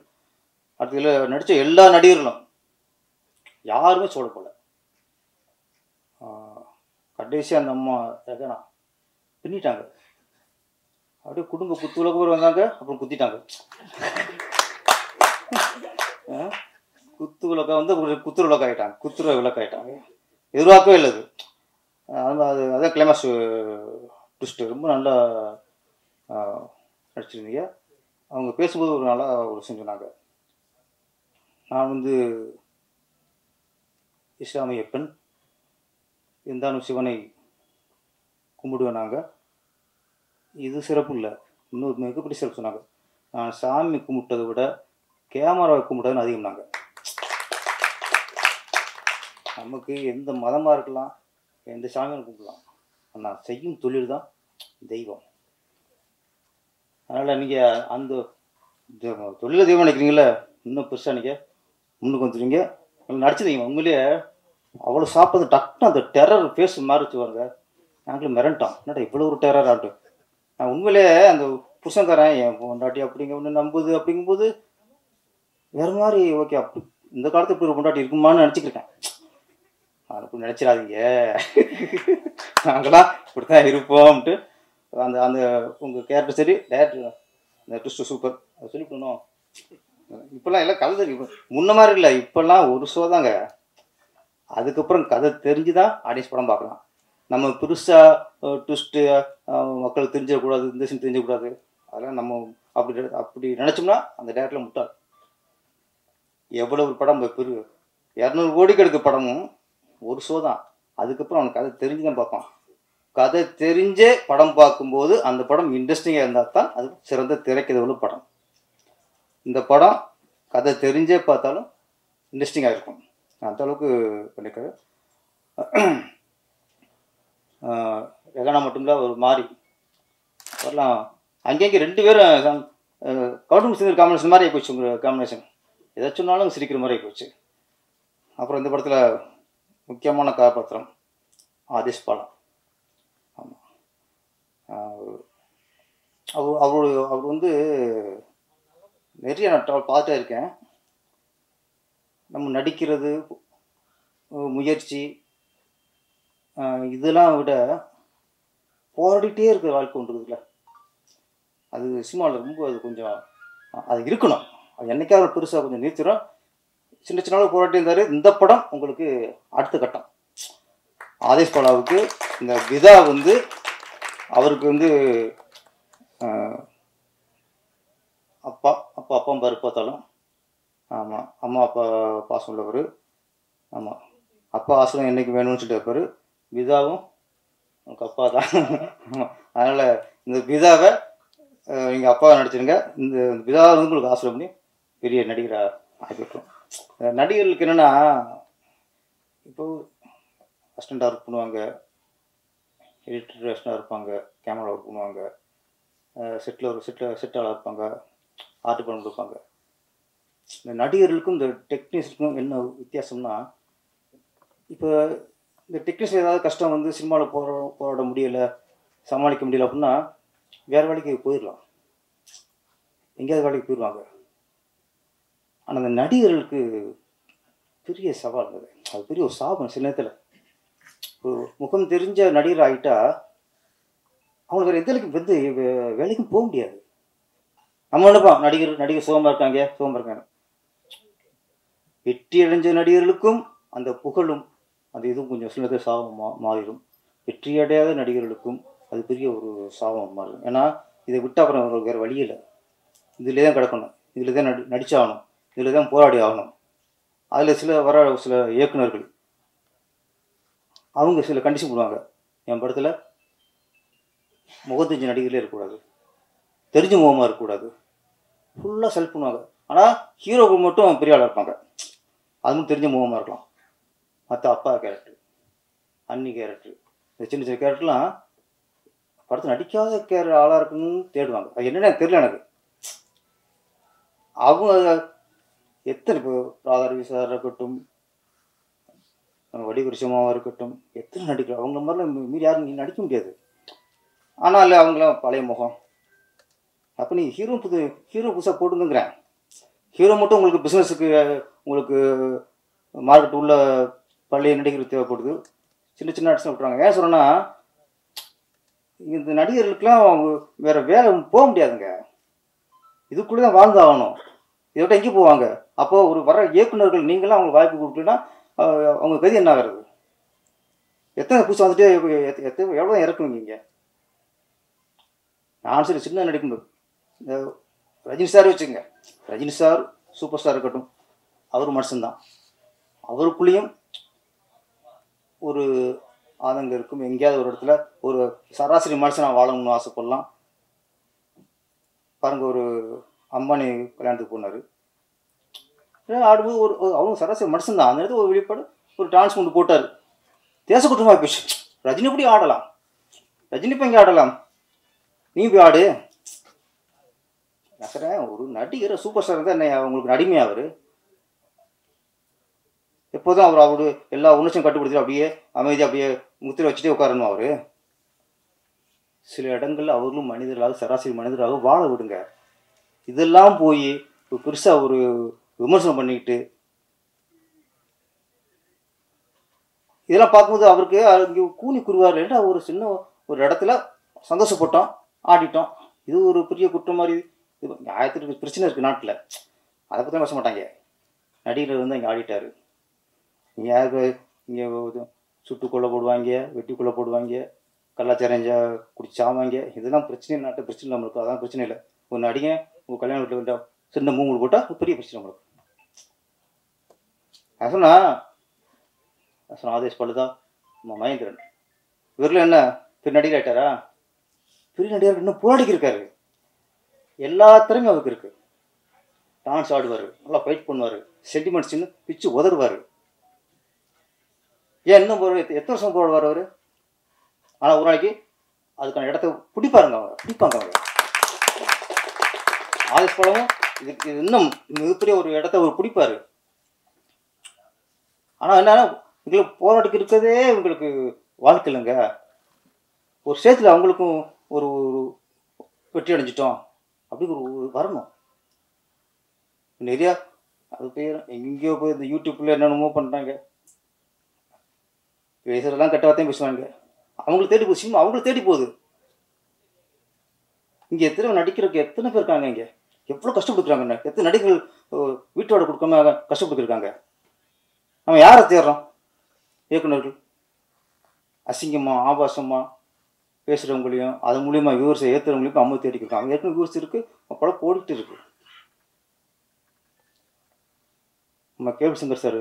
அடுத்த இதில் நடித்த எல்லா நடிகர்களும் யாருமே சொல்ல போல. கடைசியாக அந்த அம்மா ரகனா பின்னிட்டாங்க. அப்படியே குடும்ப குத்துவிளக்கு வந்தாங்க, அப்புறம் குத்திட்டாங்க. குத்து விளக்கா வந்து குத்துற விளக்காயிட்டாங்க, குத்துற விளக்காயிட்டாங்க. எதிர்பார்க்கவே இல்லை அது. அதான் கிளைமாக்ஸ் ட்விஸ்ட்டு. ரொம்ப நல்லா நடிச்சிருந்தீங்க. அவங்க பேசும்போது ஒரு நல்லா ஒரு செஞ்சுனாங்க. நான் வந்து இஸ்லாமிய பெண், இருந்தாலும் சிவனை கும்பிடுவேன். நாங்கள் இது சிறப்பு இல்லை, இன்னொரு மிகப்பெரிய சிறப்பு சொன்னாங்க. நான் சாமி கும்பிட்டதை விட கேமராவை கும்பிட்டதுன்னு அதிகம். நாங்கள் நமக்கு எந்த மதமாக இருக்கலாம், எந்த சாமியும் கும்பிடலாம், ஆனால் செய்யும் தொழில் தான் தெய்வம். அதனால் நீங்கள் அந்த தொழிலை தெய்வம் நினைக்கிறீங்களே, இன்னும் பெருசாக நீங்கள் முன்னுக்கு வந்துடுவீங்க. நடிச்சிருந்தீங்க. உண்மையிலேயே அவ்வளோ சாப்பிட்றது டக்குன்னு அந்த டெரர் ஃபேஸ் மாறிச்சு வாங்க. நாங்களும் மிரண்டோம், என்னடா இவ்வளோ ஒரு டெரர் ஆட்டு. நான் உண்மையிலே அந்த புருஷங்காரன் என் பொண்டாட்டி அப்படிங்க ஒன்று நம்புது அப்படிங்கும்போது வேறு மாதிரி ஓகே. அப்படி இந்த காலத்தில் இப்படி ஒரு பொண்டாட்டி இருக்குமான்னு நினச்சிக்கிருக்கேன். நான் இப்படி நினச்சிடாதீங்க, நாங்களாம் இப்படி தான் இருப்போம்ட்டு. அந்த அந்த உங்கள் கேரக்டர் சரி, டேரக்டர் அந்த ட்விஸ்ட்டு சூப்பர், அதை சொல்லி பண்ணோம். இப்போல்லாம் எல்லாம் கதை தெரியும், முன்ன மாதிரி இல்லை. இப்போல்லாம் ஒரு ஷோ தாங்க. அதுக்கப்புறம் கதை தெரிஞ்சு தான் ஆடியன்ஸ் படம் பார்க்கலாம். நம்ம பெருசாக ட்விஸ்ட்டு மக்களுக்கு தெரிஞ்சிடக்கூடாது, இந்த சீன் தெரிஞ்சக்கூடாது, அதெல்லாம் நம்ம அப்படி நினச்சோம்னா அந்த டேரக்டரில் முட்டாள். எவ்வளோ ஒரு படம் பெரிய 200 கோடிக்கு எடுக்க படமும் ஒரு ஷோ தான். அதுக்கப்புறம் அவனுக்கு கதை தெரிஞ்சு தான் பார்ப்பான். கதை தெரிஞ்சே படம் பார்க்கும்போது அந்த படம் இன்ட்ரெஸ்டிங்காக இருந்தால் தான் அது சிறந்த திரைக்கதை படம். இந்த படம் கதை தெரிஞ்சே பார்த்தாலும் இன்ட்ரெஸ்டிங்காக இருக்கும். அந்த அளவுக்கு பண்ணியிருக்காரு. ரெகானா மட்டும்ல ஒரு மாதிரி வரலாம். அங்கேயும் 2 பேரும் கவுண்டர் சிங்கர் காம்பினேஷன் மாதிரி ஆகிப்போச்சு. உங்கள் காம்பினேஷன் எதாச்சும் சொன்னாலும் சிரிக்கிற மாதிரி ஆகிப்போச்சு. அப்புறம் இந்த படத்தில் முக்கியமான கதாபாத்திரம் ஆதேஷ் பாலா. ஆமாம், அவர் வந்து நிறைய நான் பார்த்துட்டே இருக்கேன். நம்ம நடிக்கிறது, முயற்சி, இதெல்லாம் விட போராடிட்டே இருக்கிற வாழ்க்கை ஒன்று இருக்குல்ல, அது சினிமாவில் ரொம்ப அது கொஞ்சம் அது இருக்கணும். அது என்றைக்காவது பெருசாக கொஞ்சம் நிறுத்திடும். சின்ன சின்ன போராட்டி இருந்தார். இந்த படம் உங்களுக்கு அடுத்த கட்டம். ஆதேஷ் பாலாவுக்கு இந்த விதா வந்து அவருக்கு வந்து அப்பா பாரு பார்த்தாலும் ஆமாம், அம்மா அப்பா பாசம் உள்ளவர். ஆமாம், அப்பா ஆசிரம் என்றைக்கு வேணும்னு சொல்லிட்டு இருப்பார். பிதாவும் உனக்கு அப்பா தான். ஆமாம், அதனால் இந்த பிதாவை எங்கள் அப்பாவை நடிச்சிருங்க. இந்த பிதாவை வந்து உங்களுக்கு ஆசிரம் பண்ணி பெரிய நடிகராக ஆகிவிட்டோம். நடிகர்களுக்கு என்னென்னா, இப்போது அசிஸ்டண்ட்டாக ஒர்க் பண்ணுவாங்க, எடிட்டர் அசிஸ்டண்டாக இருப்பாங்க, கேமரா ஒர்க் பண்ணுவாங்க, செட்டாளாக இருப்பாங்க, ஆர்ட் பண்ண இருப்பாங்க. இந்த நடிகர்களுக்கும் இந்த டெக்னீஷியனுக்கும் என்ன வித்தியாசம்னா, இப்போ இந்த டெக்னீஷியன் ஏதாவது கஷ்டம் வந்து சினிமாவில் போராட முடியலை, சமாளிக்க முடியல அப்படின்னா வேறு வேலைக்கு போயிடலாம், எங்கேயாவது வேலைக்கு போயிடுவாங்க. ஆனால் அந்த நடிகர்களுக்கு பெரிய சவால் அது, அது பெரிய ஒரு சாபம். சில நேரத்தில் ஒரு முகம் தெரிஞ்ச நடிகர் ஆகிட்டா அவங்களுக்கு வேறு எந்த வந்து வேலைக்கும் போக முடியாது. நம்ம நினைப்போம் நடிகர் சுகமாக இருக்காங்க. வெற்றி அடைஞ்ச நடிகர்களுக்கும் அந்த புகழும் அந்த இதுவும் கொஞ்சம் சில நேரத்தில் சாபம் மாறிடும். வெற்றி அடையாத நடிகர்களுக்கும் அது பெரிய ஒரு சாபம் மாறும். ஏன்னா இதை விட்டு அப்புறம் அவங்களுக்கு வேறு வழி இல்லை, இதிலே தான் கிடக்கணும், இதில் தான் நடிச்சாகணும், இதில் தான் போராடி ஆகணும். அதில் சில இயக்குநர்கள் அவங்க சில கண்டிஷன் போடுவாங்க. என் படத்தில் முகம் தெரிஞ்ச நடிகர்களே இருக்கக்கூடாது, தெரிஞ்ச முகமாக இருக்கக்கூடாது, ஃபுல்லாக செலக்ட் பண்ணுவாங்க. ஆனால் ஹீரோக்கு மட்டும் பெரிய ஆளாக இருப்பாங்க, அதுவும் தெரிஞ்ச முகமாக இருக்கலாம். மற்ற அப்பா கேரக்டர், அன்னி கேரக்டர், இந்த சின்ன சின்ன கேரக்டர்லாம் படத்தில் நடிக்காத ஆளாக இருக்குன்னு தேடுவாங்க. அது என்னென்ன தெரியல எனக்கு. அவங்க எத்தனை இப்போ ராதாரவி சாராக இருக்கட்டும், வடிவரிசமாவாக இருக்கட்டும், எத்தனை நடிக்கிறோம் அவங்க மாதிரிலாம் மீறி யாரும் நடிக்க முடியாது. ஆனால் அவங்களாம் பழைய முகம். அப்போ நீ ஹீரோ புதுசாக போட்டுங்கிறேன். ஹீரோ மட்டும் உங்களுக்கு பிஸ்னஸுக்கு உங்களுக்கு மார்க்கெட் உள்ள பழைய நடிகர்கள் தேவைப்படுது, சின்ன சின்ன ஆர்டிஸ்ட் விட்டுறாங்க. ஏன் சொல்கிறேன்னா, இந்த நடிகர்களுக்கெல்லாம் அவங்க வேறு வேலை போக முடியாதுங்க, இதுக்குள்ளே தான் வாழ்ந்து ஆகணும். இதை விட்டு எங்கேயும் போவாங்க. அப்போது ஒரு வர இயக்குநர்கள் நீங்களாம் அவங்களுக்கு வாய்ப்பு கொடுக்கலன்னா அவங்க கதி என்ன ஆகிறது? எத்தனை புதுசாக வந்துட்டு எவ்வளோ இறக்குவீங்க இங்கே? நான் சரி சின்ன நடிக்கும்போது இந்த ரஜினி சார் வச்சுங்க, ரஜினி சார் சூப்பர் ஸ்டார் இருக்கட்டும், அவர் மனுஷன்தான், அவருக்குள்ளேயும் ஒரு ஆதங்கம் இருக்கும். எங்கேயாவது ஒரு இடத்துல ஒரு சராசரி மனுஷனாக வாழணும்னு ஆசைப்படலாம். பாருங்கள், ஒரு அம்பானி கல்யாணத்துக்கு போனார், ஆடும்போது அவரும் சராசரி மனுஷன் தான். அந்த இடத்துல ஒரு வெளிப்பாடு ஒரு டான்ஸ் கொண்டு போட்டார், தேச குற்றமாக போயிடுச்சு. ரஜினி எப்படி ஆடலாம், ரஜினி இப்போ எங்கே ஆடலாம், நீ போய் ஆடு. நான் சொல்கிறேன், ஒரு நடிகர் சூப்பர் ஸ்டார் தான் என்ன உங்களுக்கு அடிமை? அவர் எப்போதும் அவரு எல்லா உணர்ச்சியும் கட்டுப்படுத்தி அப்படியே அமைதியாக அப்படியே முத்திரை வச்சுட்டே உட்காரணும். அவர் சில இடங்களில் அவர்களும் மனிதர்களாக சராசரி மனிதராக வாழ விடுங்க. இதெல்லாம் போய் பெருசாக ஒரு விமர்சனம் பண்ணிக்கிட்டு இதெல்லாம் பார்க்கும்போது அவருக்கு இங்கே கூனி குருவார் இல்லைன்னா ஒரு சின்ன ஒரு இடத்துல சந்தோஷப்பட்டோம், ஆடிட்டோம், இது ஒரு பெரிய குற்றம் மாதிரி. இது ஆயிரத்துக்கு பிரச்சனை இருக்குது நாட்டில், அதை பற்றி பேச மாட்டாங்க. நடிகர் வந்து இங்கே ஆடிட்டார், இங்கே யாருக்கு இங்கே சுட்டு கொலை போடுவாங்க, வெட்டி கொலை போடுவாங்க, கலாச்சாரம் குடிச்சாவாங்க. இதெல்லாம் பிரச்சனை, நாட்டு பிரச்சனை நம்மளுக்கு. அதான் பிரச்சனை இல்லை. ஒரு நடிகை உங்கள் கல்யாண வீட்டில் வேண்டாம் சின்ன மூங்கல் போட்டால் பெரிய பிரச்சனை நம்மளுக்கு. நான் சொன்ன ஆதேஷ் பழுதா மகேந்திரன் இவரில் என்ன பெரிய நடிகர் ஆகிட்டாரா? பெரிய நடிகர் இன்னும் போராடிக்கிருக்காரு, எல்லா திறமையும் அவருக்கு இருக்கு. டான்ஸ் ஆடுவார், நல்லா ஃபைட் பண்ணுவார், சென்டிமெண்ட்ஸ்ன்னு பிச்சு உதறுவார். ஏன் இன்னும் எத்தனை வருஷம் போடுவார் அவர்? ஆனால் ஒரு நாளைக்கு அதுக்கான இடத்த பிடிப்பாங்க அவங்க. ஆதேஷ் பழமும் இது இன்னும் மிகப்பெரிய ஒரு இடத்த அவர் பிடிப்பார். ஆனால் என்னன்னா எங்களுக்கு போராட்டத்துக்கு இருக்கிறதே உங்களுக்கு வாழ்க்கை இல்லைங்க. ஒரு ஸ்டேஜில் அவங்களுக்கும் ஒரு வெற்றி அடைஞ்சிட்டோம் அப்படி ஒரு வரணும். நிறையா அது பேர் எங்கேயோ போய் இந்த யூடியூப்பில் என்னென்னமோ பண்ணுறாங்க, பேசுகிறதெல்லாம் கெட்ட வார்த்தையும் பேசுவாங்க. அவங்களுக்கு தேடி போகுது சினிமா, அவங்களுக்கு தேடி போகுது. இங்கே எத்தனை நடிக்கிறதுக்கு எத்தனை பேர் இருக்காங்க, இங்கே எவ்வளோ கஷ்டப்படுத்துறாங்க, எத்தனை நடிகர்கள் வீட்டோட கொடுக்காம கஷ்டப்பட்டுருக்காங்க. நம்ம யாரை தேடுறோம்? இயக்குநர்கள் அசிங்கமாக ஆபாசமாக பேசுகிறவங்களையும் அது மூலியமா வியூவர்ஸை ஏற்றுறவங்களுக்கும் அம்மா தேடிக்கிருக்காங்க. ஏற்கனவே வியூவர்ஸ் இருக்குது, படம் போட்டுட்டு இருக்கு. நம்ம கேபிள் சங்கர் சார்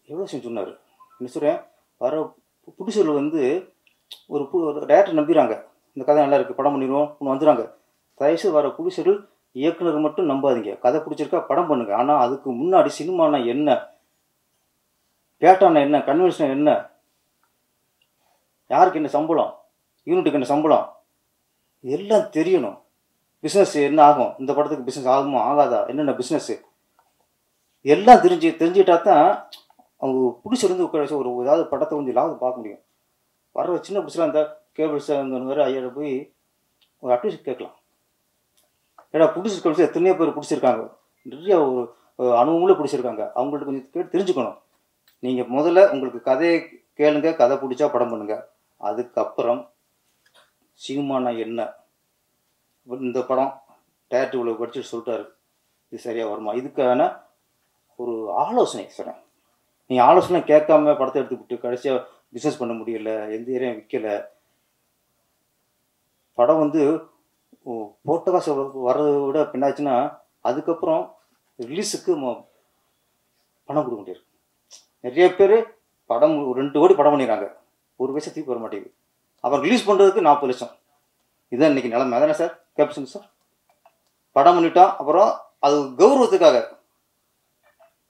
எவ்வளோ விஷயம் சொன்னார். என்ன சொல்கிறேன், வர ப்ரொடியூசர்கள் வந்து ஒரு டேரக்டர் நம்பிடுறாங்க, இந்த கதை நல்லா இருக்குது படம் பண்ணிடுவோம் ஒன்று வந்துடுறாங்க. தயவுசெய்து வர ப்ரொடியூசர்கள் இயக்குனர் மட்டும் நம்பாதீங்க, கதை பிடிச்சிருக்கா படம் பண்ணுங்க. ஆனால் அதுக்கு முன்னாடி சினிமானா என்ன, பேட்டானா என்ன, கன்வென்ஷன் என்ன, யாருக்கு என்ன சம்பளம், யூனிட்டுக்கு என்ன சம்பளம், எல்லாம் தெரியணும். பிஸ்னஸ் என்ன ஆகும், இந்த படத்துக்கு பிஸ்னஸ் ஆகுமா ஆகாதா, என்னென்ன பிஸ்னஸ்ஸு எல்லாம் தெரிஞ்சுக்கிட்டா தான் அவங்க பிடிச்சிருந்து உட்கார ஒரு ஏதாவது படத்தை கொஞ்சம் லாபம் பார்க்க முடியும். வர சின்ன பிடிச்சலாம் இந்த கேபிள்ஸ் வேறு ஐயாயிர போய் ஒரு அட்வைஸ் கேட்கலாம். ஏன்னா பிடிச்சிருக்க எத்தனையோ பேர் பிடிச்சிருக்காங்க, நிறைய ஒரு அனுபவங்களும் பிடிச்சிருக்காங்க. அவங்கள்ட்ட கொஞ்சம் கேட்டு தெரிஞ்சுக்கணும். நீங்கள் முதல்ல உங்களுக்கு கதையை கேளுங்க, கதை பிடிச்சா படம் பண்ணுங்க. அதுக்கப்புறம் சினிமானா என்ன, இந்த படம் டேரக்டர் இவ்வளோ படிச்சுட்டு சொல்லிட்டாரு, இது சரியாக வருமா, இதுக்கான ஒரு ஆலோசனை சொல்கிறேன். நீங்கள் ஆலோசனை கேட்காம படத்தை எடுத்துக்கிட்டு கடைசியாக பிஸ்னஸ் பண்ண முடியல, எந்த ஏரியா விற்கலை, படம் வந்து போட்ட காசு வர்றதை விட பின்னாச்சுன்னா அதுக்கப்புறம் ரிலீஸுக்கு பணம் கொடுக்க முடியாது. நிறைய பேர் படம் 2 கோடி படம் பண்ணிடுறாங்க, 1 பைசா தீர்ப்பு வர மாட்டேங்குது. அப்புறம் ரிலீஸ் பண்ணுறதுக்கு 40 லட்சம். இதுதான் இன்றைக்கி நிலைமை. அதானே சார் கேப்ஷன் சார்? படம் பண்ணிட்டோம், அப்புறம் அது கௌரவத்துக்காக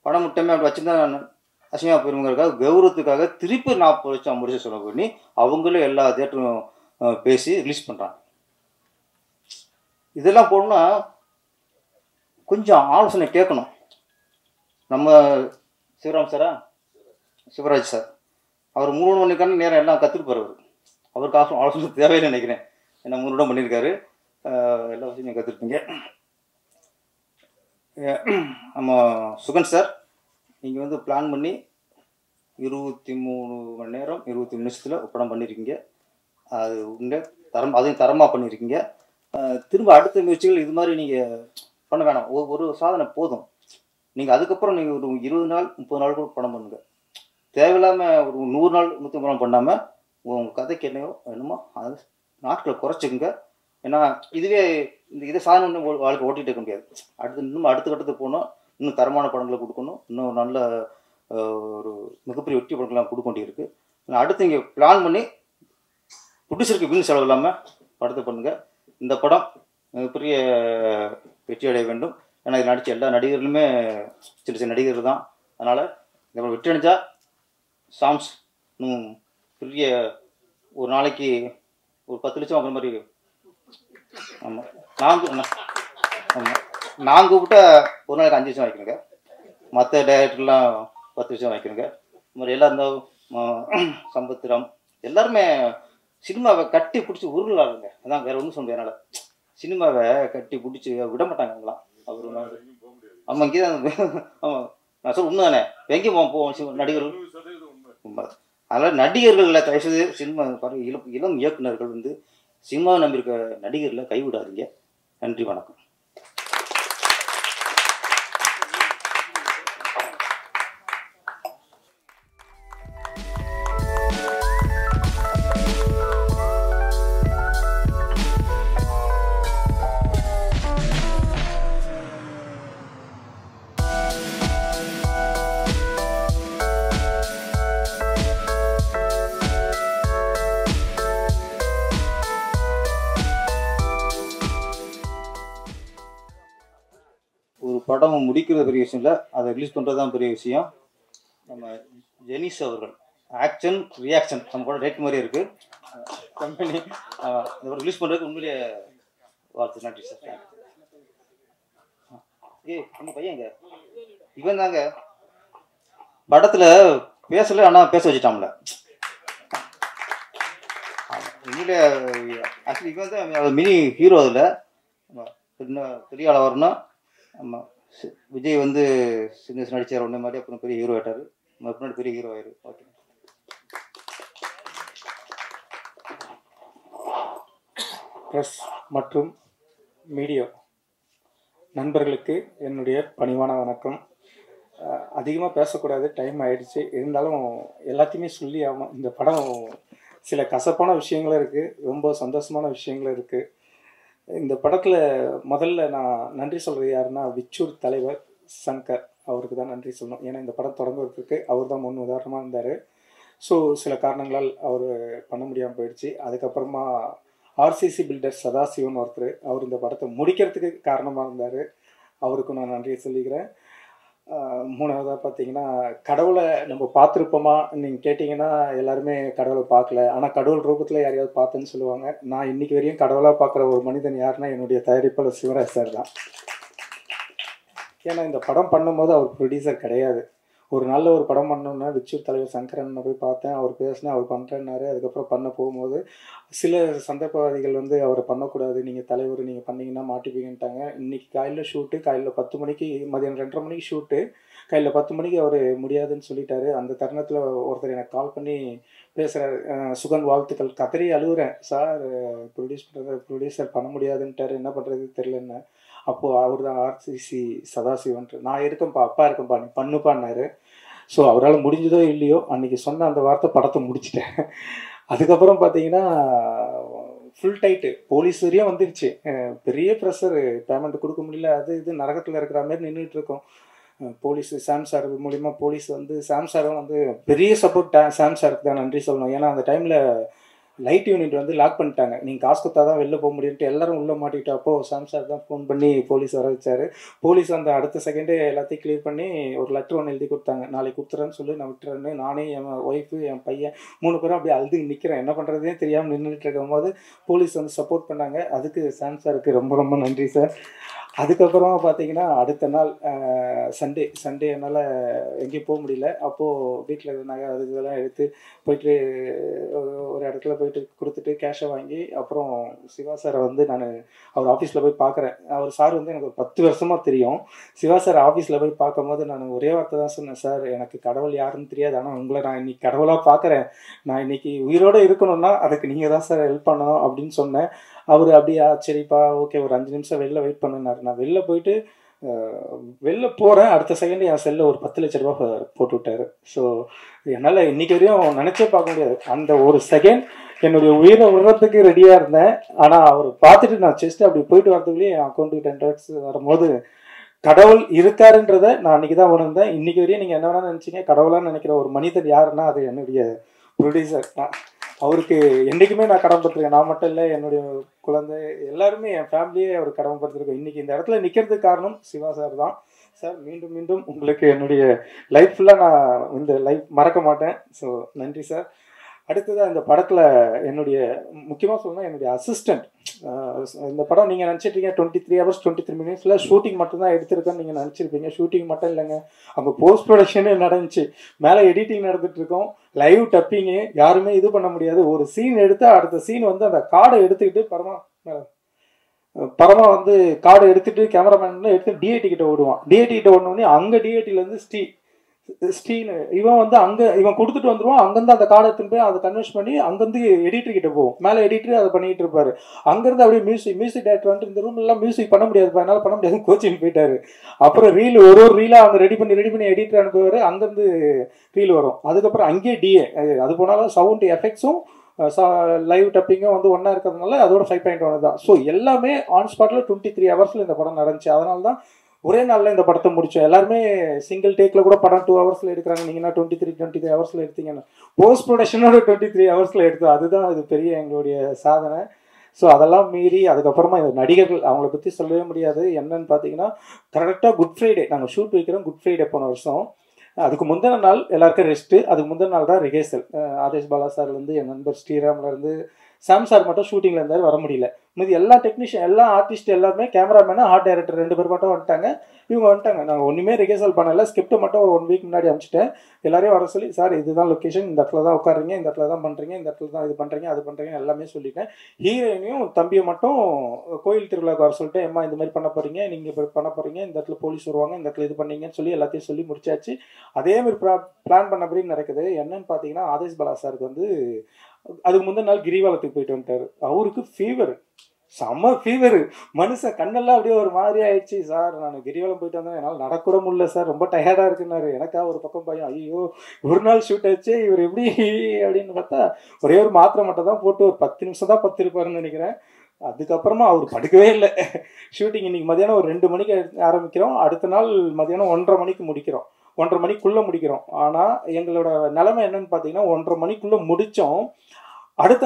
படம் முட்டமே அப்படி வச்சுருந்தா அசிங்கமாக போயிருங்கிறதுக்காக கௌரவத்துக்காக திருப்பி 40 லட்சம் 50 லட்சம் செலவு பண்ணி அவங்களே எல்லா தேட்டரும் பேசி ரிலீஸ் பண்ணுறாங்க. இதெல்லாம் போகணுன்னா கொஞ்சம் ஆலோசனை கேட்கணும். நம்ம சிவராம் சாரா, சிவராஜ் சார், அவர் 3 மணிக்கான நேரம் எல்லாம் கற்றுட்டு அவருக்கு ஆலோசனை தேவையில்லை நினைக்கிறேன். ஏன்னா 3 இடம் பண்ணியிருக்காரு, எல்லா விஷயம் நீங்கள் கற்றுருப்பீங்க. நம்ம சுகன் சார், நீங்கள் வந்து பிளான் பண்ணி 23 மணி நேரம் 23 நிமிஷத்தில் படம் பண்ணியிருக்கீங்க. அது உங்க அதையும் தரமாக பண்ணியிருக்கீங்க. திரும்ப அடுத்த முயற்சிகள் இது மாதிரி நீங்கள் பண்ண வேணாம். ஒரு சாதனை போதும். நீங்கள் அதுக்கப்புறம் நீங்கள் ஒரு 20 நாள் 30 நாள் கூட படம் பண்ணுங்க. தேவையில்லாமல் ஒரு 100 நாள் 150 நாள் பண்ணாமல் உங்கள் கதைக்கு என்னையோ என்னமோ அது நாட்களை குறைச்சிக்குங்க. ஏன்னா இதுவே இதை சாதனை வாழ்க்கை ஓட்டிகிட்டு இருக்க முடியாது. இன்னும் அடுத்த கட்டத்துக்கு போகணும், இன்னும் தரமான படங்களை கொடுக்கணும், இன்னும் நல்ல ஒரு மிகப்பெரிய வெற்றி படங்கள்லாம் கொடுக்க வேண்டியிருக்கு. அடுத்து இங்கே பிளான் பண்ணி ப்ரொடியூசருக்கு வீண் செலவு இல்லாமல் படத்தை பண்ணுங்கள். இந்த படம் மிகப்பெரிய வெற்றி அடைய வேண்டும். ஏன்னா இது நடித்த எல்லா நடிகர்களுமே சின்ன சின்ன நடிகர்கள் தான். அதனால் இந்த படம் வெற்றி அடைஞ்சால் சாங்ஸ் இன்னும் பெரிய ஒரு நாளைக்கு ஒரு 10 லட்சம் வாங்குற மாதிரி. ஆமாம், நான் கூப்பிட்டா ஒரு நாளைக்கு 5 லட்சம் வாங்கிக்கணுங்க. மற்ற டைரக்டர்லாம் 10 லட்சம் வாங்கிக்கணுங்க. இந்த மாதிரி எல்லாம் இருந்தால் சம்பத்ராம் எல்லாருமே சினிமாவை கட்டி பிடிச்சி உருளாருங்க. அதான் வேற ஒன்றும் சொல்ல என்னால். சினிமாவை கட்டி பிடிச்சி விட மாட்டாங்க அவங்களாம். அவர் ஆமாம், இங்கே தான். ஆமாம், நான் சொல்ல உண்மை தானே, எங்கேயும் போவோம் நடிகர்கள். அதனால் நடிகர்களில் தயவுசெய்து சினிமா இளம் இயக்குநர்கள் வந்து சினிமாவை நம்பியிருக்க நடிகர்களை கைவிடாதீங்க. நன்றி, வணக்கம். படம் முடிக்கிறது பெரிய விஷயம் இல்லை, அதை ரிலீஸ் பண்ணுறது தான் பெரிய விஷயம். நம்ம ஜெனிஸ் அவர்கள் ஆக்ஷன் ரியாக்ஷன் நம்ம கூட ரேட் மாதிரியே இருக்குது. கம்பெனி இந்த ரிலீஸ் பண்ணுறதுக்கு உண்மையிலேயே வாழ்த்து. நன்றி சார். உங்கள் பையன் இங்கே இவன் தாங்க படத்தில் பேசலை, ஆனால் பேச வச்சுட்டாம்ல. உண்மையிலே ஆக்சுவலி இவன் தான் மினி ஹீரோ. அதில் பெரிய ஆளாக வரணும். ஆமாம், விஜய் வந்து சின்ன நடிச்சார் ஒன்றே மாதிரி, அப்புறம் பெரிய ஹீரோ ஆகிட்டார், பின்னாடி பெரிய ஹீரோ ஆயிரு. ஓகே. ப்ரெஸ் மற்றும் மீடியா நண்பர்களுக்கு என்னுடைய பணிவான வணக்கம். அதிகமாக பேசக்கூடாது, டைம் ஆயிடுச்சு. இருந்தாலும் எல்லாத்தையுமே சொல்லி ஆகணும். இந்த படம் சில கசப்பான விஷயங்களும் இருக்குது, ரொம்ப சந்தோஷமான விஷயங்களும் இருக்குது. இந்த படத்தில் முதல்ல நான் நன்றி சொல்கிறது யாருன்னா விச்சூர் தலைவர் சங்கர். அவருக்கு தான் நன்றி சொல்லணும். ஏன்னா இந்த படம் தொடங்குறதுக்கு அவர் தான் முன் உதாரணமாக இருந்தார். ஸோ சில காரணங்களால் அவர் பண்ண முடியாமல் போயிடுச்சு. அதுக்கப்புறமா ஆர்சிசி பில்டர் சதாசிவன் ஒருத்தர், அவர் இந்த படத்தை முடிக்கிறதுக்கு காரணமாக இருந்தார். அவருக்கும் நான் நன்றியை சொல்லிக்கிறேன். மூணாவதாக பார்த்தீங்கன்னா, கடவுளை நம்ம பார்த்துருப்போமா நீங்கள் கேட்டிங்கன்னா எல்லாருமே கடவுளை பார்க்கல. ஆனால் கடவுள் ரூபத்தில் யாரையாவது பார்த்தேன்னு சொல்லுவாங்க. நான் இன்றைக்கி வரையும் கடவுளாக பார்க்குற ஒரு மனிதன் யாருன்னா என்னுடைய தயாரிப்பாளர் சிவராஜ் சார் தான். ஏன்னா இந்த படம் பண்ணும்போது அவர் ப்ரொடியூசர் கிடையாது. ஒரு நல்ல ஒரு படம் பண்ணோன்னா விச்சூர் தலைவர் சங்கரன் போய் பார்த்தேன், அவர் பேசினேன், அவர் பண்ணுறேன்னாரு. அதுக்கப்புறம் பண்ண போகும்போது சில சந்தர்ப்பவாதிகள் வந்து அவரை பண்ணக்கூடாது, நீங்கள் தலைவர் நீங்கள் பண்ணிங்கன்னா மாட்டிப்பீங்கன்ட்டாங்க. இன்றைக்கி காலையில் ஷூட்டு, காலையில் 10 மணிக்கு, மதியம் 2:30 மணிக்கு ஷூட்டு, காலையில் 10 மணிக்கு அவர் முடியாதுன்னு சொல்லிட்டாரு. அந்த தருணத்தில் ஒருத்தர் எனக்கு கால் பண்ணி பேசுகிறார், சுகன் வாழ்த்துக்கள், கதறி அழுகுறேன், சார் ப்ரொடியூசர் பண்ண முடியாதுன்ட்டார், என்ன பண்ணுறது தெரிலன்னு. அப்போது அவர் தான் ஆர்சிசி சதாசிவன்ட்டு, நான் இருக்கேன்ப்பா, அப்பா இருக்கேன்ப்பா, நீ பண்ணுப்பான்னாரு. ஸோ அவரால் முடிஞ்சதோ இல்லையோ அன்றைக்கி சொன்ன அந்த வார்த்தை படத்தை முடிச்சிட்டேன். அதுக்கப்புறம் பார்த்தீங்கன்னா ஃபுல் டைட்டு போலீஸ் வரையும் வந்துடுச்சு. பெரிய ப்ரெஷரு, பேமெண்ட் கொடுக்க முடியல, அது இது நரகத்தில் இருக்கிற மாதிரி நின்றுட்டு இருக்கோம். போலீஸ் சாம் சார் மூலிமா போலீஸ் வந்து சாம் சாரும் வந்து பெரிய சப்போர்ட். சாம் சாருக்கு தான் நன்றி சொல்லணும். ஏன்னா அந்த டைமில் லைட் யூனிட் வந்து லாக் பண்ணிட்டாங்க, நீங்கள் காசு கொடுத்தா தான் வெளில போக முடியும்ட்டு எல்லாரும் உள்ளே மாட்டிக்கிட்டப்போ சாம் சார் தான் ஃபோன் பண்ணி போலீஸ் வர வச்சார். போலீஸ் அந்த அடுத்த செகண்டே எல்லாத்தையும் கிளியர் பண்ணி ஒரு லெட்டர் ஒன்று எழுதி கொடுத்தாங்க, நாளைக்கு கொடுத்துறேன்னு சொல்லி நான் விட்டுறேன்னு. நானே என் ஒய்ஃபு என் பையன் 3 பேரும் அப்படியே அழுது நிற்கிறேன், என்ன பண்ணுறதே தெரியாமல் நின்றுட்டு இருக்கும் போது போலீஸ் வந்து சப்போர்ட் பண்ணாங்க. அதுக்கு சாம் சாருக்கு ரொம்ப ரொம்ப நன்றி சார். அதுக்கப்புறமா பார்த்தீங்கன்னா அடுத்த நாள் சண்டே என்னால் எங்கேயும் போக முடியல. அப்போது வீட்டில் இருந்தாங்க, அது இதெல்லாம் எடுத்து போயிட்டு ஒரு இடத்துல போயிட்டு கொடுத்துட்டு கேஷை வாங்கி அப்புறம் சிவா சாரை வந்து நான் அவர் ஆஃபீஸில் போய் பார்க்குறேன். அவர் சார் வந்து எனக்கு ஒரு 10 வருஷமாக தெரியும். சிவா சார் ஆஃபீஸில் போய் பார்க்கும்போது நான் ஒரே வார்த்தை தான் சொன்னேன், சார் எனக்கு கடவுள் யாருன்னு தெரியாது, ஆனால் உங்களை நான் இன்றைக்கி கடவுளாக பார்க்குறேன், நான் இன்றைக்கி உயிரோடு இருக்கணும்னா அதுக்கு நீங்கள் தான் சார் ஹெல்ப் பண்ணணும் அப்படின்னு சொன்னேன். அவர் அப்படியா சரிப்பா ஓகே ஒரு 5 நிமிஷம் வெளில வெயிட் பண்ணுனார். நான் வெளில போயிட்டு வெளில போகிறேன், அடுத்த செகண்டு என் செல்லில் ஒரு 10 லட்ச ரூபா போட்டு விட்டார். ஸோ என்னால் இன்றைக்கி வரையும் நினச்சே பார்க்க முடியாது. அந்த ஒரு செகண்ட் என்னுடைய உயிரை விடுறதுக்கு ரெடியாக இருந்தேன். ஆனால் அவர் பார்த்துட்டு நான் செஸ்ட்டு அப்படி போயிட்டு வரதுக்குள்ளேயே என் அக்கௌண்ட்டுக்கு 10 lakhs வரும்போது கடவுள் இருக்காருன்றதை நான் அன்றைக்கி தான் உணர்ந்தேன். இன்றைக்கி வரையும் நீங்கள் என்ன வேணால் நினச்சிங்க, கடவுளான்னு நினைக்கிற ஒரு மனிதர் யாருன்னா அது என்னுடைய ப்ரொடியூசர். அவருக்கு என்றைக்குமே நான் கடமைப்பட்டிருக்கேன். நான் மட்டும் இல்லை, என்னுடைய குழந்தை எல்லாருமே என் ஃபேமிலியே அவர் கடமைப்பட்டிருக்கோம். இன்றைக்கி இந்த இடத்துல நிற்கிறதுக்கு காரணம் சிவா சார் தான். சார் மீண்டும் மீண்டும் உங்களுக்கு என்னுடைய லைஃப் ஃபுல்லாக நான் இந்த லைஃப் மறக்க மாட்டேன். ஸோ நன்றி சார். அடுத்ததாக இந்த படத்தில் என்னுடைய முக்கியமாக சொல்லணும்னா என்னுடைய அசிஸ்டண்ட். இந்த படம் நீங்கள் நினச்சிட்ருக்கீங்க 23 hours 23 minutes ஷூட்டிங் மட்டும்தான் எடுத்திருக்கேன்னு நீங்கள் நினச்சிருப்பீங்க. ஷூட்டிங் மட்டும் இல்லைங்க, அங்கே போஸ்ட் ப்ரொடக்ஷனே நடந்துச்சு, மேலே எடிட்டிங் நடந்துகிட்ருக்கோம், லைவ் டப்பிங்கு, யாருமே இது பண்ண முடியாது. ஒரு சீன் எடுத்து அடுத்த சீன் வந்து அந்த கார்டை எடுத்துக்கிட்டு பரமா வந்து கார்டை எடுத்துகிட்டு கேமராமேன் எடுத்து டிஐடி கிட்ட ஓடுவான். டிஐடி கிட்ட ஓடனோடனே அங்கே டிஐடியிலேருந்து ஸ்டீனு இவன் வந்து அங்கே இவன் கொடுத்துட்டு வந்துடுவான். அங்கேருந்து அந்த கார்டை எடுத்துன்னு போய் அதை கன்வெர்ட் பண்ணி அங்கேருந்து எடிட்டர் கிட்ட போகும். மேலே எடிட்டர் அதை பண்ணிகிட்டு இருப்பார். அங்கேருந்து அப்படியே மியூசிக் டேரக்டர் வந்துட்டு இந்த ரூம்லாம் மியூசிக் பண்ண முடியாதுப்பா, என்னால் பண்ண முடியாது, கோச்சிங் போயிட்டாரு. அப்புறம் ரீல் ஒரு ரீலாக அவங்க ரெடி பண்ணி எடிட்டர் அனுப்புவார். அங்கேருந்து ரீல் வரும். அதுக்கப்புறம் அங்கேயே டிஏ அது போனாலும் சவுண்ட் எஃபெக்ட்ஸும் லைவ் டப்பிங்கும் வந்து ஒன்றா இருக்கிறதுனால அதோட 5.1 தான். ஸோ எல்லாமே ஆன் ஸ்பாட்டில் 23 hours இந்த படம் நடந்துச்சு. அதனால தான் ஒரே நாளில் இந்த படத்தை முடித்தோம். எல்லாருமே சிங்கிள் டேக்கில் கூட படம் 2 hours எடுக்கிறாங்க. நீங்கன்னா 23 hours எடுத்தீங்கன்னா போஸ்ட் ப்ரொடக்ஷனோட 23 hours எடுத்தோம். அதுதான் இது பெரிய எங்களுடைய சாதனை. ஸோ அதெல்லாம் மீறி அதுக்கப்புறமா இந்த நடிகர்கள் அவங்கள பற்றி சொல்லவே முடியாது. என்னன்னு பார்த்தீங்கன்னா கரெக்டாக குட் ஃப்ரைடே நாங்கள் ஷூட் வைக்கிறோம். குட் ஃப்ரைடே போன வருஷம் அதுக்கு முந்தின நாள் எல்லாருக்கும் ரெஸ்ட்டு. அதுக்கு முந்தின நாள் தான் ரிஹர்சல். ஆதேஷ் பாலா சார்லேருந்து என் நண்பர் ஸ்ரீராம்லேருந்து சாம் சார் மட்டும் ஷூட்டிங்கில் இருந்தார், வர முடியல. மீதி எல்லா டெக்னீஷியன் எல்லா ஆர்டிஸ்ட் எல்லாருமே கேமராமேனு ஆர்ட் டைரக்டர் 2 பேர் மட்டும் வந்துட்டாங்க. இவங்க வந்துட்டாங்க. நாங்கள் ஒன்றுமே ரிஹர்சல் பண்ணலை. ஸ்கிரிப்டை மட்டும் ஒரு 1 week முன்னாடி அனுப்பிச்சிட்டேன். எல்லாரையும் வர சொல்லி சார் இதுதான் லொக்கேஷன், இந்த இடத்துல தான் உட்காருங்க, இந்த இடத்துல தான் பண்ணுறீங்க, இந்த இடத்துல தான் இது பண்ணுறீங்க அது பண்ணுறீங்க எல்லாமே சொல்லிட்டேன். ஹீரோயினையும் தம்பியை மட்டும் கோயில் திருவிழாவுக்கு வர சொல்லிட்டு அம்மா இந்த மாதிரி பண்ண போகிறீங்க, நீங்கள் இப்போ பண்ண போகிறீங்க, இந்த இடத்துல போலீஸ் வருவாங்க, இந்த இடத்துல இது பண்ணீங்கன்னு சொல்லி எல்லாத்தையும் சொல்லி முடிச்சாச்சு. அதேமாதிரி பிளான் பண்ணபடி நடக்குது. என்னன்னு பார்த்தீங்கன்னா ஆதேஷ் பாலா சாருக்கு வந்து அதுக்கு முந்தின நாள் கிரிவலத்துக்கு போயிட்டு வந்துட்டார். அவருக்கு ஃபீவர், செம்ம ஃபீவர், மனுஷன் கண்ணெல்லாம் அப்படியே ஒரு மாதிரி ஆயிடுச்சு. சார் நான் கிரிவலம் போயிட்டு வந்தேன், என்னால் நடக்கூட முடியல சார், ரொம்ப டயர்டாக இருக்குன்னாரு. எனக்கா ஒரு பக்கம் பையன், ஐயோ ஒரு நாள் ஷூட் ஆச்சு இவர் எப்படி அப்படின்னு பார்த்தா ஒரே ஒரு மாத்திரை மட்டும் தான் போட்டு ஒரு 10 நிமிஷம் தான் பத்திருப்பாருன்னு நினைக்கிறேன். அதுக்கப்புறமா அவர் படுக்கவே இல்லை. ஷூட்டிங் இன்னைக்கு மதியானம் ஒரு 2 மணிக்கு ஆரம்பிக்கிறோம், அடுத்த நாள் மதியானம் 1:30 மணிக்கு முடிக்கிறோம், 1:30 மணிக்குள்ளே முடிக்கிறோம். ஆனால் எங்களோட நிலைமை என்னன்னு பார்த்தீங்கன்னா 1:30 மணிக்குள்ளே முடித்தோம். அடுத்த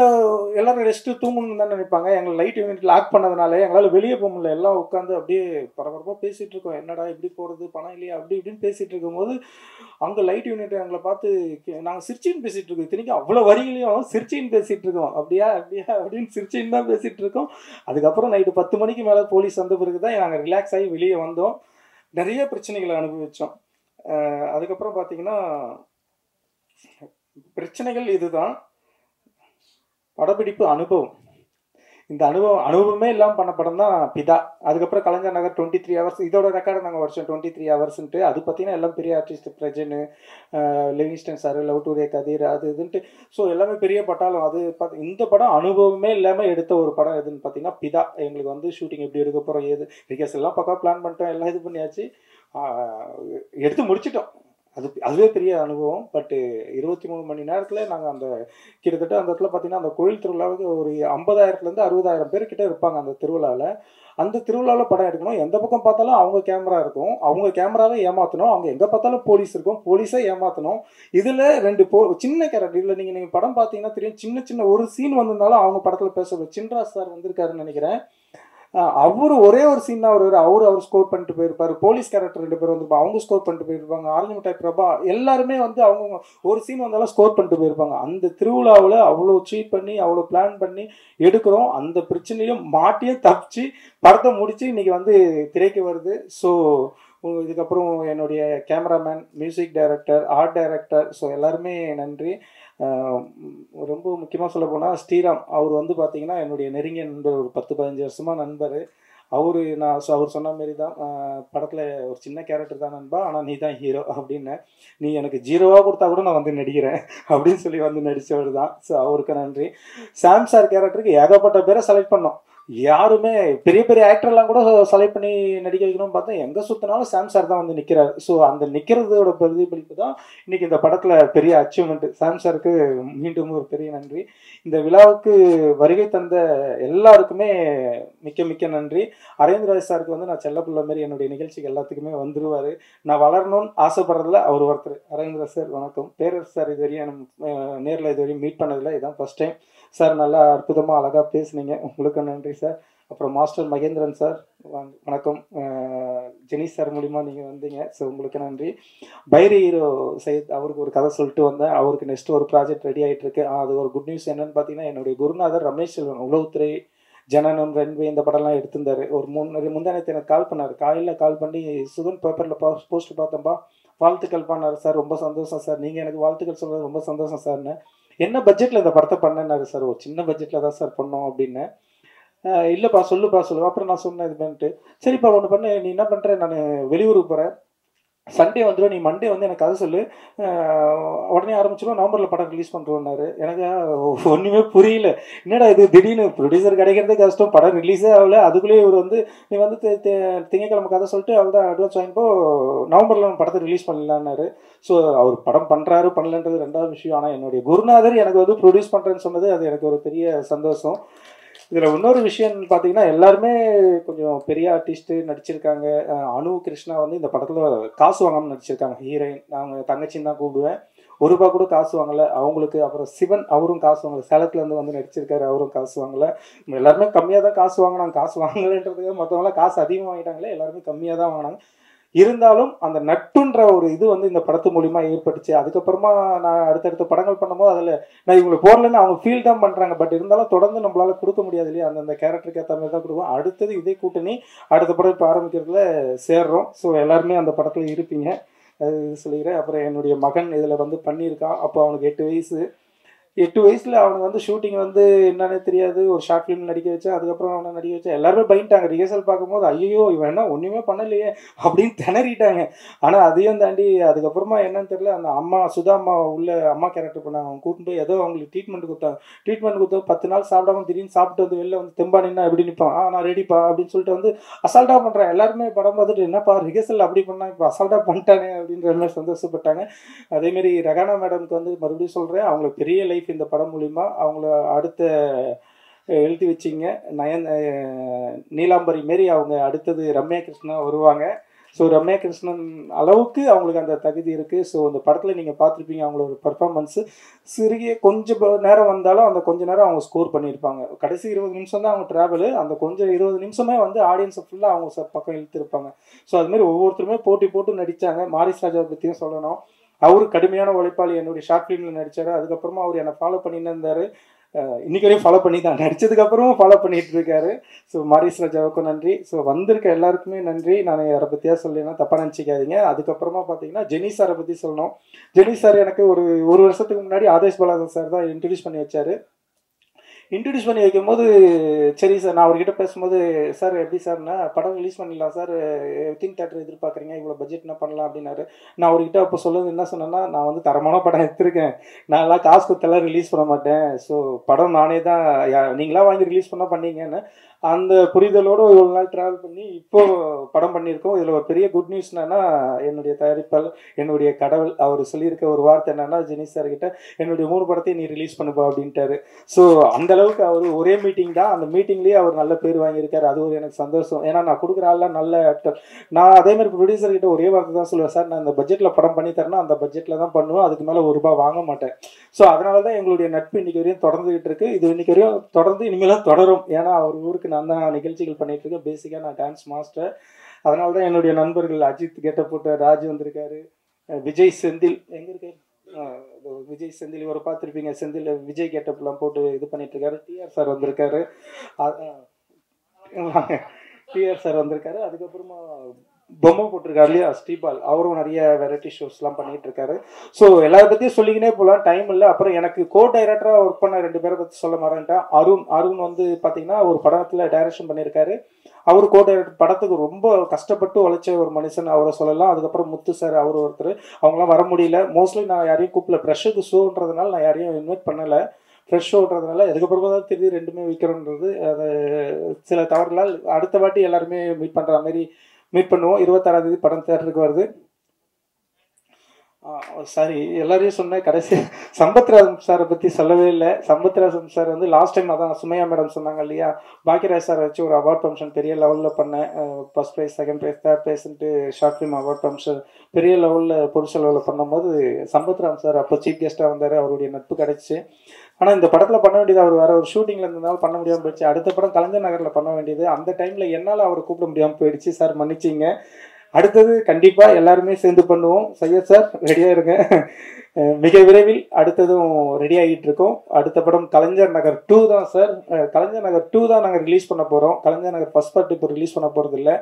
எல்லாரும் ரெஸ்ட்டு தூங்கணும்னு தான் நினைப்பாங்க. எங்களை லைட் யூனிட் லாக் பண்ணதுனால எங்களால் வெளியே போக முடியல. எல்லாம் உட்காந்து அப்படியே பரபரப்பாக பேசிகிட்டு இருக்கோம், என்னடா இப்படி போகிறது, பணம் இல்லையா அப்படி இப்படின்னு பேசிகிட்டு இருக்கும்போது அங்கே லைட் யூனிட் எங்களை பார்த்து நாங்கள் சிரிச்சின்னு பேசிகிட்டு இருக்கோம். இத்தனைக்கும் அவ்வளோ வரிகளையும் சிரிச்சின்னு பேசிகிட்டு இருக்கோம். அப்படியா அப்படியா அப்படின்னு சிரிச்சின்னு தான் பேசிகிட்டு இருக்கோம். அதுக்கப்புறம் நைட்டு 10 மணிக்கு மேலே போலீஸ் வந்த பிறகு தான் நாங்கள் ரிலாக்ஸ் ஆகி வெளியே வந்தோம். நிறைய பிரச்சனைகளை அனுபவித்தோம். அதுக்கப்புறம் பார்த்தீங்கன்னா பிரச்சனைகள் இதுதான். படப்பிடிப்பு அனுபவம், இந்த அனுபவமே இல்லாமல் பண்ண படம் தான் பிதா. அதுக்கப்புறம் கலைஞர் நகர் 23 ஹவர்ஸ், இதோட ரெக்கார்டு நாங்கள் வருஷம் 23 ஹவர்ஸ்ன்ட்டு. அது பார்த்தீங்கன்னா எல்லாம் பெரிய ஆர்டிஸ்ட், பிரஜனு, Livingston sir, love today, Kathir, அது இதுன்ட்டு. ஸோ எல்லாமே பெரிய பட்டாலும். அது இந்த படம் அனுபவமே இல்லாமல் எடுத்த ஒரு படம் எதுன்னு பார்த்தீங்கன்னா பிதா. எங்களுக்கு வந்து ஷூட்டிங் எப்படி எடுக்க போகிறோம், ஏது ரிகர்ஸ் எல்லாம் பக்கம் பிளான் பண்ணிட்டோம், எல்லாம் இது பண்ணியாச்சு, எடுத்து முடிச்சிட்டோம். அதுவே பெரிய அனுபவம். பட்டு 23 மணி நேரத்தில் நாங்கள் அந்த கிட்டத்தட்ட அந்த இடத்துல பார்த்தீங்கன்னா அந்த கோயில் திருவிழாவுக்கு ஒரு 50,000-லேருந்து 60,000 பேர் கிட்ட இருப்பாங்க அந்த திருவிழாவில். அந்த திருவிழாவில் படம் எடுக்கணும், எந்த பக்கம் பார்த்தாலும் அவங்க கேமரா இருக்கும், அவங்க கேமராவை ஏமாற்றணும், அவங்க எங்கே பார்த்தாலும் போலீஸ் இருக்கும், போலீஸை ஏமாற்றணும். இதில் 2 சின்ன கேரக்டர். இதில் நீங்கள் படம் பார்த்தீங்கன்னா தெரியும், சின்ன சின்ன ஒரு சீன் வந்திருந்தாலும் அவங்க படத்தில் பேசுறது. சின்ராஜ் சார் வந்திருக்காருன்னு நினைக்கிறேன். அவரு ஒரே ஒரு சீன் தான் வருவார், அவர் ஸ்கோர் பண்ணிட்டு போயிருப்பாரு. போலீஸ் கேரக்டர் 2 பேர் வந்துருப்பாங்க, அவங்க ஸ்கோர் பண்ணிட்டு போயிருப்பாங்க. ஆரஞ்சு மிட்டாய் பிரபா எல்லாருமே வந்து அவங்க ஒரு சீன் வந்தாலும் ஸ்கோர் பண்ணிட்டு போயிருப்பாங்க. அந்த திருவிழாவில் அவ்வளோ சீட் பண்ணி அவ்வளோ பிளான் பண்ணி எடுக்கிறோம். அந்த பிரச்சனையும் மாட்டியும் தப்பிச்சு படத்தை முடிச்சு இன்னைக்கு வந்து திரைக்கு வருது. ஸோ இதுக்கப்புறம் என்னுடைய cameraman, music director, art director, so எல்லாருமே நன்றி. ரொம்ப முக்கியமாக சொல்ல போனால் ஸ்ரீராம், அவர் வந்து பார்த்தீங்கன்னா என்னுடைய நெருங்கிய நண்பர், ஒரு 10-15 வருஷமாக நண்பர். அவர் சொன்ன மாரி தான் படத்தில் ஒரு சின்ன கேரக்டர் தான் நண்பா, ஆனால் நீ தான் ஹீரோ அப்படின்னு. நீ எனக்கு 0 கொடுத்தா கூட நான் வந்து நடிக்கிறேன் அப்படின்னு சொல்லி வந்து நடித்தவர் தான். ஸோ அவருக்கு நன்றி. சாம் சார் கேரக்டருக்கு ஏகப்பட்ட பேரை செலக்ட் பண்ணோம். யாருமே பெரிய பெரிய ஆக்டர்லாம் கூட செலக்ட் பண்ணி நடிக்க வைக்கணும்னு பார்த்தா எங்கே சுற்றினாலும் சாம் சார் தான் வந்து நிற்கிறார். ஸோ அந்த நிற்கிறதோட பிரதிபலிப்பு தான் இன்றைக்கி இந்த படத்தில் பெரிய அச்சீவ்மெண்ட்டு. சாம் சாருக்கு மீண்டும் ஒரு பெரிய நன்றி. இந்த விழாவுக்கு வருகை தந்த எல்லாருக்குமே மிக்க மிக்க நன்றி. அரவிந்த்ராஜ் சாருக்கு வந்து நான் செல்லப்பிள்ளை மாதிரி என்னுடைய நிகழ்ச்சிக்கு எல்லாத்துக்குமே வந்துடுவார். நான் வளரணும்னு ஆசைப்படுறதில்ல அவர் ஒருத்தர். அரவிந்த்ராஜ் சார் வணக்கம். பேரரசு சார் இது வரையும் நேரில் இது வரையும் மீட் பண்ணதில்லை, இதுதான் ஃபஸ்ட் டைம். சார் நல்லா அற்புதமாக அழகாக பேசுனீங்க, உங்களுக்கு நன்றி சார். அப்புறம் மாஸ்டர் மகேந்திரன் சார் வணக்கம். ஜெனிஸ் சார் மூலிமா நீங்கள் வந்தீங்க, ஸோ உங்களுக்கு நன்றி. பைரி ஹீரோ சையத், அவருக்கு ஒரு கதை சொல்லிட்டு வந்தேன். அவருக்கு நெக்ஸ்ட் ஒரு ப்ராஜெக்ட் ரெடி ஆகிட்டு இருக்கு. அது ஒரு குட் நியூஸ் என்னன்னு பார்த்தீங்கன்னா, என்னுடைய குருநாதர் ரமேஷ் செல்வன், உளவுத்துறை, ஜனனம், ரன்வே இந்த படம்லாம் எடுத்திருந்தாரு. ஒரு முந்தானத்தை எனக்கு கால் பண்ணார். காலையில் கால் பண்ணி சுகன் பேப்பரில் போஸ்ட் பார்த்தப்பா, வாழ்த்துக்கள் பண்ணார் சார், ரொம்ப சந்தோஷம் சார், நீங்கள் எனக்கு வாழ்த்துக்கள் சொல்கிறது ரொம்ப சந்தோஷம் சார்னு. என்ன பட்ஜெட்டில் இந்த படத்தை பண்ணேன்னாரு சார். ஒரு சின்ன பட்ஜெட்டில் தான் சார் பண்ணோம் அப்படின்னு. இல்லைப்பா சொல்லுப்பா சொல்லுவா. அப்புறம் நான் சொன்னேன் இது பண்ணிட்டு, சரிப்பா ஒன்று பண்ணு, நீ என்ன பண்ணுற, நான் வெளியூருக்கு போகிறேன், சண்டே வந்துடும், நீ மண்டே வந்து எனக்கு கதை சொல்லு, உடனே ஆரம்பிச்சிடும், நவம்பரில் படம் ரிலீஸ் பண்ணுறோன்னாரு. எனக்கு ஒன்றுமே புரியல, என்னடா இது திடீர்னு ப்ரொடியூசர் கிடைக்கிறதே கஷ்டம், படம் ரிலீஸே ஆகல, அதுக்குள்ளேயே இவர் வந்து நீ வந்து திங்கக்கிழமை கதை சொல்லிட்டு அவள் தான் அட்வான்ஸ் வாங்கிப்போ, நவம்பரில் நம்ம படத்தை ரிலீஸ் பண்ணலான்னாரு. ஸோ அவர் படம் பண்ணுறாரு பண்ணலன்றது 2வது விஷயம். ஆனால் என்னுடைய குருநாதர் எனக்கு வந்து ப்ரொடியூஸ் பண்ணுறேன்னு சொன்னது அது எனக்கு ஒரு பெரிய சந்தோஷம். இதில் இன்னொரு விஷயம் பார்த்தீங்கன்னா, எல்லாருமே கொஞ்சம் பெரிய ஆர்டிஸ்ட்டு நடிச்சிருக்காங்க. அனு கிருஷ்ணா வந்து இந்த படத்தில் காசு வாங்காமல் நடிச்சிருக்காங்க, ஹீரோயின். அவங்க தங்கச்சின்னு தான் கூப்பிடுவேன். ₹1 கூட காசு வாங்கலை அவங்களுக்கு. அப்புறம் சிவன், அவரும் காசு வாங்கலை, சேலத்துலேருந்து வந்து நடிச்சிருக்காரு, அவரும் காசு வாங்கலை. எல்லாருமே கம்மியாக தான் காசு வாங்கினாங்க. காசு வாங்கலைன்றதுக்கு மற்றவங்களாம் காசு அதிகமாக வாங்கிட்டாங்களே, எல்லாருமே கம்மியாக தான் வாங்கினாங்க. இருந்தாலும் அந்த நட்டுன்ற ஒரு இது வந்து இந்த படத்து மூலிமா ஏற்பட்டுச்சு. அதுக்கப்புறமா நான் அடுத்தடுத்த படங்கள் பண்ணும்போது அதில் நான் இவங்களை போடலன்னு அவங்க ஃபீல் தான் பண்ணுறாங்க. பட் இருந்தாலும் தொடர்ந்து நம்மளால் கொடுக்க முடியாது இல்லையா, அந்தந்த கேரக்டருக்கு ஏற்ற மாதிரி தான் கொடுப்போம். அடுத்தது இதே கூட்டணி அடுத்த படம் இப்போ ஆரம்பிக்கிறதுல சேர்றோம். ஸோ எல்லாருமே அந்த படத்தில் இருப்பீங்க, அது சொல்லிக்கிறேன். அப்புறம் என்னுடைய மகன் இதில் வந்து பண்ணியிருக்கான். அப்போ அவனுக்கு 8 வயசு. 8 வயசில் அவனுக்கு வந்து ஷூட்டிங் வந்து என்னன்னே தெரியாது. ஒரு ஷார்ட் ஃபிலிம் நடிக்க வச்சேன், அதுக்கப்புறம் அவனை நடிக்க வச்சேன். எல்லாருமே பயந்துட்டாங்க. ரிஹர்சல் பார்க்கும்போது ஐயோ இவன் என்ன ஒன்றுமே பண்ணலையே அப்படின்னு திணறிட்டாங்க. ஆனால் அதையும் தாண்டி அதுக்கப்புறமா என்னன்னு தெரியல, அந்த அம்மா சுதா அம்மா உள்ள அம்மா கேரக்டர் பண்ணாங்க. அவங்க கூட்டிட்டு போய் ஏதோ அவங்களுக்கு ட்ரீட்மெண்ட் கொடுத்தாங்க. ட்ரீட்மெண்ட் கொடுத்தா 10 நாள் சாப்பிடாம திடீர்னு சாப்பிட்டு வந்து வெளில வந்து தெம்பா நின்னா எப்படி நிற்பான், நான் ரெடிப்பா அப்படின்னு சொல்லிட்டு வந்து அசால்ட்டாக பண்ணுறேன். எல்லாருமே படம் பார்த்துட்டு என்னப்பா ரிஹர்சல் அப்படி பண்ணால் இப்போ அசால்ட்டாக பண்ணிட்டானே அப்படின்ற மாதிரி சந்தோஷப்பட்டாங்க. அதேமாரி ரகானா மேடம்க்கு வந்து மறுபடியும் சொல்கிறேன், அவங்களுக்கு பெரிய லைஃப் இந்த படம் மூலிமா. அவங்கள அடுத்த எழுதி வச்சிங்க. நீலாம்பரி மாரி அவங்க அடுத்தது ரம்யா கிருஷ்ணா வருவாங்க. ஸோ ரம்யா கிருஷ்ணன் அளவுக்கு அவங்களுக்கு அந்த தகுதி இருக்குது. ஸோ அந்த படத்தில் நீங்கள் பார்த்துருப்பீங்க அவங்களோட பர்ஃபார்மன்ஸு. சிறிய கொஞ்சம் நேரம் வந்தாலும் அந்த கொஞ்ச நேரம் அவங்க ஸ்கோர் பண்ணியிருப்பாங்க. கடைசி 20 நிமிஷம் தான் அவங்க ட்ராவலு. அந்த கொஞ்சம் 20 நிமிஷமே வந்து ஆடியன்ஸை ஃபுல்லாக அவங்க பக்கம் இழுத்துருப்பாங்க. ஸோ அதுமாரி ஒவ்வொருத்தருமே போட்டி போட்டு நடித்தாங்க. மாரிஸ் ராஜாவை பற்றியும் சொல்லணும். அவரு கடுமையான உழைப்பாளி. என்னுடைய ஷார்ட் ஃபிலிமில் நடித்தார். அதுக்கப்புறமா அவர் என்னை ஃபாலோ பண்ணின்னு இருந்தார். இன்றைக்கி வரையும் ஃபாலோ பண்ணி தான் நடித்ததுக்கப்புறமும் ஃபாலோ பண்ணிகிட்டு இருக்காரு. ஸோ மாரிஸ் ராஜாவுக்கும் நன்றி. ஸோ வந்திருக்க எல்லாருக்குமே நன்றி. நான் யாரை பற்றியா சொல்லினா தப்பாக நினச்சிக்காதீங்க. அதுக்கப்புறமா பார்த்தீங்கன்னா ஜெனி சாரை பற்றி சொல்லணும். ஜெனி சார் எனக்கு ஒரு வருஷத்துக்கு முன்னாடி ஆதேஷ் பாலாஜி சார் தான் இன்ட்ரடியூஸ் பண்ணி வச்சார். இன்ட்ரடியூஸ் பண்ணி வைக்கும்போது சரி சார், நான் அவர்கிட்ட பேசும்போது சார் எப்படி சார்னா படம் ரிலீஸ் பண்ணிடலாம் சார், எத்தனை தேட்டர் எதிர்பார்க்குறீங்க, இவ்வளோ பட்ஜெட் என்ன பண்ணலாம் அப்படின்னாரு. நான் அவர்கிட்ட அப்போ சொல்லுவது என்ன சொன்னேன்னா, நான் வந்து தரமான படம் எடுத்திருக்கேன், நான் எல்லாம் காசு கொடுத்தெல்லாம் ரிலீஸ் பண்ண மாட்டேன். ஸோ படம் நானே தான் நீங்களாம் வாங்கி ரிலீஸ் பண்ணால் பண்ணீங்கன்னு அந்த புரிதலோடு இவ்வளோ நாள் ட்ராவல் பண்ணி இப்போது படம் பண்ணியிருக்கோம். இதில் ஒரு பெரிய குட் நியூஸ் என்னென்னா, என்னுடைய தயாரிப்பாளர் என்னுடைய கடவுள் அவர் சொல்லியிருக்க ஒரு வார்த்தை என்னென்னா, ஜெனி சார்கிட்ட என்னுடைய 3 படத்தையும் நீ ரிலீஸ் பண்ணுப்பா அப்படின்ட்டாரு. ஸோ அந்த அளவுக்கு அவர் ஒரே மீட்டிங் தான், அந்த மீட்டிங்லேயே அவர் நல்ல பேர் வாங்கியிருக்காரு. அது ஒரு எனக்கு சந்தோஷம். ஏன்னா நான் கொடுக்குற ஆள்லாம் நல்ல ஆக்டர். நான் அதேமாதிரி ப்ரொடியூசர்கிட்ட ஒரே வார்த்தை தான் சொல்லுவேன், சார் நான் இந்த பட்ஜெட்டில் படம் பண்ணி தரேன்னா அந்த பட்ஜெட்டில் தான் பண்ணுவேன், அதுக்கு மேலே ₹1 வாங்க மாட்டேன். ஸோ அதனால தான் எங்களுடைய நட்பு இன்றைக்கி வரையும் தொடர்ந்துகிட்டு இருக்குது. இது இன்றைக்கி வரையும் தொடர்ந்து இனிமேலாம் தொடரும். ஏன்னா அவர் ஊருக்கு நான் தான் நிகழ்ச்சிகள் பண்ணிகிட்டு இருக்கேன். பேசிக்காக நான் டான்ஸ் மாஸ்டர். அதனால தான் என்னுடைய நண்பர்கள் அஜித் கெட்ட போட்ட ராஜ் வந்திருக்காரு, விஜய் செந்தில் எங்கே இருக்காரு, விஜய் செந்தில் இவரை பார்த்துருப்பீங்க, செந்தில் விஜய் கெட்டப்லாம் போட்டு இது பண்ணிட்டு இருக்காரு. டிஆர் சார் வந்திருக்காரு, டிஆர் சார் வந்திருக்காரு. அதுக்கப்புறமா பொம்மை போட்டிருக்காரு இல்லையா ஸ்ரீபால், அவரும் நிறைய வெரைட்டி ஷோஸ்லாம் பண்ணிட்டு இருக்காரு. ஸோ எல்லாரை பற்றியும் சொல்லிக்கினே போகலாம், டைம் இல்லை. அப்புறம் எனக்கு கோ டைரக்டராக ஒர்க் பண்ண 2 பேரை பற்றி சொல்ல மாட்டேன்ட்டேன். அருண் வந்து பார்த்தீங்கன்னா ஒரு படத்தில் டைரக்ஷன் பண்ணியிருக்காரு. அவர் கோ டைரக்டர், படத்துக்கு ரொம்ப கஷ்டப்பட்டு உழைச்ச ஒரு மனுஷன், அவரை சொல்லலாம். அதுக்கப்புறம் முத்து சார், அவர் ஒருத்தர், அவங்களாம் வர முடியல. மோஸ்ட்லி நான் யாரையும் கூப்பிடல, ப்ரெஷ்ஷுக்கு ஷோன்றதுனால நான் யாரையும் இன்வைட் பண்ணலை. ஃப்ரெஷ் ஷோன்றதுனால அதுக்கப்புறமா தான் தெரியுது 2மே விற்கிறோன்றது. அது சில தவறுகளால் அடுத்த வாட்டி எல்லாருமே மீட் பண்ணுற மாதிரி மீட் பண்ணுவோம். 26ஆம் தேதி படம் தேட்டருக்கு வருது. சாரி எல்லாரையும் சொன்னேன். கடைசி சம்பத்ராஜ் சாரை பற்றி சொல்லவே இல்லை. சம்பத்ராஜ் சார் வந்து லாஸ்ட் டைம் அதான் சுமையா மேடம் சொன்னாங்க இல்லையா, பாக்கியராஜ் சார் வச்சு ஒரு அவார்ட் ஃபங்க்ஷன் பெரிய லெவலில் பண்ணேன். First prize, second prize, third ப்ரைஸ்ன்ட்டு ஷார்ட் ஃபிலிம் அவார்ட் ஃபங்க்ஷன் பெரிய லெவலில் பொருள் செலவில் பண்ணும்போது சம்பத்ராஜ் சார் அப்போ சீஃப் கெஸ்ட்டாக வந்தார். அவருடைய நட்பு கிடச்சி. ஆனால் இந்த படத்தில் பண்ண வேண்டியது அவர் வேறு ஒரு ஷூட்டிங்கில் இருந்ததுனால பண்ண முடியாமல் போயிடுச்சு. அடுத்த படம் கலைஞர் நகரில் பண்ண வேண்டியது, அந்த டைமில் என்னால் அவரை கூப்பிட முடியாமல் போயிடுச்சு. சார் மன்னிச்சிங்க. அடுத்தது கண்டிப்பாக எல்லாருமே சேர்ந்து பண்ணுவோம். சையத் சார் ரெடியாக இருங்க. மிக விரைவில் அடுத்ததும் ரெடி ஆகிட்டு இருக்கோம். அடுத்த படம் கலைஞர் நகர் 2 தான் சார். கலைஞர் நகர் 2 தான் நாங்கள் ரிலீஸ் பண்ண போகிறோம். கலைஞர் நகர் ஃபர்ஸ்ட் பார்ட் இப்போ ரிலீஸ் பண்ண போகிறது இல்லை.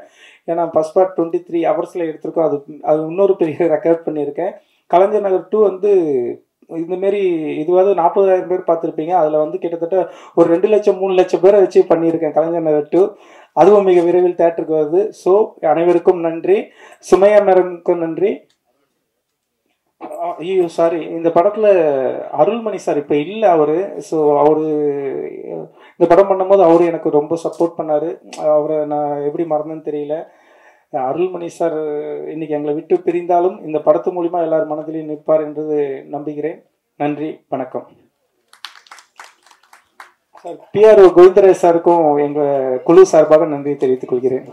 ஏன்னா ஃபர்ஸ்ட் பார்ட் 23 ஹவர்ஸில் எடுத்திருக்கோம். அது இன்னொரு பெரிய ரெக்கார்ட் பண்ணியிருக்கேன். கலைஞர் நகர் 2 வந்து இந்தமாரி இதுவாவது 40,000 பேர் பார்த்துருப்பீங்க. அதில் வந்து கிட்டத்தட்ட ஒரு 2 லட்சம் 3 லட்சம் பேரை வச்சு பண்ணியிருக்கேன் கலைஞர் நகர் 2. அதுவும் மிக விரைவில் தேட்டருக்கு வருது. ஸோ அனைவருக்கும் நன்றி. சுமையா மேடமுக்கும் நன்றி. ஐயோ சாரி, இந்த படத்தில் அருள்மணி சார் இப்போ இல்லை அவர். ஸோ அவர் இந்த படம் பண்ணும்போது அவர் எனக்கு ரொம்ப சப்போர்ட் பண்ணார். அவரை நான் எப்படி மறந்தேன்னு தெரியல. அருள்மணி சார் இன்னைக்கு எங்களை விட்டு பிரிந்தாலும் இந்த படத்து மூலிமா எல்லார் மனதிலையும் நிற்பார் என்றது நம்புகிறேன். நன்றி, வணக்கம். சார் பிஆர் கோவிந்தராஜ் சாருக்கும் எங்கள் குழு சார்பாக நன்றி தெரிவித்துக் கொள்கிறேன்.